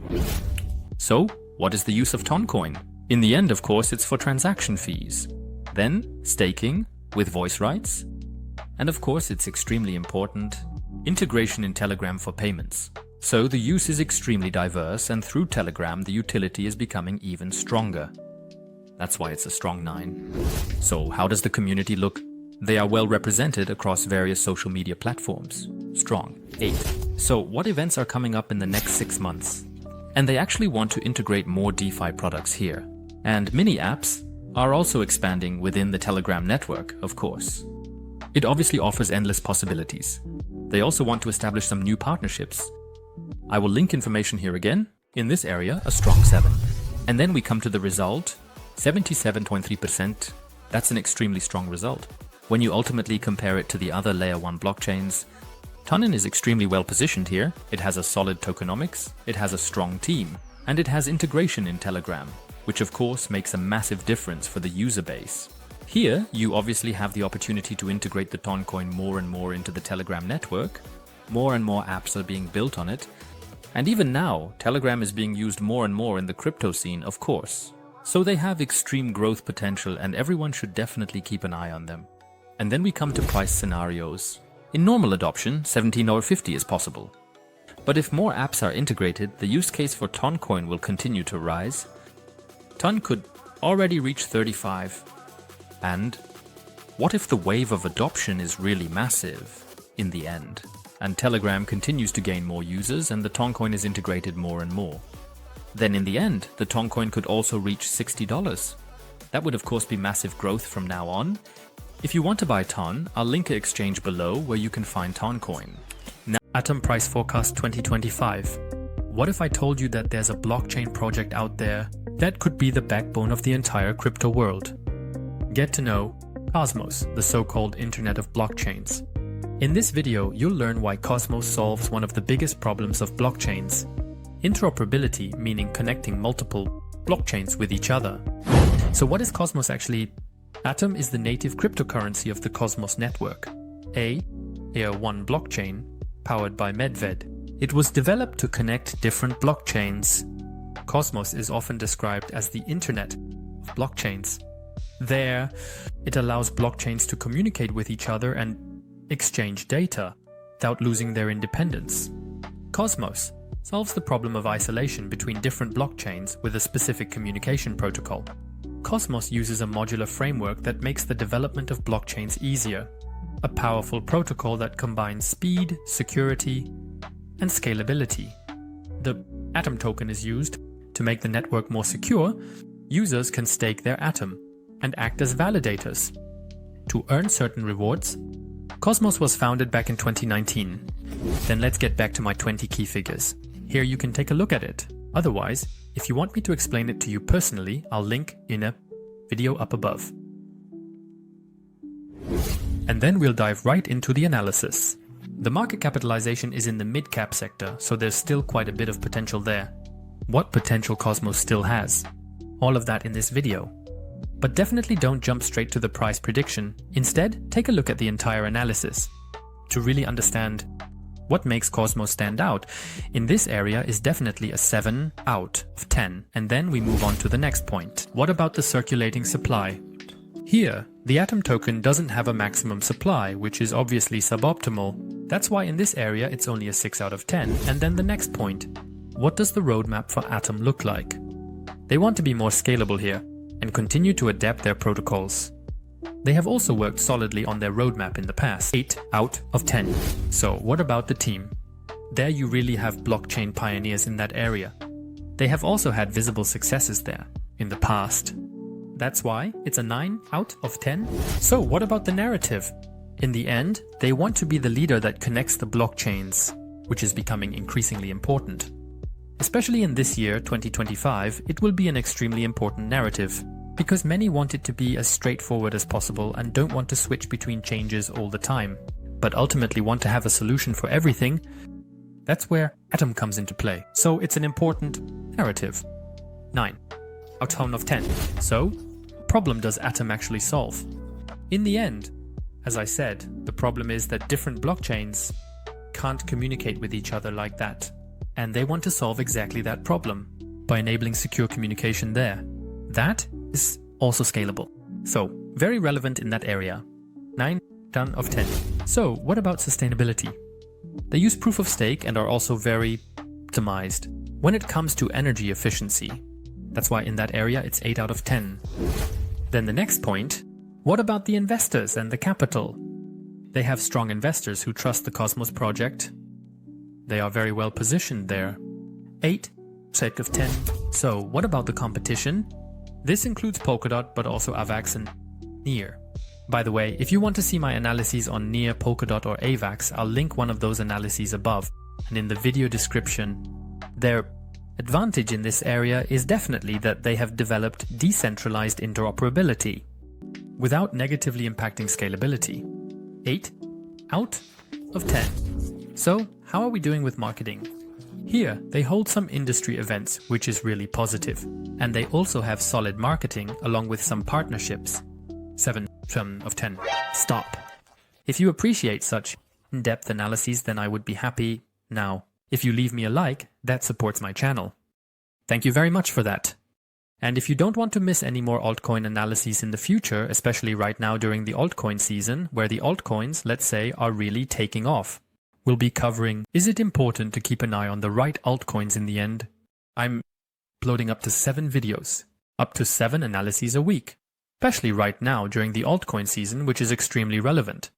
So, what is the use of Toncoin? In the end, of course, it's for transaction fees. Then, staking with voice rights. And of course, it's extremely important, integration in Telegram for payments. So the use is extremely diverse, and through Telegram, the utility is becoming even stronger. That's why it's a strong 9. So how does the community look? They are well represented across various social media platforms. Strong. 8. So what events are coming up in the next 6 months? And they actually want to integrate more DeFi products here. And mini apps are also expanding within the Telegram network, of course. It obviously offers endless possibilities. They also want to establish some new partnerships. I will link information here again. In this area, a strong 7. And then we come to the result, 77.3%. That's an extremely strong result. When you ultimately compare it to the other layer 1 blockchains, Tonnen is extremely well positioned here. It has a solid tokenomics, it has a strong team, and it has integration in Telegram, which of course makes a massive difference for the user base. Here, you obviously have the opportunity to integrate the TON coin more and more into the Telegram network. More and more apps are being built on it. And even now, Telegram is being used more and more in the crypto scene, of course. So they have extreme growth potential and everyone should definitely keep an eye on them. And then we come to price scenarios. In normal adoption, $17.50 is possible. But if more apps are integrated, the use case for TON coin will continue to rise. TON could already reach 35. And what if the wave of adoption is really massive in the end? And Telegram continues to gain more users and the TON coin is integrated more and more. Then in the end, the TON coin could also reach $60. That would of course be massive growth from now on. If you want to buy TON, I'll link an exchange below where you can find TON coin. Now, Atom Price Forecast 2025. What if I told you that there's a blockchain project out there that could be the backbone of the entire crypto world? Get to know Cosmos, the so-called Internet of Blockchains. In this video, you'll learn why Cosmos solves one of the biggest problems of blockchains. Interoperability, meaning connecting multiple blockchains with each other. So what is Cosmos actually? Atom is the native cryptocurrency of the Cosmos network, a Layer 1 blockchain powered by Medved. It was developed to connect different blockchains. Cosmos is often described as the Internet of Blockchains. There, it allows blockchains to communicate with each other and exchange data without losing their independence. Cosmos solves the problem of isolation between different blockchains with a specific communication protocol. Cosmos uses a modular framework that makes the development of blockchains easier, a powerful protocol that combines speed, security, and scalability. The Atom token is used to make the network more secure. Users can stake their Atom and act as validators to earn certain rewards. Cosmos was founded back in 2019. Then let's get back to my 20 key figures. Here you can take a look at it. Otherwise, if you want me to explain it to you personally, I'll link in a video up above. And then we'll dive right into the analysis. The market capitalization is in the mid-cap sector, so there's still quite a bit of potential there. What potential Cosmos still has? All of that in this video. But definitely don't jump straight to the price prediction. Instead, take a look at the entire analysis. To really understand what makes Cosmos stand out in this area is definitely a 7 out of 10. And then we move on to the next point. What about the circulating supply? Here, the Atom token doesn't have a maximum supply, which is obviously suboptimal. That's why in this area it's only a 6 out of 10. And then the next point. What does the roadmap for Atom look like? They want to be more scalable here and continue to adapt their protocols. They have also worked solidly on their roadmap in the past. 8 out of 10. So what about the team? There you really have blockchain pioneers in that area. They have also had visible successes there in the past. That's why it's a 9 out of 10. So what about the narrative? In the end, they want to be the leader that connects the blockchains, which is becoming increasingly important. Especially in this year, 2025, it will be an extremely important narrative, because many want it to be as straightforward as possible and don't want to switch between changes all the time, but ultimately want to have a solution for everything. That's where Atom comes into play. So it's an important narrative. 9 out of 10. So, what problem does Atom actually solve? In the end, as I said, the problem is that different blockchains can't communicate with each other like that. And they want to solve exactly that problem by enabling secure communication there. That is also scalable. So, very relevant in that area. 9 out of 10. So, what about sustainability? They use proof of stake and are also very optimized when it comes to energy efficiency. That's why in that area it's 8 out of 10. Then the next point, what about the investors and the capital? They have strong investors who trust the Cosmos project. They are very well positioned there. 8 out of 10. So what about the competition? This includes Polkadot, but also AVAX and Near. By the way, if you want to see my analyses on Near, Polkadot or AVAX, I'll link one of those analyses above and in the video description. Their advantage in this area is definitely that they have developed decentralized interoperability without negatively impacting scalability. 8 out of 10. So, how are we doing with marketing? Here, they hold some industry events, which is really positive. And they also have solid marketing along with some partnerships. 7 of 10. Stop. If you appreciate such in-depth analyses, then I would be happy now. If you leave me a like, that supports my channel. Thank you very much for that. And if you don't want to miss any more altcoin analyses in the future, especially right now during the altcoin season, where the altcoins, let's say, are really taking off, we'll be covering, is it important to keep an eye on the right altcoins in the end? I'm uploading up to 7 videos, up to 7 analyses a week, especially right now during the altcoin season, which is extremely relevant.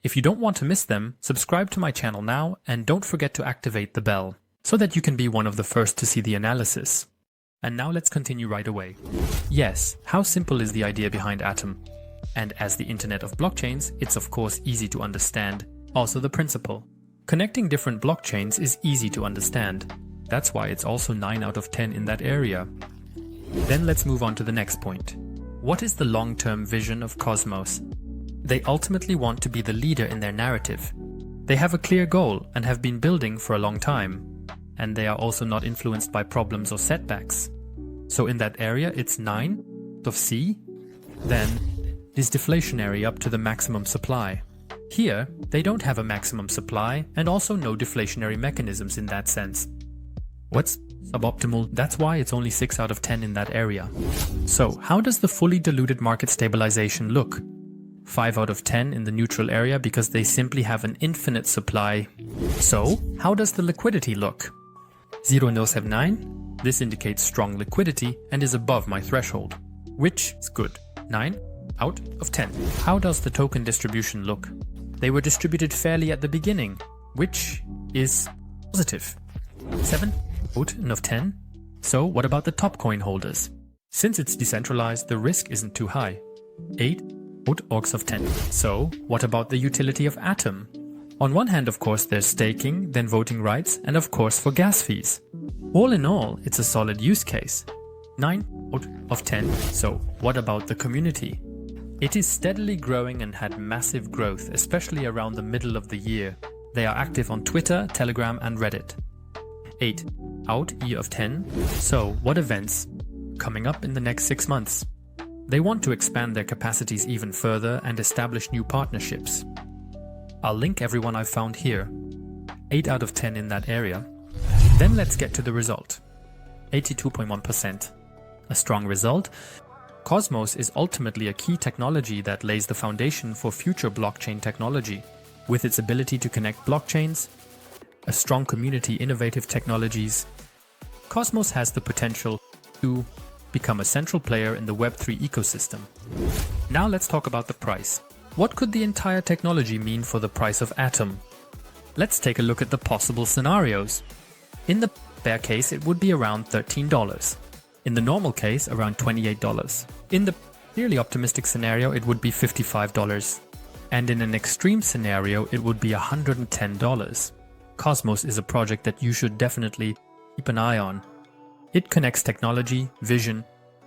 If you don't want to miss them, subscribe to my channel now and don't forget to activate the bell so that you can be one of the first to see the analysis. And now let's continue right away. Yes, how simple is the idea behind Atom? And as the internet of blockchains, it's of course easy to understand. Also the principle. Connecting different blockchains is easy to understand. That's why it's also 9 out of 10 in that area. Then let's move on to the next point. What is the long-term vision of Cosmos? They ultimately want to be the leader in their narrative. They have a clear goal and have been building for a long time. And they are also not influenced by problems or setbacks. So in that area it's 9 of C, then it is deflationary up to the maximum supply. Here they don't have a maximum supply and also no deflationary mechanisms in that sense. What's suboptimal? That's why it's only 6 out of 10 in that area. So how does the fully diluted market stabilization look? 5 out of 10 in the neutral area because they simply have an infinite supply. So how does the liquidity look? 0.079. This indicates strong liquidity and is above my threshold, which is good. 9 out of 10. How does the token distribution look? They were distributed fairly at the beginning, which is positive. 7 out of 10. So what about the top coin holders? Since it's decentralized, the risk isn't too high. 8 out of 10. So what about the utility of Atom? On one hand, of course, there's staking, then voting rights, and of course for gas fees. All in all, it's a solid use case. 9 out of 10. So what about the community? It is steadily growing and had massive growth, especially around the middle of the year. They are active on Twitter, Telegram and Reddit. 8 out of 10. So what events coming up in the next 6 months? They want to expand their capacities even further and establish new partnerships. I'll link everyone I've found here. 8 out of 10 in that area. Then let's get to the result. 82.1%. A strong result. Cosmos is ultimately a key technology that lays the foundation for future blockchain technology. With its ability to connect blockchains, a strong community, innovative technologies, Cosmos has the potential to become a central player in the Web3 ecosystem. Now let's talk about the price. What could the entire technology mean for the price of Atom? Let's take a look at the possible scenarios. In the bear case, it would be around $13. In the normal case, around $28. In the clearly optimistic scenario, it would be $55. And in an extreme scenario, it would be $110. Cosmos is a project that you should definitely keep an eye on. It connects technology, vision,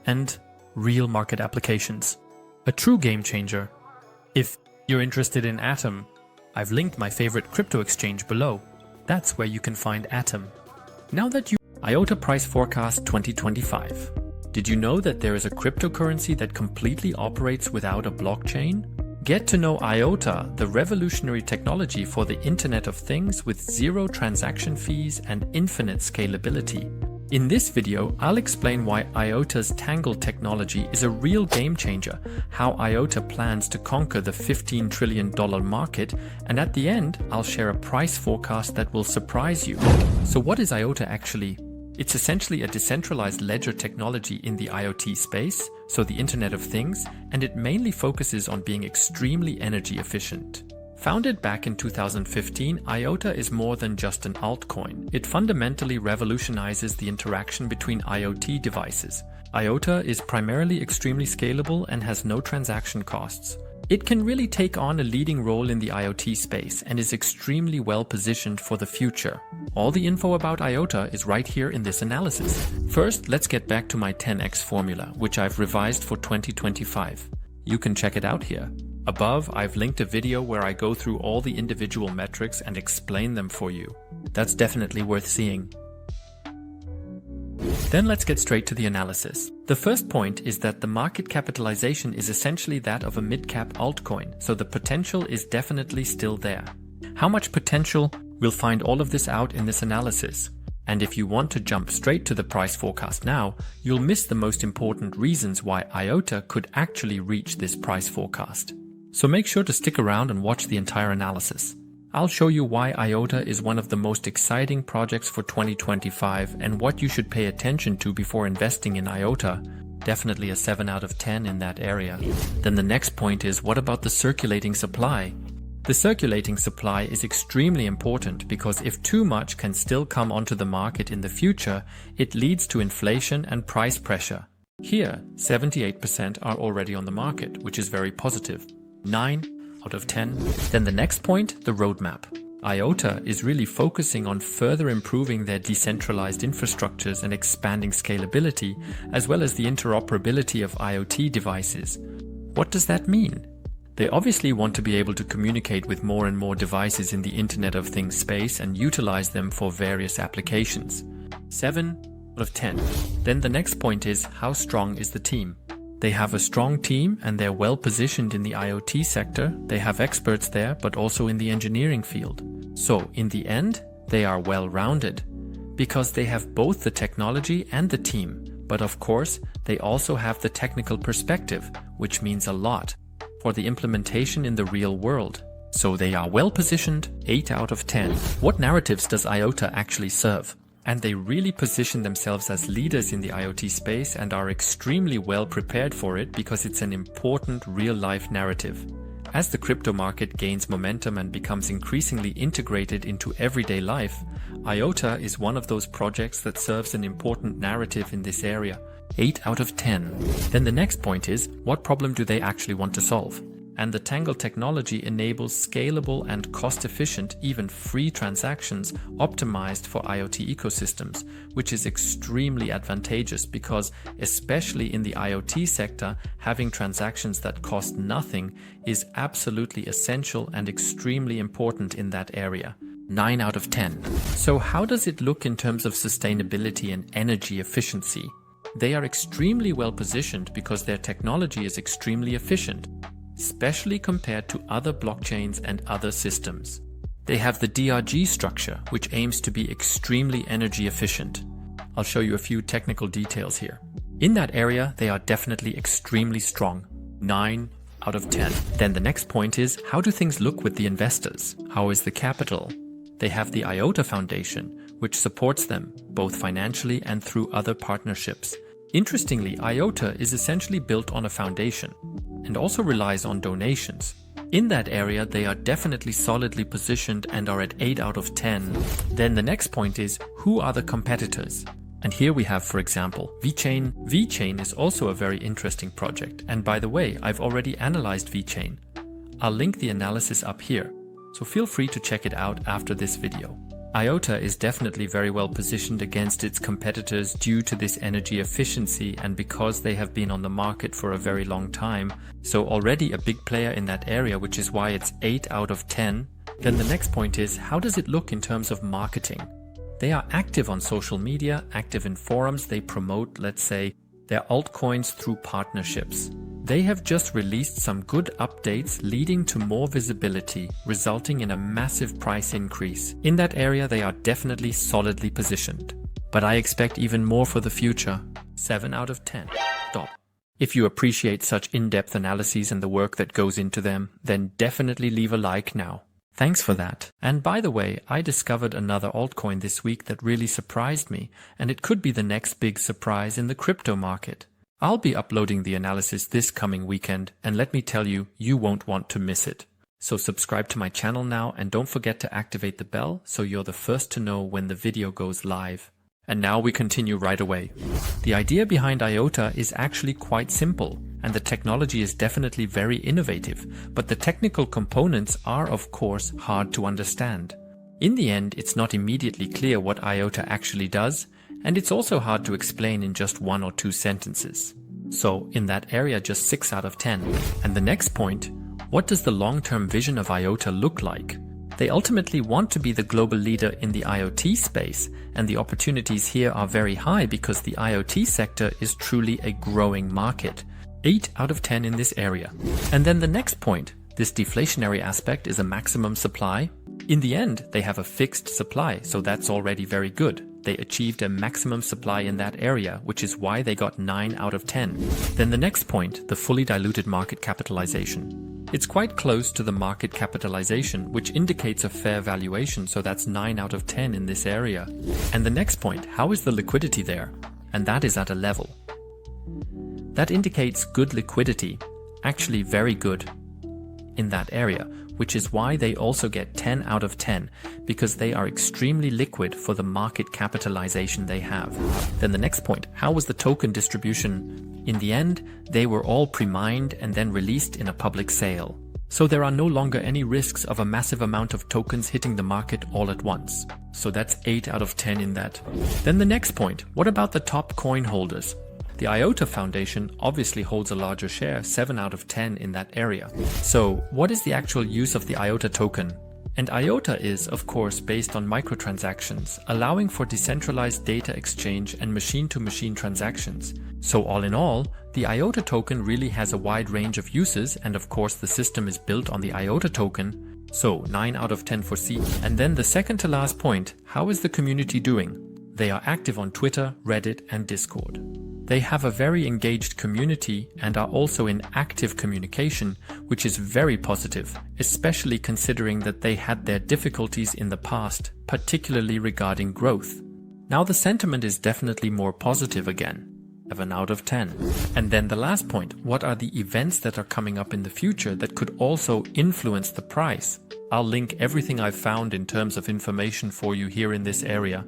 and real market applications. A true game changer. If you're interested in Atom, I've linked my favorite crypto exchange below. That's where you can find Atom. Now that you IOTA Price Forecast 2025. Did you know that there is a cryptocurrency that completely operates without a blockchain? Get to know IOTA, the revolutionary technology for the Internet of Things with 0 transaction fees and infinite scalability. In this video, I'll explain why IOTA's Tangle technology is a real game changer, how IOTA plans to conquer the $15 trillion market, and at the end, I'll share a price forecast that will surprise you. So what is IOTA actually? It's essentially a decentralized ledger technology in the IoT space, so the Internet of Things, and it mainly focuses on being extremely energy efficient. Founded back in 2015, IOTA is more than just an altcoin. It fundamentally revolutionizes the interaction between IoT devices. IOTA is primarily extremely scalable and has no transaction costs. It can really take on a leading role in the IoT space and is extremely well positioned for the future. All the info about IOTA is right here in this analysis. First, let's get back to my 10x formula, which I've revised for 2025. You can check it out here. Above, I've linked a video where I go through all the individual metrics and explain them for you. That's definitely worth seeing. Then let's get straight to the analysis. The first point is that the market capitalization is essentially that of a mid-cap altcoin, so the potential is definitely still there. How much potential? We'll find all of this out in this analysis. And if you want to jump straight to the price forecast now, you'll miss the most important reasons why IOTA could actually reach this price forecast. So make sure to stick around and watch the entire analysis. I'll show you why IOTA is one of the most exciting projects for 2025 and what you should pay attention to before investing in IOTA. Definitely a 7 out of 10 in that area. Then the next point is, what about the circulating supply? The circulating supply is extremely important because if too much can still come onto the market in the future, it leads to inflation and price pressure. Here, 78% are already on the market, which is very positive. 9 out of 10. Then the next point, the roadmap. IOTA is really focusing on further improving their decentralized infrastructures and expanding scalability, as well as the interoperability of IoT devices. What does that mean? They obviously want to be able to communicate with more and more devices in the Internet of Things space and utilize them for various applications. 7 out of 10. Then the next point is, how strong is the team? They have a strong team and they're well positioned in the IoT sector. They have experts there, but also in the engineering field. So in the end, they are well rounded because they have both the technology and the team. But of course, they also have the technical perspective, which means a lot for the implementation in the real world. So they are well positioned, 8 out of 10. What narratives does IOTA actually serve? And they really position themselves as leaders in the IoT space and are extremely well prepared for it because it's an important real-life narrative. As the crypto market gains momentum and becomes increasingly integrated into everyday life, IOTA is one of those projects that serves an important narrative in this area. 8 out of 10. Then the next point is, what problem do they actually want to solve? And the Tangle technology enables scalable and cost-efficient, even free transactions optimized for IoT ecosystems, which is extremely advantageous because, especially in the IoT sector, having transactions that cost nothing is absolutely essential and extremely important in that area. 9 out of 10. So how does it look in terms of sustainability and energy efficiency? They are extremely well positioned because their technology is extremely efficient, especially compared to other blockchains and other systems. They have the DRG structure, which aims to be extremely energy efficient. I'll show you a few technical details here. In that area, they are definitely extremely strong. 9 out of 10. Then the next point is, how do things look with the investors? How is the capital? They have the IOTA Foundation, which supports them, both financially and through other partnerships. Interestingly, IOTA is essentially built on a foundation and also relies on donations. In that area, they are definitely solidly positioned and are at 8 out of 10. Then the next point is, who are the competitors? And here we have, for example, VeChain. VeChain is also a very interesting project. And by the way, I've already analyzed VeChain. I'll link the analysis up here, so feel free to check it out after this video. IOTA is definitely very well positioned against its competitors due to this energy efficiency and because they have been on the market for a very long time, so already a big player in that area, which is why it's 8 out of 10. Then the next point is, how does it look in terms of marketing? They are active on social media, active in forums, they promote, let's say, their altcoins through partnerships. They have just released some good updates leading to more visibility, resulting in a massive price increase. In that area, they are definitely solidly positioned. But I expect even more for the future. 7 out of 10. Stop. If you appreciate such in-depth analyses and the work that goes into them, then definitely leave a like now. Thanks for that. And by the way, I discovered another altcoin this week that really surprised me, and it could be the next big surprise in the crypto market. I'll be uploading the analysis this coming weekend, and let me tell you, you won't want to miss it. So subscribe to my channel now and don't forget to activate the bell so you're the first to know when the video goes live. And now we continue right away. The idea behind IOTA is actually quite simple, and the technology is definitely very innovative, but the technical components are of course hard to understand. In the end, it's not immediately clear what IOTA actually does, and it's also hard to explain in just 1 or 2 sentences. So in that area, just 6 out of 10. And the next point, what does the long-term vision of IOTA look like? They ultimately want to be the global leader in the IoT space, and the opportunities here are very high because the IoT sector is truly a growing market. 8 out of 10 in this area. And then the next point, this deflationary aspect is a maximum supply. In the end, they have a fixed supply, so that's already very good. They achieved a maximum supply in that area, which is why they got 9 out of 10. Then the next point, the fully diluted market capitalization. It's quite close to the market capitalization, which indicates a fair valuation, so that's 9 out of 10 in this area. And the next point, how is the liquidity there? And that is at a level. That indicates good liquidity, actually very good in that area, which is why they also get 10 out of 10, because they are extremely liquid for the market capitalization they have. Then the next point, how was the token distribution? In the end, they were all pre-mined and then released in a public sale. So there are no longer any risks of a massive amount of tokens hitting the market all at once. So that's 8 out of 10 in that. Then the next point, what about the top coin holders? The IOTA Foundation obviously holds a larger share, 7 out of 10 in that area. So what is the actual use of the IOTA token? And IOTA is, of course, based on microtransactions, allowing for decentralized data exchange and machine-to-machine transactions. So all in all, the IOTA token really has a wide range of uses, and of course the system is built on the IOTA token. So 9 out of 10 for C. And then the second to last point, how is the community doing? They are active on Twitter, Reddit, and Discord. They have a very engaged community and are also in active communication, which is very positive, especially considering that they had their difficulties in the past, particularly regarding growth. Now the sentiment is definitely more positive again. 7 out of 10. And then the last point, what are the events that are coming up in the future that could also influence the price? I'll link everything I've found in terms of information for you here in this area.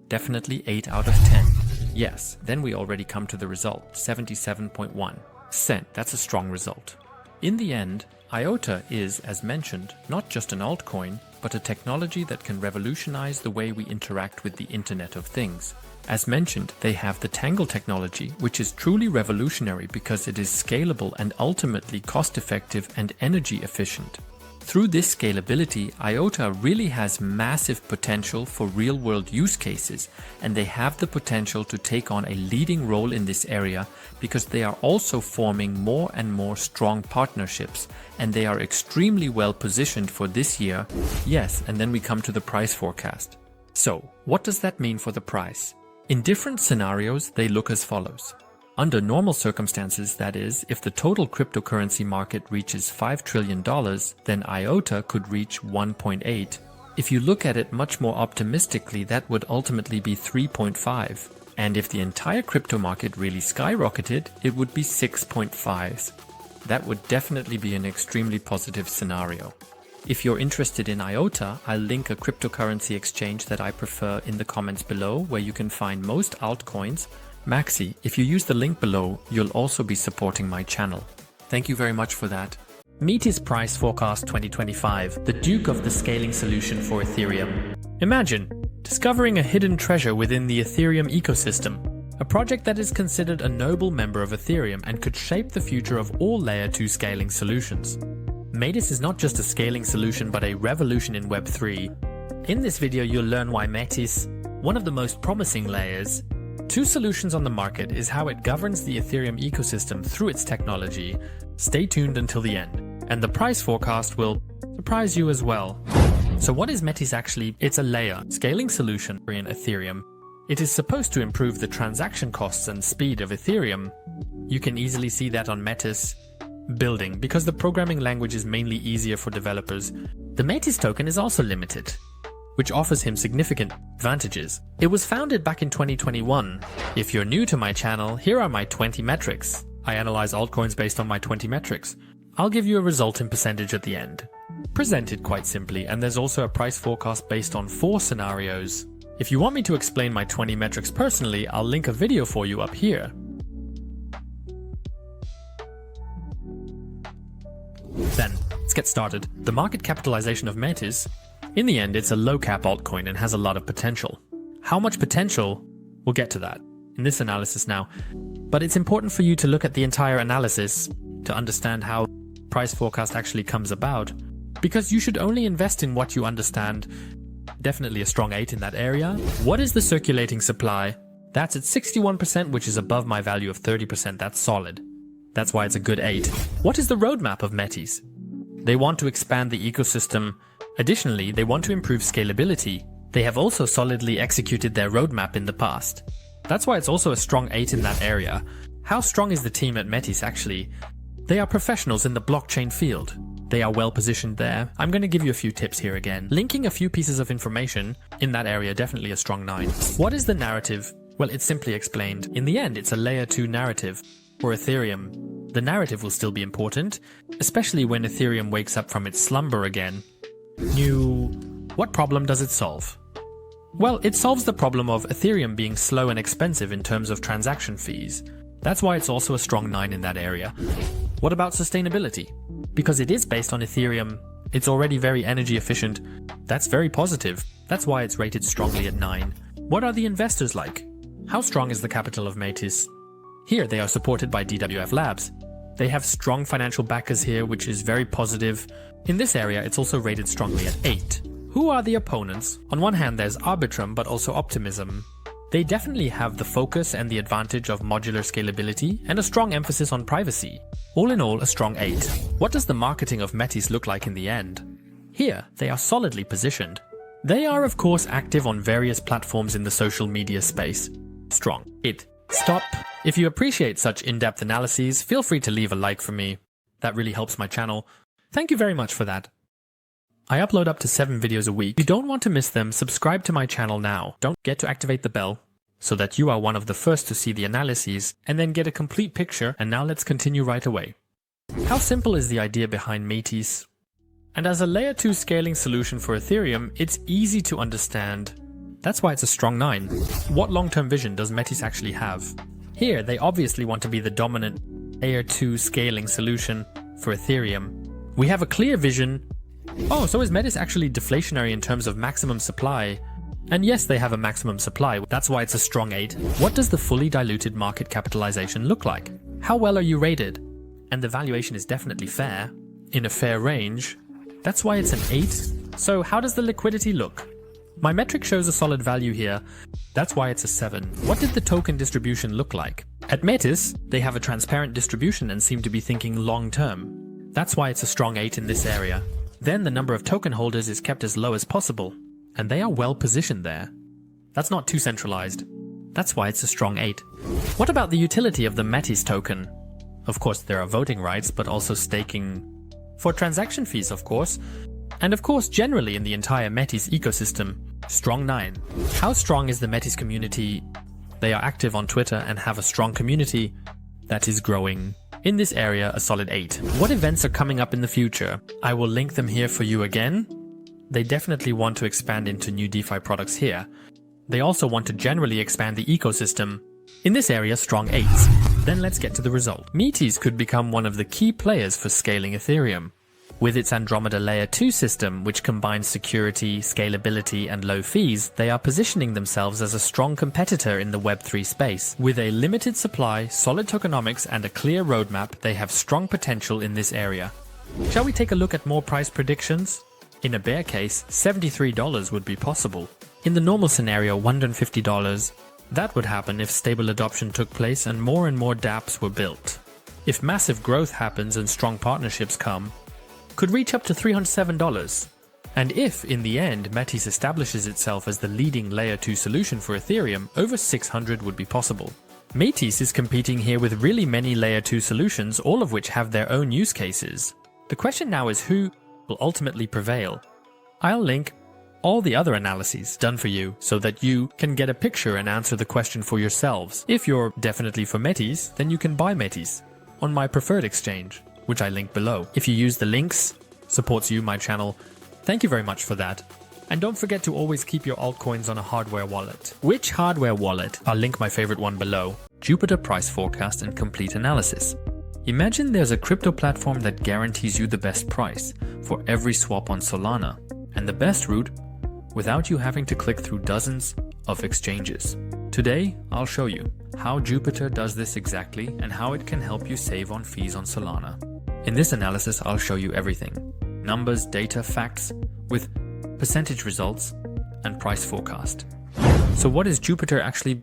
Definitely 8 out of 10. Yes, then we already come to the result, 77.1%. That's a strong result. In the end, IOTA is, as mentioned, not just an altcoin, but a technology that can revolutionize the way we interact with the Internet of Things. As mentioned, they have the Tangle technology, which is truly revolutionary because it is scalable and ultimately cost-effective and energy efficient. Through this scalability, IOTA really has massive potential for real-world use cases, and they have the potential to take on a leading role in this area because they are also forming more and more strong partnerships, and they are extremely well positioned for this year. Yes, and then we come to the price forecast. So, what does that mean for the price? In different scenarios, they look as follows. Under normal circumstances, that is, if the total cryptocurrency market reaches $5 trillion, then IOTA could reach 1.8. If you look at it much more optimistically, that would ultimately be 3.5. And if the entire crypto market really skyrocketed, it would be 6.5. That would definitely be an extremely positive scenario. If you're interested in IOTA, I'll link a cryptocurrency exchange that I prefer in the comments below, where you can find most altcoins. Maxi, if you use the link below, you'll also be supporting my channel. Thank you very much for that. METIS Price Forecast 2025, the Duke of the Scaling Solution for Ethereum. Imagine discovering a hidden treasure within the Ethereum ecosystem, a project that is considered a noble member of Ethereum and could shape the future of all Layer 2 scaling solutions. METIS is not just a scaling solution but a revolution in Web3. In this video you'll learn why METIS, one of the most promising layers, two solutions on the market, is how it governs the Ethereum ecosystem through its technology. Stay tuned until the end, and the price forecast will surprise you as well. So what is METIS actually? It's a layer scaling solution in Ethereum. It is supposed to improve the transaction costs and speed of Ethereum. You can easily see that on METIS building, because the programming language is mainly easier for developers. The METIS token is also limited, which offers him significant advantages. It was founded back in 2021. If you're new to my channel, here are my 20 metrics. I analyze altcoins based on my 20 metrics. I'll give you a result in percentage at the end. Presented quite simply, and there's also a price forecast based on 4 scenarios. If you want me to explain my 20 metrics personally, I'll link a video for you up here. Then, let's get started. The market capitalization of METIS. In the end, it's a low-cap altcoin and has a lot of potential. How much potential? We'll get to that in this analysis now. But it's important for you to look at the entire analysis to understand how price forecast actually comes about. because you should only invest in what you understand. Definitely a strong 8 in that area. What is the circulating supply? That's at 61%, which is above my value of 30%. That's solid. That's why it's a good 8. What is the roadmap of METIS? They want to expand the ecosystem. Additionally, they want to improve scalability. They have also solidly executed their roadmap in the past. That's why it's also a strong 8 in that area. How strong is the team at METIS actually? They are professionals in the blockchain field. They are well positioned there. I'm going to give you a few tips here again. Linking a few pieces of information in that area, definitely a strong 9. What is the narrative? Well, it's simply explained. In the end, it's a layer 2 narrative. For Ethereum, the narrative will still be important, especially when Ethereum wakes up from its slumber again. What problem does it solve? Well, it solves the problem of Ethereum being slow and expensive in terms of transaction fees. That's why it's also a strong 9 in that area. What about sustainability? Because it is based on Ethereum, it's already very energy efficient. That's very positive. That's why it's rated strongly at 9. What are the investors like? How strong is the capital of METIS? Here they are supported by DWF Labs. They have strong financial backers here, which is very positive. In this area, it's also rated strongly at 8. Who are the opponents? On one hand, there's Arbitrum, but also Optimism. They definitely have the focus and the advantage of modular scalability and a strong emphasis on privacy. All in all, a strong 8. What does the marketing of METIS look like in the end? Here, they are solidly positioned. They are of course active on various platforms in the social media space. Strong 8. Stop. If you appreciate such in-depth analyses, feel free to leave a like for me. That really helps my channel. Thank you very much for that. I upload up to 7 videos a week. If you don't want to miss them, subscribe to my channel now. Don't forget to activate the bell so that you are one of the first to see the analyses and then get a complete picture. And now let's continue right away. How simple is the idea behind METIS? And as a layer 2 scaling solution for Ethereum, it's easy to understand. That's why it's a strong 9. What long-term vision does METIS actually have? Here, they obviously want to be the dominant layer 2 scaling solution for Ethereum. We have a clear vision. Oh, so is METIS actually deflationary in terms of maximum supply? And yes, they have a maximum supply. That's why it's a strong 8. What does the fully diluted market capitalization look like? How well are you rated? And the valuation is definitely fair, in a fair range. That's why it's an 8. So how does the liquidity look? My metric shows a solid value here. That's why it's a 7. What did the token distribution look like? At METIS, they have a transparent distribution and seem to be thinking long term. That's why it's a strong 8 in this area. Then the number of token holders is kept as low as possible, and they are well positioned there. That's not too centralized. That's why it's a strong 8. What about the utility of the METIS token? Of course, there are voting rights, but also staking for transaction fees, of course. And of course, generally in the entire METIS ecosystem, strong 9. How strong is the METIS community? They are active on Twitter and have a strong community that is growing. In this area, a solid 8. What events are coming up in the future? I will link them here for you again. They definitely want to expand into new DeFi products here. They also want to generally expand the ecosystem. In this area, strong 8s. Then let's get to the result. METIS could become one of the key players for scaling Ethereum. With its Andromeda Layer 2 system, which combines security, scalability, and low fees, they are positioning themselves as a strong competitor in the Web3 space. With a limited supply, solid tokenomics, and a clear roadmap, they have strong potential in this area. Shall we take a look at more price predictions? In a bear case, $73 would be possible. In the normal scenario, $150. That would happen if stable adoption took place and more dApps were built. If massive growth happens and strong partnerships come, could reach up to $307. And if, in the end, METIS establishes itself as the leading Layer 2 solution for Ethereum, over $600 would be possible. METIS is competing here with really many Layer 2 solutions, all of which have their own use cases. The question now is who will ultimately prevail. I'll link all the other analyses done for you so that you can get a picture and answer the question for yourselves. If you're definitely for METIS, then you can buy METIS on my preferred exchange, which I link below. If you use the links, supports you, my channel, thank you very much for that. And don't forget to always keep your altcoins on a hardware wallet. Which hardware wallet? I'll link my favorite one below. Jupiter Price Forecast and Complete Analysis. Imagine there's a crypto platform that guarantees you the best price for every swap on Solana, and the best route without you having to click through dozens of exchanges. Today, I'll show you how Jupiter does this exactly and how it can help you save on fees on Solana. In this analysis, I'll show you everything. numbers, data, facts, with percentage results and price forecast. So what is Jupiter actually?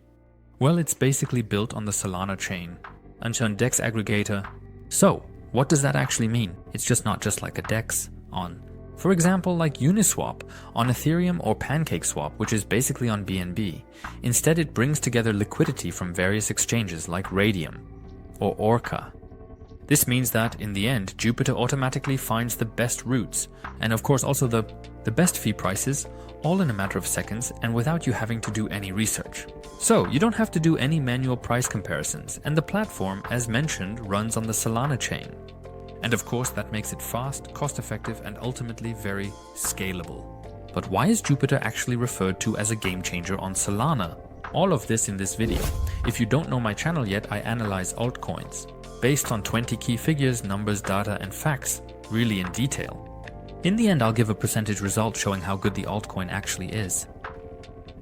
Well, it's basically built on the Solana chain and on DEX aggregator. So what does that actually mean? It's just not just like a DEX on, for example, like Uniswap on Ethereum or PancakeSwap, which is basically on BNB. Instead, it brings together liquidity from various exchanges like Radium or Orca. This means that, in the end, Jupiter automatically finds the best routes, and of course also the best fee prices, all in a matter of seconds and without you having to do any research. So, you don't have to do any manual price comparisons, and the platform, as mentioned, runs on the Solana chain. And of course that makes it fast, cost-effective, and ultimately very scalable. But why is Jupiter actually referred to as a game changer on Solana? All of this in this video. If you don't know my channel yet, I analyze altcoins based on 20 key figures, numbers, data, and facts, really in detail. In the end, I'll give a percentage result showing how good the altcoin actually is.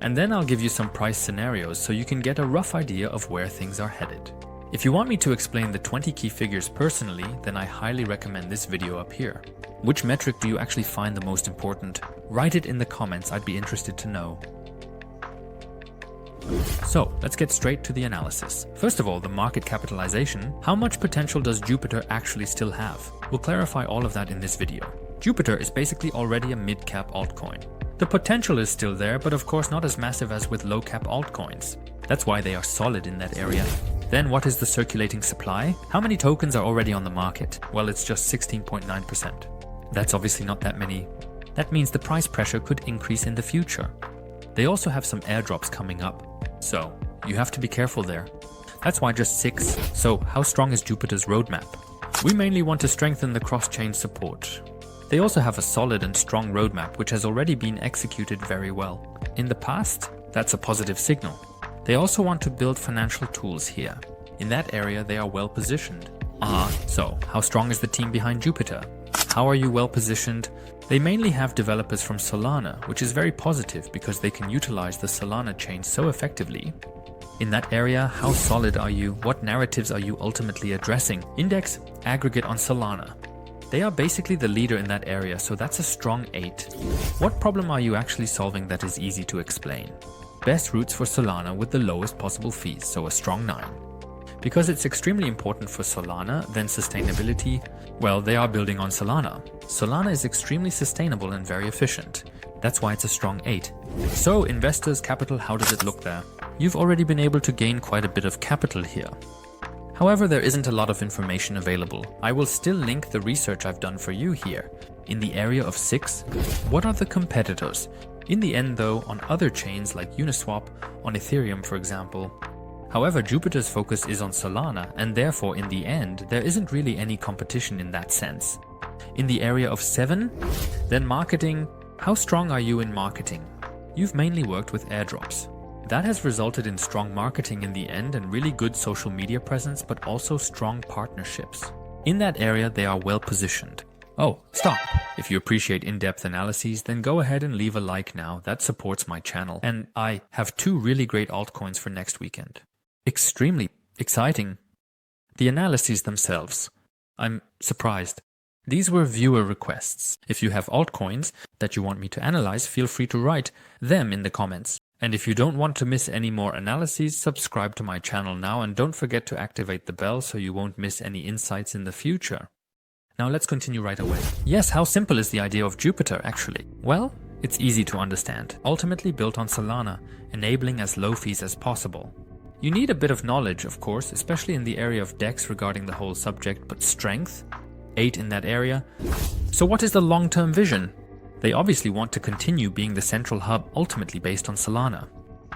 And then I'll give you some price scenarios so you can get a rough idea of where things are headed. If you want me to explain the 20 key figures personally, then I highly recommend this video up here. Which metric do you actually find the most important? Write it in the comments, I'd be interested to know. So, let's get straight to the analysis. First of all, the market capitalization. How much potential does Jupiter actually still have? We'll clarify all of that in this video. Jupiter is basically already a mid-cap altcoin. The potential is still there, but of course not as massive as with low-cap altcoins. That's why they are solid in that area. Then what is the circulating supply? How many tokens are already on the market? Well, it's just 16.9%. That's obviously not that many. That means the price pressure could increase in the future. They also have some airdrops coming up, so you have to be careful there. That's why just 6. So how strong is Jupiter's roadmap? We mainly want to strengthen the cross-chain support. They also have a solid and strong roadmap which has already been executed very well. In the past, that's a positive signal. They also want to build financial tools here. In that area, they are well positioned. So how strong is the team behind Jupiter? How are you well positioned? They mainly have developers from Solana, which is very positive because they can utilize the Solana chain so effectively. In that area, how solid are you? What narratives are you ultimately addressing? Index, aggregate on Solana. They are basically the leader in that area, so that's a strong 8. What problem are you actually solving that is easy to explain? Best routes for Solana with the lowest possible fees, so a strong 9. Because it's extremely important for Solana, then sustainability, well, they are building on Solana. Solana is extremely sustainable and very efficient. That's why it's a strong 8. So, investors' capital, how does it look there? You've already been able to gain quite a bit of capital here. However, there isn't a lot of information available. I will still link the research I've done for you here. In the area of 6, what are the competitors? In the end though, on other chains like Uniswap, on Ethereum for example. However, Jupiter's focus is on Solana, and therefore in the end, there isn't really any competition in that sense. In the area of 7, then marketing. How strong are you in marketing? You've mainly worked with airdrops. That has resulted in strong marketing in the end and really good social media presence, but also strong partnerships. In that area, they are well positioned. Oh, stop! If you appreciate in-depth analyses, then go ahead and leave a like now. That supports my channel. And I have 2 really great altcoins for next weekend. Extremely exciting. The analyses themselves. I'm surprised. These were viewer requests. If you have altcoins that you want me to analyze, feel free to write them in the comments. And if you don't want to miss any more analyses, subscribe to my channel now and don't forget to activate the bell so you won't miss any insights in the future. Now let's continue right away. Yes, how simple is the idea of Jupiter actually? Well, it's easy to understand. Ultimately built on Solana, enabling as low fees as possible. You need a bit of knowledge, of course, especially in the area of DEX regarding the whole subject, but strength, 8 in that area. So what is the long-term vision? They obviously want to continue being the central hub ultimately based on Solana.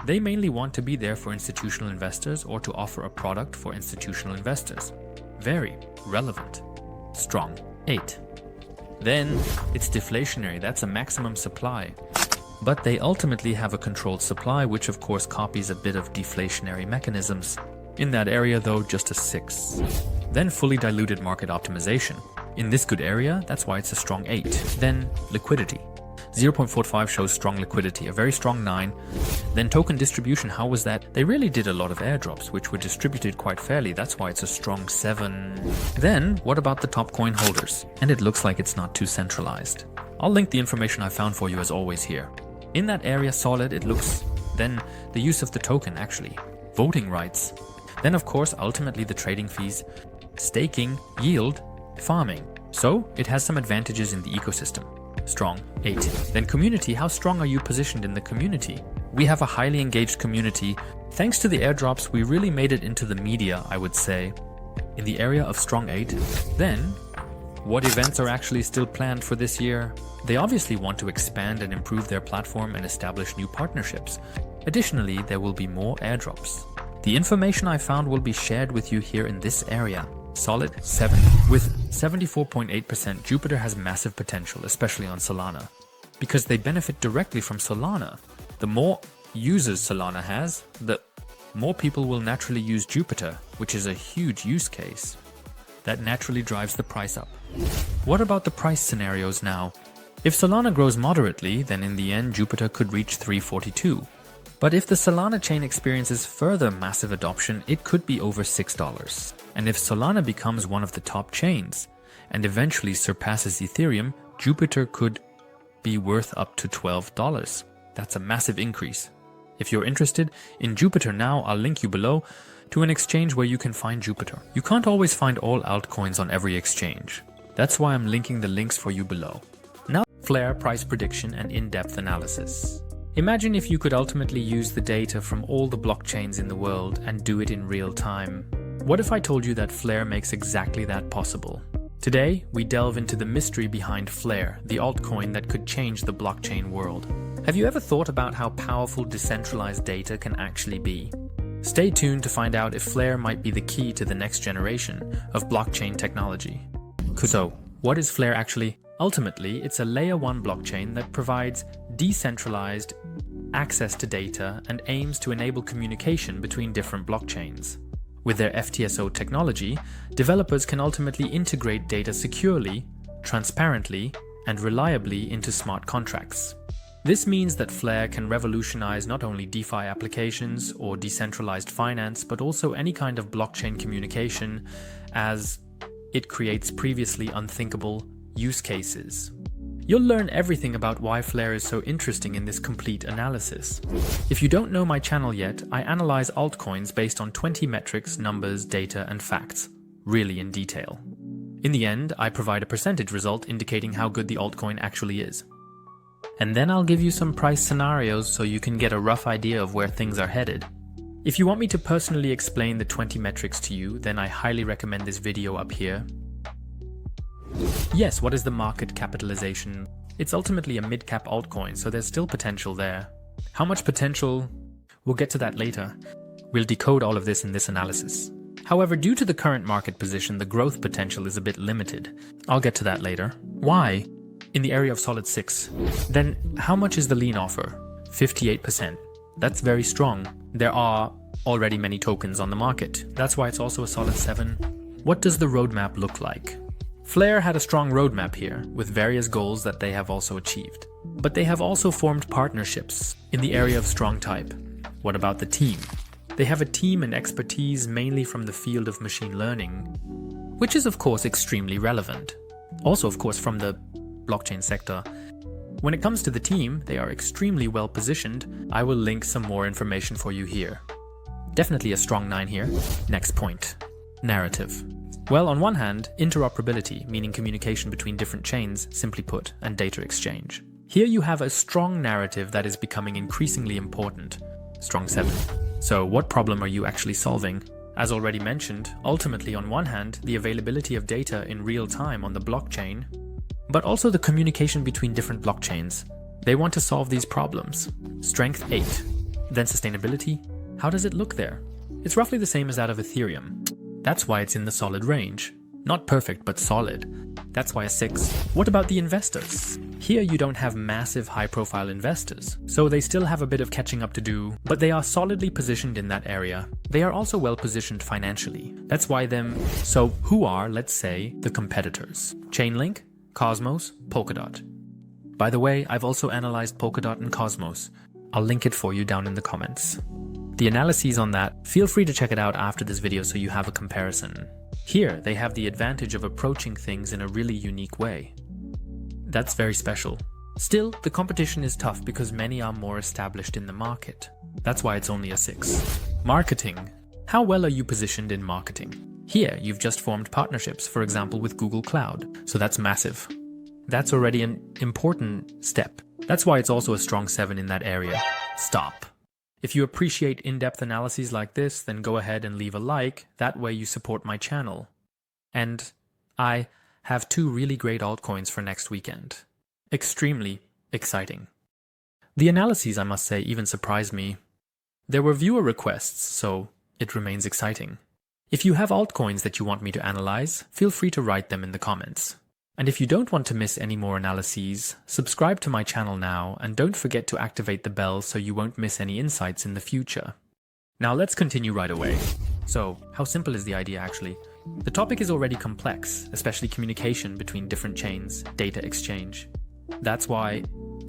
They mainly want to be there for institutional investors or to offer a product for institutional investors. Very relevant. Strong. 8. Then it's deflationary, that's a maximum supply. But they ultimately have a controlled supply, which of course copies a bit of deflationary mechanisms. In that area though, just a 6. Then fully diluted market optimization. In this good area, that's why it's a strong 8. Then liquidity. 0.45 shows strong liquidity, a very strong 9. Then token distribution, how was that? They really did a lot of airdrops, which were distributed quite fairly. That's why it's a strong 7. Then, what about the top coin holders? And it looks like it's not too centralized. I'll link the information I found for you as always here. In that area, solid, it looks. Then, the use of the token, actually. Voting rights. Then, of course, ultimately the trading fees, staking, yield, farming. So, it has some advantages in the ecosystem. Strong, 8. Then community, how strong are you positioned in the community? We have a highly engaged community. Thanks to the airdrops, we really made it into the media, I would say. In the area of strong 8. Then, what events are actually still planned for this year? They obviously want to expand and improve their platform and establish new partnerships. Additionally, there will be more airdrops. The information I found will be shared with you here in this area. Solid 7. With 74.8%, Jupiter has massive potential, especially on Solana, because they benefit directly from Solana. The more users Solana has, the more people will naturally use Jupiter, which is a huge use case. That naturally drives the price up. What about the price scenarios now? If Solana grows moderately, then in the end Jupiter could reach 342. But if the Solana chain experiences further massive adoption, it could be over $6. And if Solana becomes one of the top chains and eventually surpasses Ethereum, Jupiter could be worth up to $12. That's a massive increase. If you're interested in Jupiter now, I'll link you below to an exchange where you can find Jupiter. You can't always find all altcoins on every exchange. That's why I'm linking the links for you below. Now, Flare price prediction and in-depth analysis. Imagine if you could ultimately use the data from all the blockchains in the world and do it in real time. What if I told you that Flare makes exactly that possible? Today, we delve into the mystery behind Flare, the altcoin that could change the blockchain world. Have you ever thought about how powerful decentralized data can actually be? Stay tuned to find out if Flare might be the key to the next generation of blockchain technology. So, what is Flare actually? Ultimately, it's a layer 1 blockchain that provides decentralized access to data and aims to enable communication between different blockchains. With their FTSO technology, developers can ultimately integrate data securely, transparently, and reliably into smart contracts. This means that Flare can revolutionize not only DeFi applications or decentralized finance, but also any kind of blockchain communication, as it creates previously unthinkable use cases. You'll learn everything about why Flare is so interesting in this complete analysis. If you don't know my channel yet, I analyze altcoins based on 20 metrics, numbers, data, and facts, really in detail. In the end, I provide a percentage result indicating how good the altcoin actually is. And then I'll give you some price scenarios so you can get a rough idea of where things are headed. If you want me to personally explain the 20 metrics to you, then I highly recommend this video up here. Yes, what is the market capitalization? It's ultimately a mid-cap altcoin, so there's still potential there. How much potential? We'll get to that later. We'll decode all of this in this analysis. However, due to the current market position, the growth potential is a bit limited. I'll get to that later. Why? In the area of solid 6. Then, how much is the lean offer? 58%. That's very strong. There are already many tokens on the market. That's why it's also a solid 7. What does the roadmap look like? Flare had a strong roadmap here, with various goals that they have also achieved. But they have also formed partnerships in the area of strong type. What about the team? They have a team and expertise mainly from the field of machine learning, which is of course extremely relevant. Also of course from the blockchain sector. When it comes to the team, they are extremely well positioned. I will link some more information for you here. Definitely a strong 9 here. Next point. Narrative. Well, on one hand, interoperability, meaning communication between different chains, simply put, and data exchange. Here you have a strong narrative that is becoming increasingly important. Strong 7. So what problem are you actually solving? As already mentioned, ultimately on one hand, the availability of data in real time on the blockchain, but also the communication between different blockchains. They want to solve these problems. Strength 8. Then sustainability. How does it look there? It's roughly the same as that of Ethereum. That's why it's in the solid range. Not perfect, but solid. That's why a 6. What about the investors? Here you don't have massive high-profile investors, so they still have a bit of catching up to do, but they are solidly positioned in that area. They are also well positioned financially. That's why them. So who are, let's say, the competitors? Chainlink, Cosmos, Polkadot. By the way, I've also analyzed Polkadot and Cosmos. I'll link it for you down in the comments. The analyses on that, feel free to check it out after this video so you have a comparison. Here, they have the advantage of approaching things in a really unique way. That's very special. Still, the competition is tough because many are more established in the market. That's why it's only a 6. Marketing. How well are you positioned in marketing? Here, you've just formed partnerships, for example with Google Cloud, so that's massive. That's already an important step. That's why it's also a strong 7 in that area. Stop. If you appreciate in-depth analyses like this, then go ahead and leave a like, that way you support my channel. And I have 2 really great altcoins for next weekend. Extremely exciting. The analyses, I must say, even surprised me. There were viewer requests, so it remains exciting. If you have altcoins that you want me to analyze, feel free to write them in the comments. And if you don't want to miss any more analyses, subscribe to my channel now and don't forget to activate the bell so you won't miss any insights in the future. Now let's continue right away. So, how simple is the idea actually? The topic is already complex, especially communication between different chains, data exchange. That's why,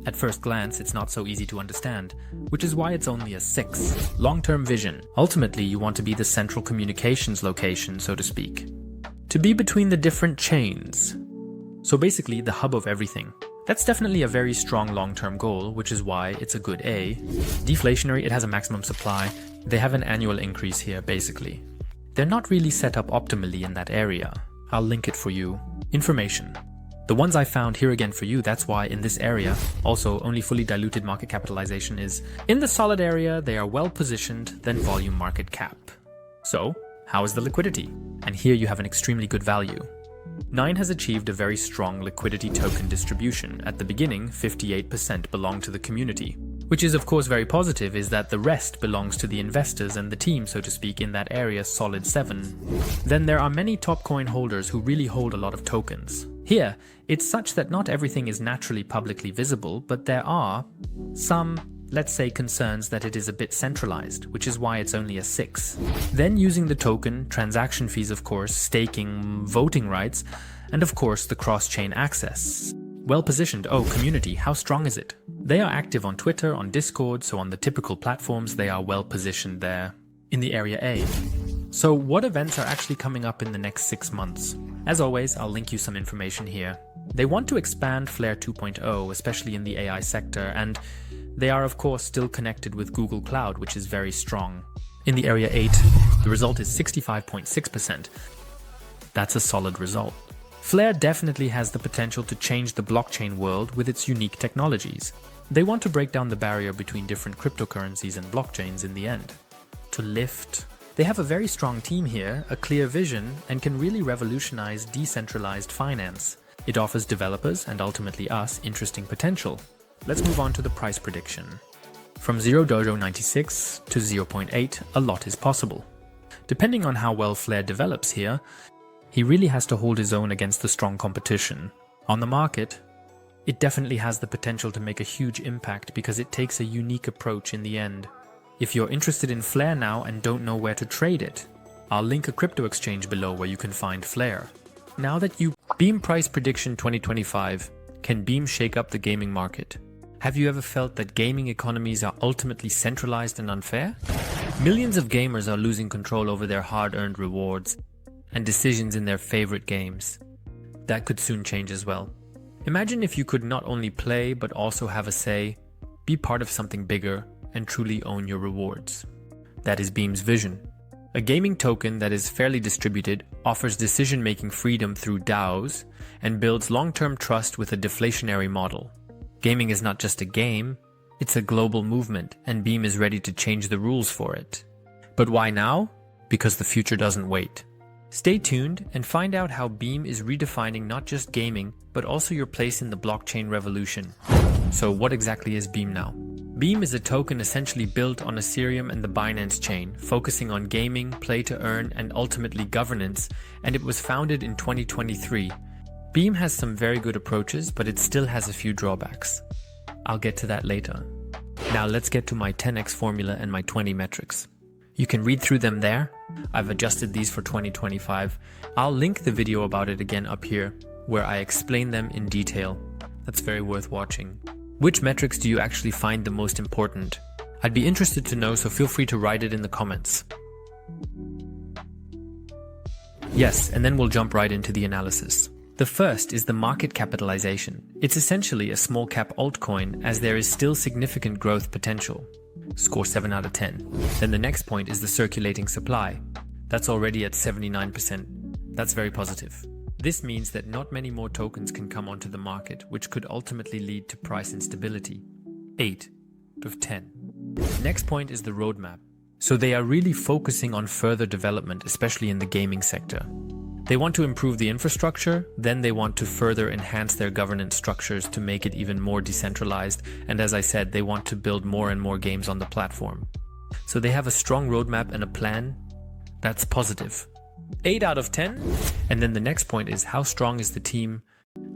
at first glance, it's not so easy to understand, which is why it's only a 6. Long-term vision. Ultimately, you want to be the central communications location, so to speak. To be between the different chains. So basically, the hub of everything. That's definitely a very strong long-term goal, which is why it's a good A. Deflationary, it has a maximum supply. They have an annual increase here, basically. They're not really set up optimally in that area. I'll link it for you. Information. The ones I found here again for you, that's why in this area, also only fully diluted market capitalization is in the solid area, they are well positioned than volume market cap. So, how is the liquidity? And here you have an extremely good value. 9 has achieved a very strong liquidity token distribution. At the beginning, 58% belonged to the community. Which is of course very positive, is that the rest belongs to the investors and the team, so to speak, in that area, solid 7. Then there are many top coin holders who really hold a lot of tokens. Here, it's such that not everything is naturally publicly visible, but there are some, let's say, concerns that it is a bit centralized, which is why it's only a 6. Then using the token, transaction fees of course, staking, voting rights, and of course the cross-chain access. Well positioned. Oh, community, how strong is it? They are active on Twitter, on Discord, so on the typical platforms they are well positioned there. In the area A. So what events are actually coming up in the next 6 months? As always, I'll link you some information here. They want to expand Flare 2.0, especially in the AI sector, and they are of course still connected with Google Cloud, which is very strong. In the area 8, the result is 65.6%. That's a solid result. Flare definitely has the potential to change the blockchain world with its unique technologies. They want to break down the barrier between different cryptocurrencies and blockchains in the end. To lift. They have a very strong team here, a clear vision, and can really revolutionize decentralized finance. It offers developers, and ultimately us, interesting potential. Let's move on to the price prediction. From 0 Dojo 96 to 0.8, a lot is possible. Depending on how well Flare develops here, he really has to hold his own against the strong competition. On the market, it definitely has the potential to make a huge impact because it takes a unique approach in the end. If you're interested in Flare now and don't know where to trade it, I'll link a crypto exchange below where you can find Flare. Now that you Beam Price Prediction 2025, can Beam shake up the gaming market? Have you ever felt that gaming economies are ultimately centralized and unfair? Millions of gamers are losing control over their hard-earned rewards and decisions in their favorite games. That could soon change as well. Imagine if you could not only play but also have a say, be part of something bigger, and truly own your rewards. That is Beam's vision. A gaming token that is fairly distributed, offers decision-making freedom through DAOs, and builds long-term trust with a deflationary model. Gaming is not just a game, it's a global movement, and Beam is ready to change the rules for it. But why now? Because the future doesn't wait. Stay tuned and find out how Beam is redefining not just gaming, but also your place in the blockchain revolution. So what exactly is Beam now? Beam is a token essentially built on Ethereum and the Binance chain, focusing on gaming, play to earn, and ultimately governance, and it was founded in 2023. Beam has some very good approaches, but it still has a few drawbacks. I'll get to that later. Now let's get to my 10x formula and my 20 metrics. You can read through them there. I've adjusted these for 2025. I'll link the video about it again up here, where I explain them in detail. That's very worth watching. Which metrics do you actually find the most important? I'd be interested to know, so feel free to write it in the comments. Yes, and then we'll jump right into the analysis. The first is the market capitalization. It's essentially a small cap altcoin, as there is still significant growth potential. Score 7 out of 10. Then the next point is the circulating supply. That's already at 79%. That's very positive. This means that not many more tokens can come onto the market, which could ultimately lead to price instability. 8 out of 10. Next point is the roadmap. So they are really focusing on further development, especially in the gaming sector. They want to improve the infrastructure, then they want to further enhance their governance structures to make it even more decentralized, and as I said, they want to build more and more games on the platform. So they have a strong roadmap and a plan. That's positive. 8 out of 10. And then the next point is, how strong is the team?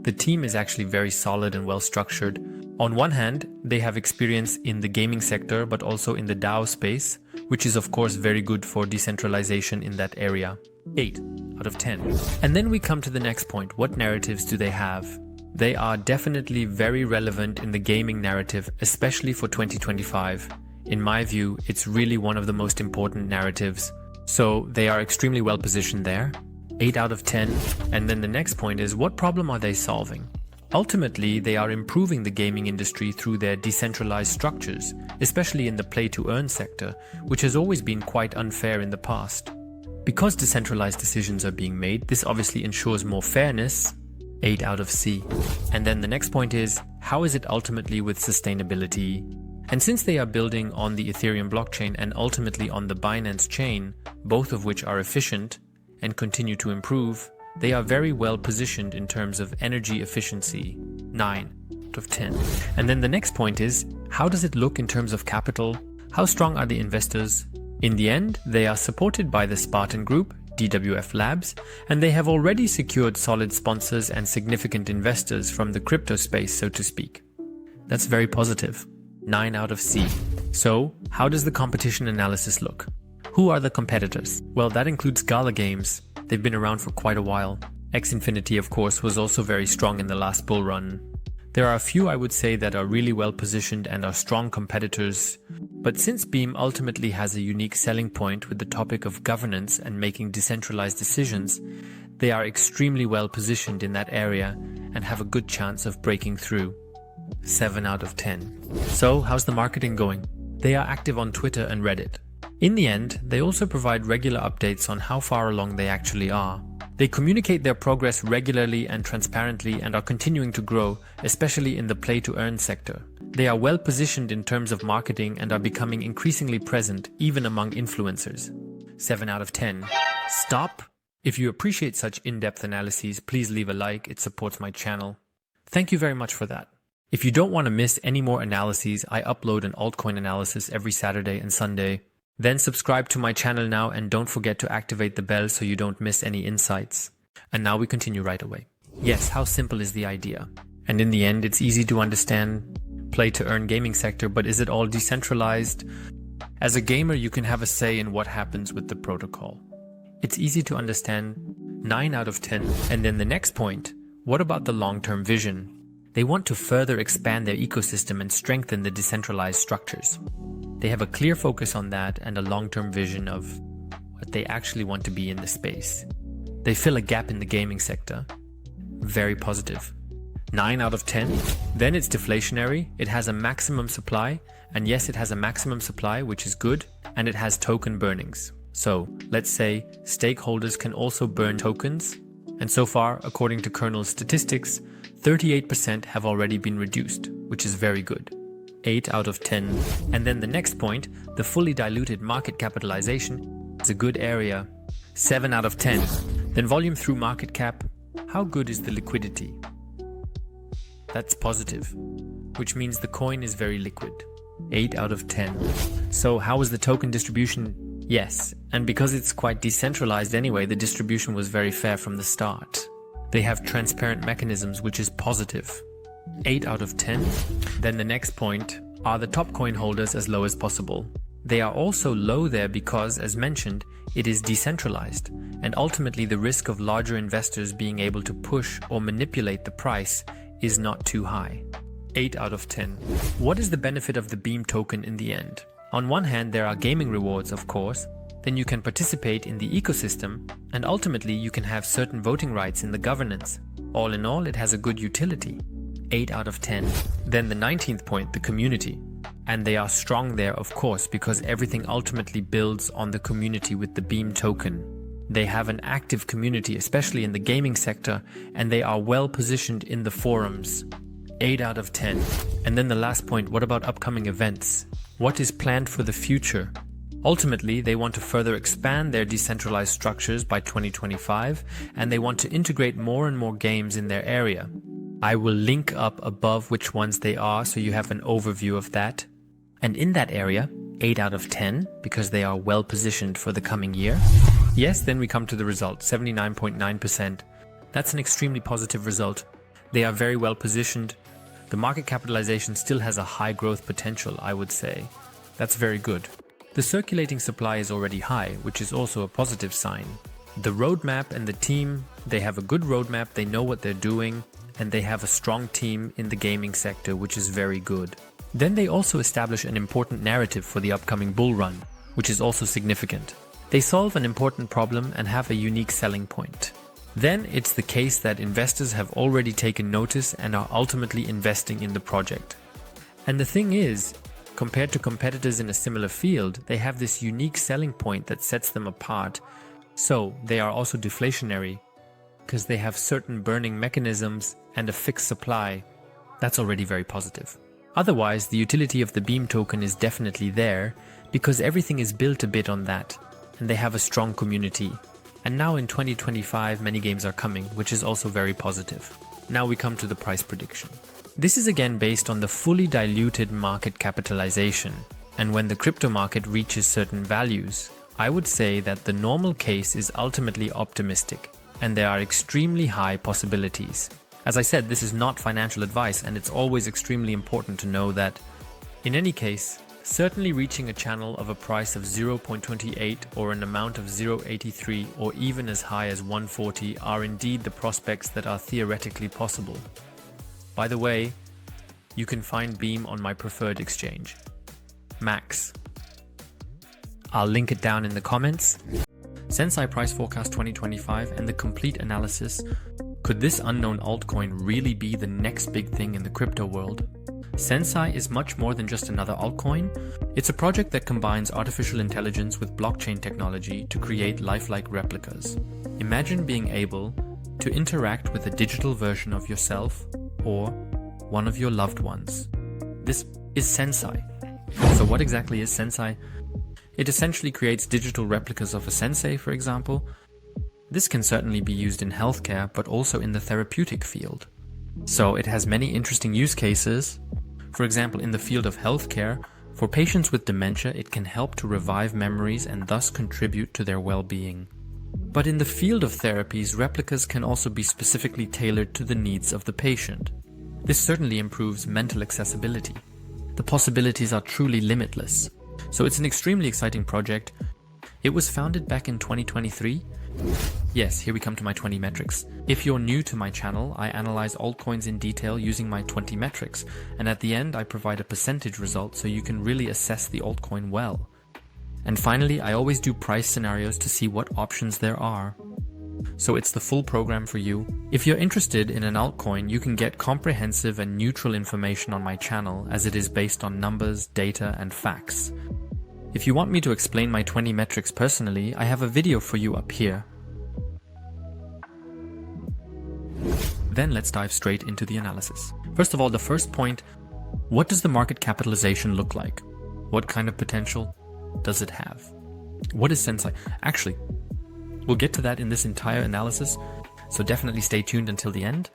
The team is actually very solid and well structured. On one hand, they have experience in the gaming sector, but also in the DAO space, which is of course very good for decentralization in that area. 8 out of 10. And then we come to the next point. What narratives do they have? They are definitely very relevant in the gaming narrative, especially for 2025. In my view, it's really one of the most important narratives. So they are extremely well positioned there. 8 out of 10. And then the next point is, what problem are they solving? Ultimately, they are improving the gaming industry through their decentralized structures, especially in the play-to-earn sector, which has always been quite unfair in the past. Because decentralized decisions are being made, this obviously ensures more fairness. 8 out of C. And then the next point is, how is it ultimately with sustainability? And since they are building on the Ethereum blockchain and ultimately on the Binance chain, both of which are efficient and continue to improve, they are very well positioned in terms of energy efficiency. 9 out of 10. And then the next point is, how does it look in terms of capital? How strong are the investors? In the end, they are supported by the Spartan Group, DWF Labs, and they have already secured solid sponsors and significant investors from the crypto space, so to speak. That's very positive. 9 out of C. So, how does the competition analysis look? Who are the competitors? Well, that includes Gala Games. They've been around for quite a while. X-Infinity, of course, was also very strong in the last bull run. There are a few, I would say, that are really well positioned and are strong competitors. But since Beam ultimately has a unique selling point with the topic of governance and making decentralized decisions, they are extremely well positioned in that area and have a good chance of breaking through. 7 out of 10. So, how's the marketing going? They are active on Twitter and Reddit. In the end, they also provide regular updates on how far along they actually are. They communicate their progress regularly and transparently and are continuing to grow, especially in the play-to-earn sector. They are well positioned in terms of marketing and are becoming increasingly present, even among influencers. 7 out of 10. Stop! If you appreciate such in-depth analyses, please leave a like, it supports my channel. Thank you very much for that. If you don't want to miss any more analyses, I upload an altcoin analysis every Saturday and Sunday. Then subscribe to my channel now and don't forget to activate the bell so you don't miss any insights. And now we continue right away. Yes, how simple is the idea? And in the end, it's easy to understand. Play-to-earn gaming sector, but is it all decentralized? As a gamer, you can have a say in what happens with the protocol. It's easy to understand. 9 out of 10. And then the next point, what about the long-term vision? They want to further expand their ecosystem and strengthen the decentralized structures. They have a clear focus on that and a long-term vision of what they actually want to be in the space. They fill a gap in the gaming sector. Very positive. 9 out of 10. Then it's deflationary. It has a maximum supply. And yes, it has a maximum supply, which is good. And it has token burnings. So let's say stakeholders can also burn tokens. And so far, according to kernel statistics, 38% have already been reduced, which is very good. 8 out of 10. And then the next point, the fully diluted market capitalization, is a good area. 7 out of 10. Then volume through market cap. How good is the liquidity? That's positive, which means the coin is very liquid. 8 out of 10. So how is the token distribution? Yes, and because it's quite decentralized anyway, the distribution was very fair from the start. They have transparent mechanisms, which is positive. 8 out of 10. Then the next point, are the top coin holders as low as possible? They are also low there because, as mentioned, it is decentralized, and ultimately the risk of larger investors being able to push or manipulate the price is not too high. 8 out of 10. What is the benefit of the Beam token in the end? On one hand, there are gaming rewards, of course. Then you can participate in the ecosystem, and ultimately you can have certain voting rights in the governance. All in all, it has a good utility. 8 out of 10. Then the 19th point, the community. And they are strong there, of course, because everything ultimately builds on the community with the Beam token. They have an active community, especially in the gaming sector, and they are well positioned in the forums. 8 out of 10. And then the last point, what about upcoming events? What is planned for the future? Ultimately, they want to further expand their decentralized structures by 2025, and they want to integrate more and more games in their area. I will link up above which ones they are so you have an overview of that. And in that area, 8 out of 10, because they are well positioned for the coming year. Yes, then we come to the result, 79.9%. That's an extremely positive result. They are very well positioned. The market capitalization still has a high growth potential, I would say. That's very good. The circulating supply is already high, which is also a positive sign. The roadmap and the team, they have a good roadmap, they know what they're doing, and they have a strong team in the gaming sector, which is very good. Then they also establish an important narrative for the upcoming bull run, which is also significant. They solve an important problem and have a unique selling point. Then it's the case that investors have already taken notice and are ultimately investing in the project. And the thing is, compared to competitors in a similar field, they have this unique selling point that sets them apart. So they are also deflationary, because they have certain burning mechanisms and a fixed supply. That's already very positive. Otherwise, the utility of the Beam token is definitely there, because everything is built a bit on that, and they have a strong community. And now in 2025, many games are coming, which is also very positive. Now we come to the price prediction. This is again based on the fully diluted market capitalization. And when the crypto market reaches certain values, I would say that the normal case is ultimately optimistic, and there are extremely high possibilities. As I said, this is not financial advice, and it's always extremely important to know that, in any case, certainly reaching a channel of a price of 0.28 or an amount of 0.83 or even as high as 140 are indeed the prospects that are theoretically possible. By the way, you can find Beam on my preferred exchange, Max. I'll link it down in the comments. SENSAY Price Forecast 2025 and the complete analysis. Could this unknown altcoin really be the next big thing in the crypto world? SENSAY is much more than just another altcoin. It's a project that combines artificial intelligence with blockchain technology to create lifelike replicas. Imagine being able to interact with a digital version of yourself or one of your loved ones. This is SENSAY. So what exactly is SENSAY? It essentially creates digital replicas of a sensei, for example. This can certainly be used in healthcare, but also in the therapeutic field. So it has many interesting use cases. For example, in the field of healthcare, for patients with dementia, it can help to revive memories and thus contribute to their well-being. But in the field of therapies, replicas can also be specifically tailored to the needs of the patient. This certainly improves mental accessibility. The possibilities are truly limitless. So it's an extremely exciting project. It was founded back in 2023. Yes, here we come to my 20 metrics. If you're new to my channel, I analyze altcoins in detail using my 20 metrics, and at the end I provide a percentage result so you can really assess the altcoin well. And finally, I always do price scenarios to see what options there are. So it's the full program for you. If you're interested in an altcoin, you can get comprehensive and neutral information on my channel, as it is based on numbers, data, and facts. If you want me to explain my 20 metrics personally, I have a video for you up here. Then let's dive straight into the analysis. First of all, the first point, what does the market capitalization look like? What kind of potential does it have? What is SENSAY? Actually, we'll get to that in this entire analysis, so definitely stay tuned until the end.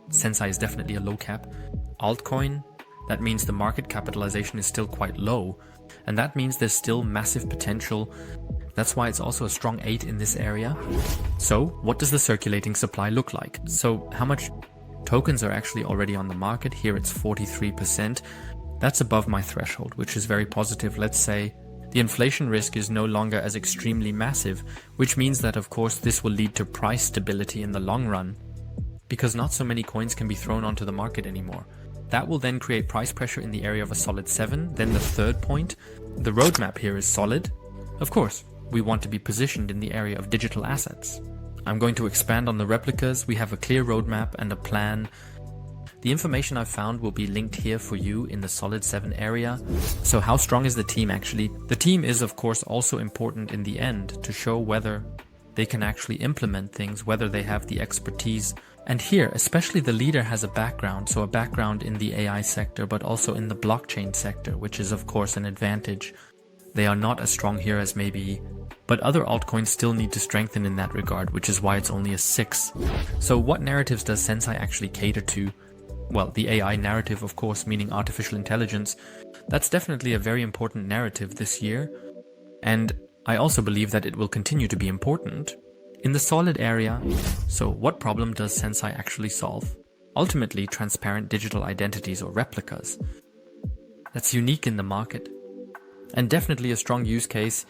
SENSAY is definitely a low cap. Altcoin, that means the market capitalization is still quite low, and that means there's still massive potential. That's why it's also a strong 8 in this area. So what does the circulating supply look like? So how much tokens are actually already on the market? Here it's 43%. That's above my threshold, which is very positive. Let's say the inflation risk is no longer as extremely massive, which means that of course this will lead to price stability in the long run. because not so many coins can be thrown onto the market anymore. That will then create price pressure in the area of a solid 7. Then the third point, the roadmap here is solid. Of course, we want to be positioned in the area of digital assets. I'm going to expand on the replicas. We have a clear roadmap and a plan. The information I've found will be linked here for you in the solid 7 area. So how strong is the team actually? The team is of course also important in the end to show whether they can actually implement things, whether they have the expertise. And here, especially the leader has a background, so a background in the AI sector, but also in the blockchain sector, which is of course an advantage. They are not as strong here as maybe, but other altcoins still need to strengthen in that regard, which is why it's only a 6. So what narratives does SENSAY actually cater to? Well, the AI narrative, of course, meaning artificial intelligence. That's definitely a very important narrative this year. And I also believe that it will continue to be important. In the solid area, so what problem does SENSAY actually solve? Ultimately, transparent digital identities or replicas. That's unique in the market. And definitely a strong use case.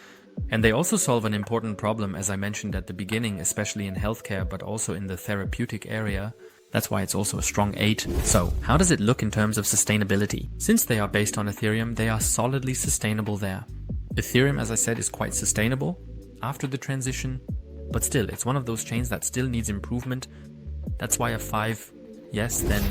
And they also solve an important problem, as I mentioned at the beginning, especially in healthcare, but also in the therapeutic area. That's why it's also a strong 8. So, how does it look in terms of sustainability? Since they are based on Ethereum, they are solidly sustainable there. Ethereum, as I said, is quite sustainable after the transition, but still, it's one of those chains that still needs improvement. That's why a 5. Yes, then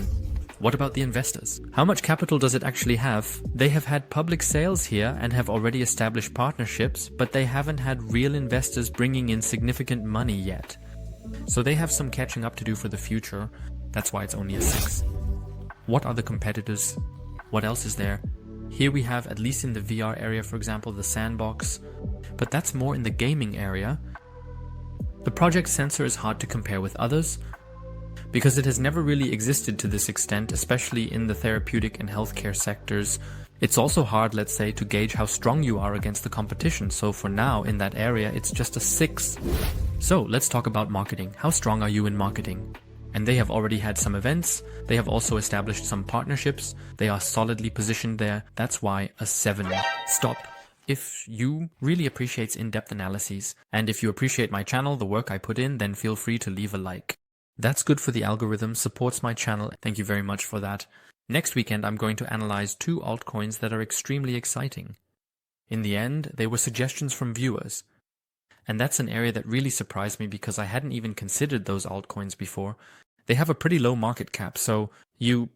what about the investors? How much capital does it actually have? They have had public sales here and have already established partnerships, but they haven't had real investors bringing in significant money yet. So they have some catching up to do for the future. That's why it's only a 6. What are the competitors? What else is there? Here we have, at least in the VR area, for example, the Sandbox, but that's more in the gaming area. The project Sensor is hard to compare with others because it has never really existed to this extent, especially in the therapeutic and healthcare sectors. It's also hard, let's say, to gauge how strong you are against the competition. So for now, in that area, it's just a 6. So let's talk about marketing. How strong are you in marketing? And they have already had some events. They have also established some partnerships. They are solidly positioned there. That's why a 7. Stop. If you really appreciate in-depth analyses, and if you appreciate my channel, the work I put in, then feel free to leave a like. That's good for the algorithm, supports my channel. Thank you very much for that. Next weekend, I'm going to analyze 2 altcoins that are extremely exciting. In the end, they were suggestions from viewers. And that's an area that really surprised me because I hadn't even considered those altcoins before. They have a pretty low market cap, so you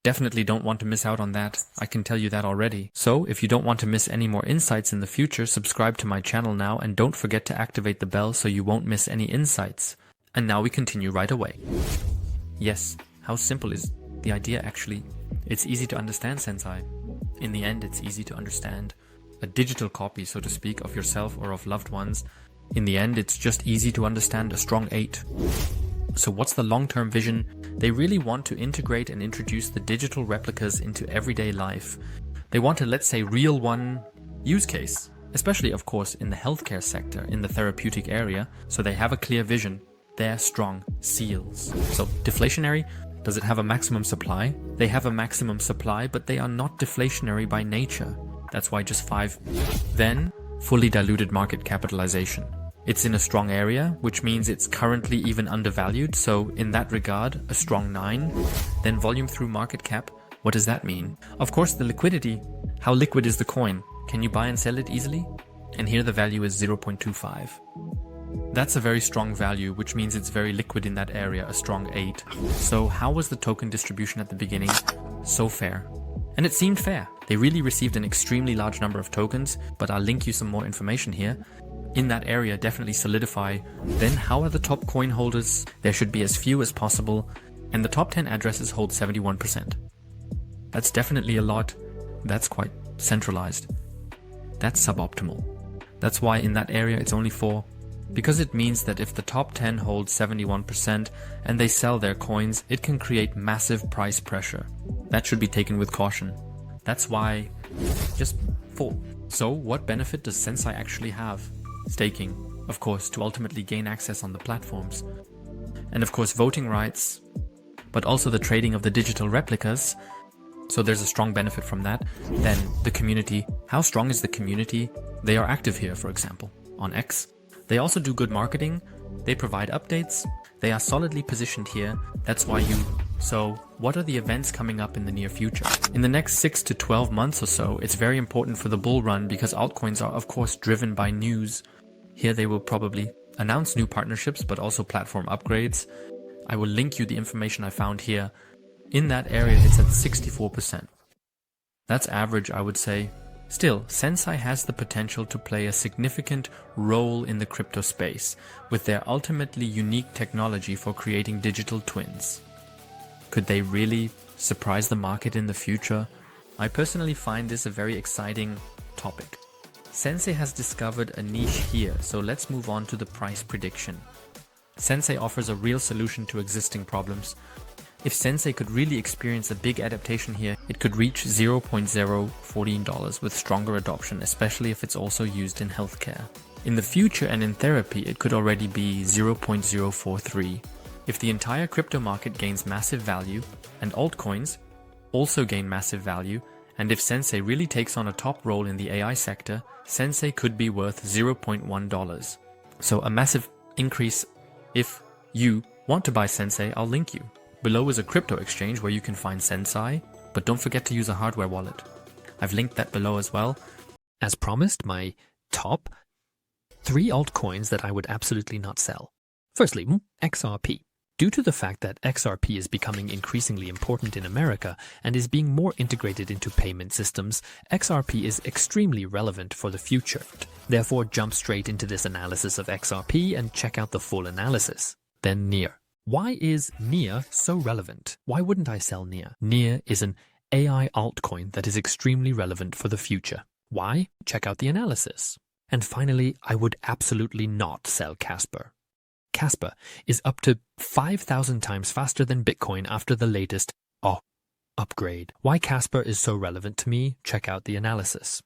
definitely don't want to miss out on that. I can tell you that already. So if you don't want to miss any more insights in the future, subscribe to my channel now and don't forget to activate the bell so you won't miss any insights. And now we continue right away. Yes, how simple is the idea actually? It's easy to understand, Sensei. In the end, it's easy to understand. A digital copy, so to speak, of yourself or of loved ones. In the end, it's just easy to understand a strong 8. So what's the long-term vision? They really want to integrate and introduce the digital replicas into everyday life. They want to, let's say, real one use case, especially, of course, in the healthcare sector, in the therapeutic area. So they have a clear vision. They're strong seals. So deflationary, does it have a maximum supply? They have a maximum supply, but they are not deflationary by nature. That's why just 5. Then, fully diluted market capitalization. It's in a strong area, which means it's currently even undervalued, so in that regard, a strong 9. Then volume through market cap, what does that mean? Of course, the liquidity. How liquid is the coin? Can you buy and sell it easily? And here the value is 0.25. That's a very strong value, which means it's very liquid in that area, a strong 8. So how was the token distribution at the beginning? So fair. And it seemed fair. They really received an extremely large number of tokens, but I'll link you some more information here. In that area, definitely solidify. Then how are the top coin holders? There should be as few as possible, and the top 10 addresses hold 71%. That's definitely a lot. That's quite centralized. That's suboptimal. That's why in that area it's only 4. Because it means that if the top 10 hold 71% and they sell their coins, it can create massive price pressure. That should be taken with caution. That's why just 4. So what benefit does SENSAY actually have? Staking, of course, to ultimately gain access on the platforms. And of course voting rights, but also the trading of the digital replicas. So there's a strong benefit from that. Then the community. How strong is the community? They are active here, for example, on X. They also do good marketing. They provide updates. They are solidly positioned here. That's why So, what are the events coming up in the near future? In the next 6 to 12 months or so, it's very important for the bull run because altcoins are of course driven by news. Here they will probably announce new partnerships, but also platform upgrades. I will link you the information I found here. In that area, it's at 64%. That's average, I would say. Still, SENSAY has the potential to play a significant role in the crypto space with their ultimately unique technology for creating digital twins. Could they really surprise the market in the future? I personally find this a very exciting topic. SENSAY has discovered a niche here, so let's move on to the price prediction. SENSAY offers a real solution to existing problems. If SENSAY could really experience a big adaptation here, it could reach $0.014 with stronger adoption, especially if it's also used in healthcare. In the future and in therapy, it could already be $0.043. If the entire crypto market gains massive value, and altcoins also gain massive value, and if SENSAY really takes on a top role in the AI sector, SENSAY could be worth $0.1. So a massive increase. If you want to buy SENSAY, I'll link you. Below is a crypto exchange where you can find SENSAY, but don't forget to use a hardware wallet. I've linked that below as well. As promised, my top 3 altcoins that I would absolutely not sell. Firstly, XRP. Due to the fact that XRP is becoming increasingly important in America and is being more integrated into payment systems, XRP is extremely relevant for the future. Therefore, jump straight into this analysis of XRP and check out the full analysis. Then NEAR. Why is NEAR so relevant? Why wouldn't I sell NEAR? NEAR is an AI altcoin that is extremely relevant for the future. Why? Check out the analysis. And finally, I would absolutely not sell KASPA. KASPA is up to 5,000 times faster than Bitcoin after the latest upgrade. Why KASPA is so relevant to me? Check out the analysis.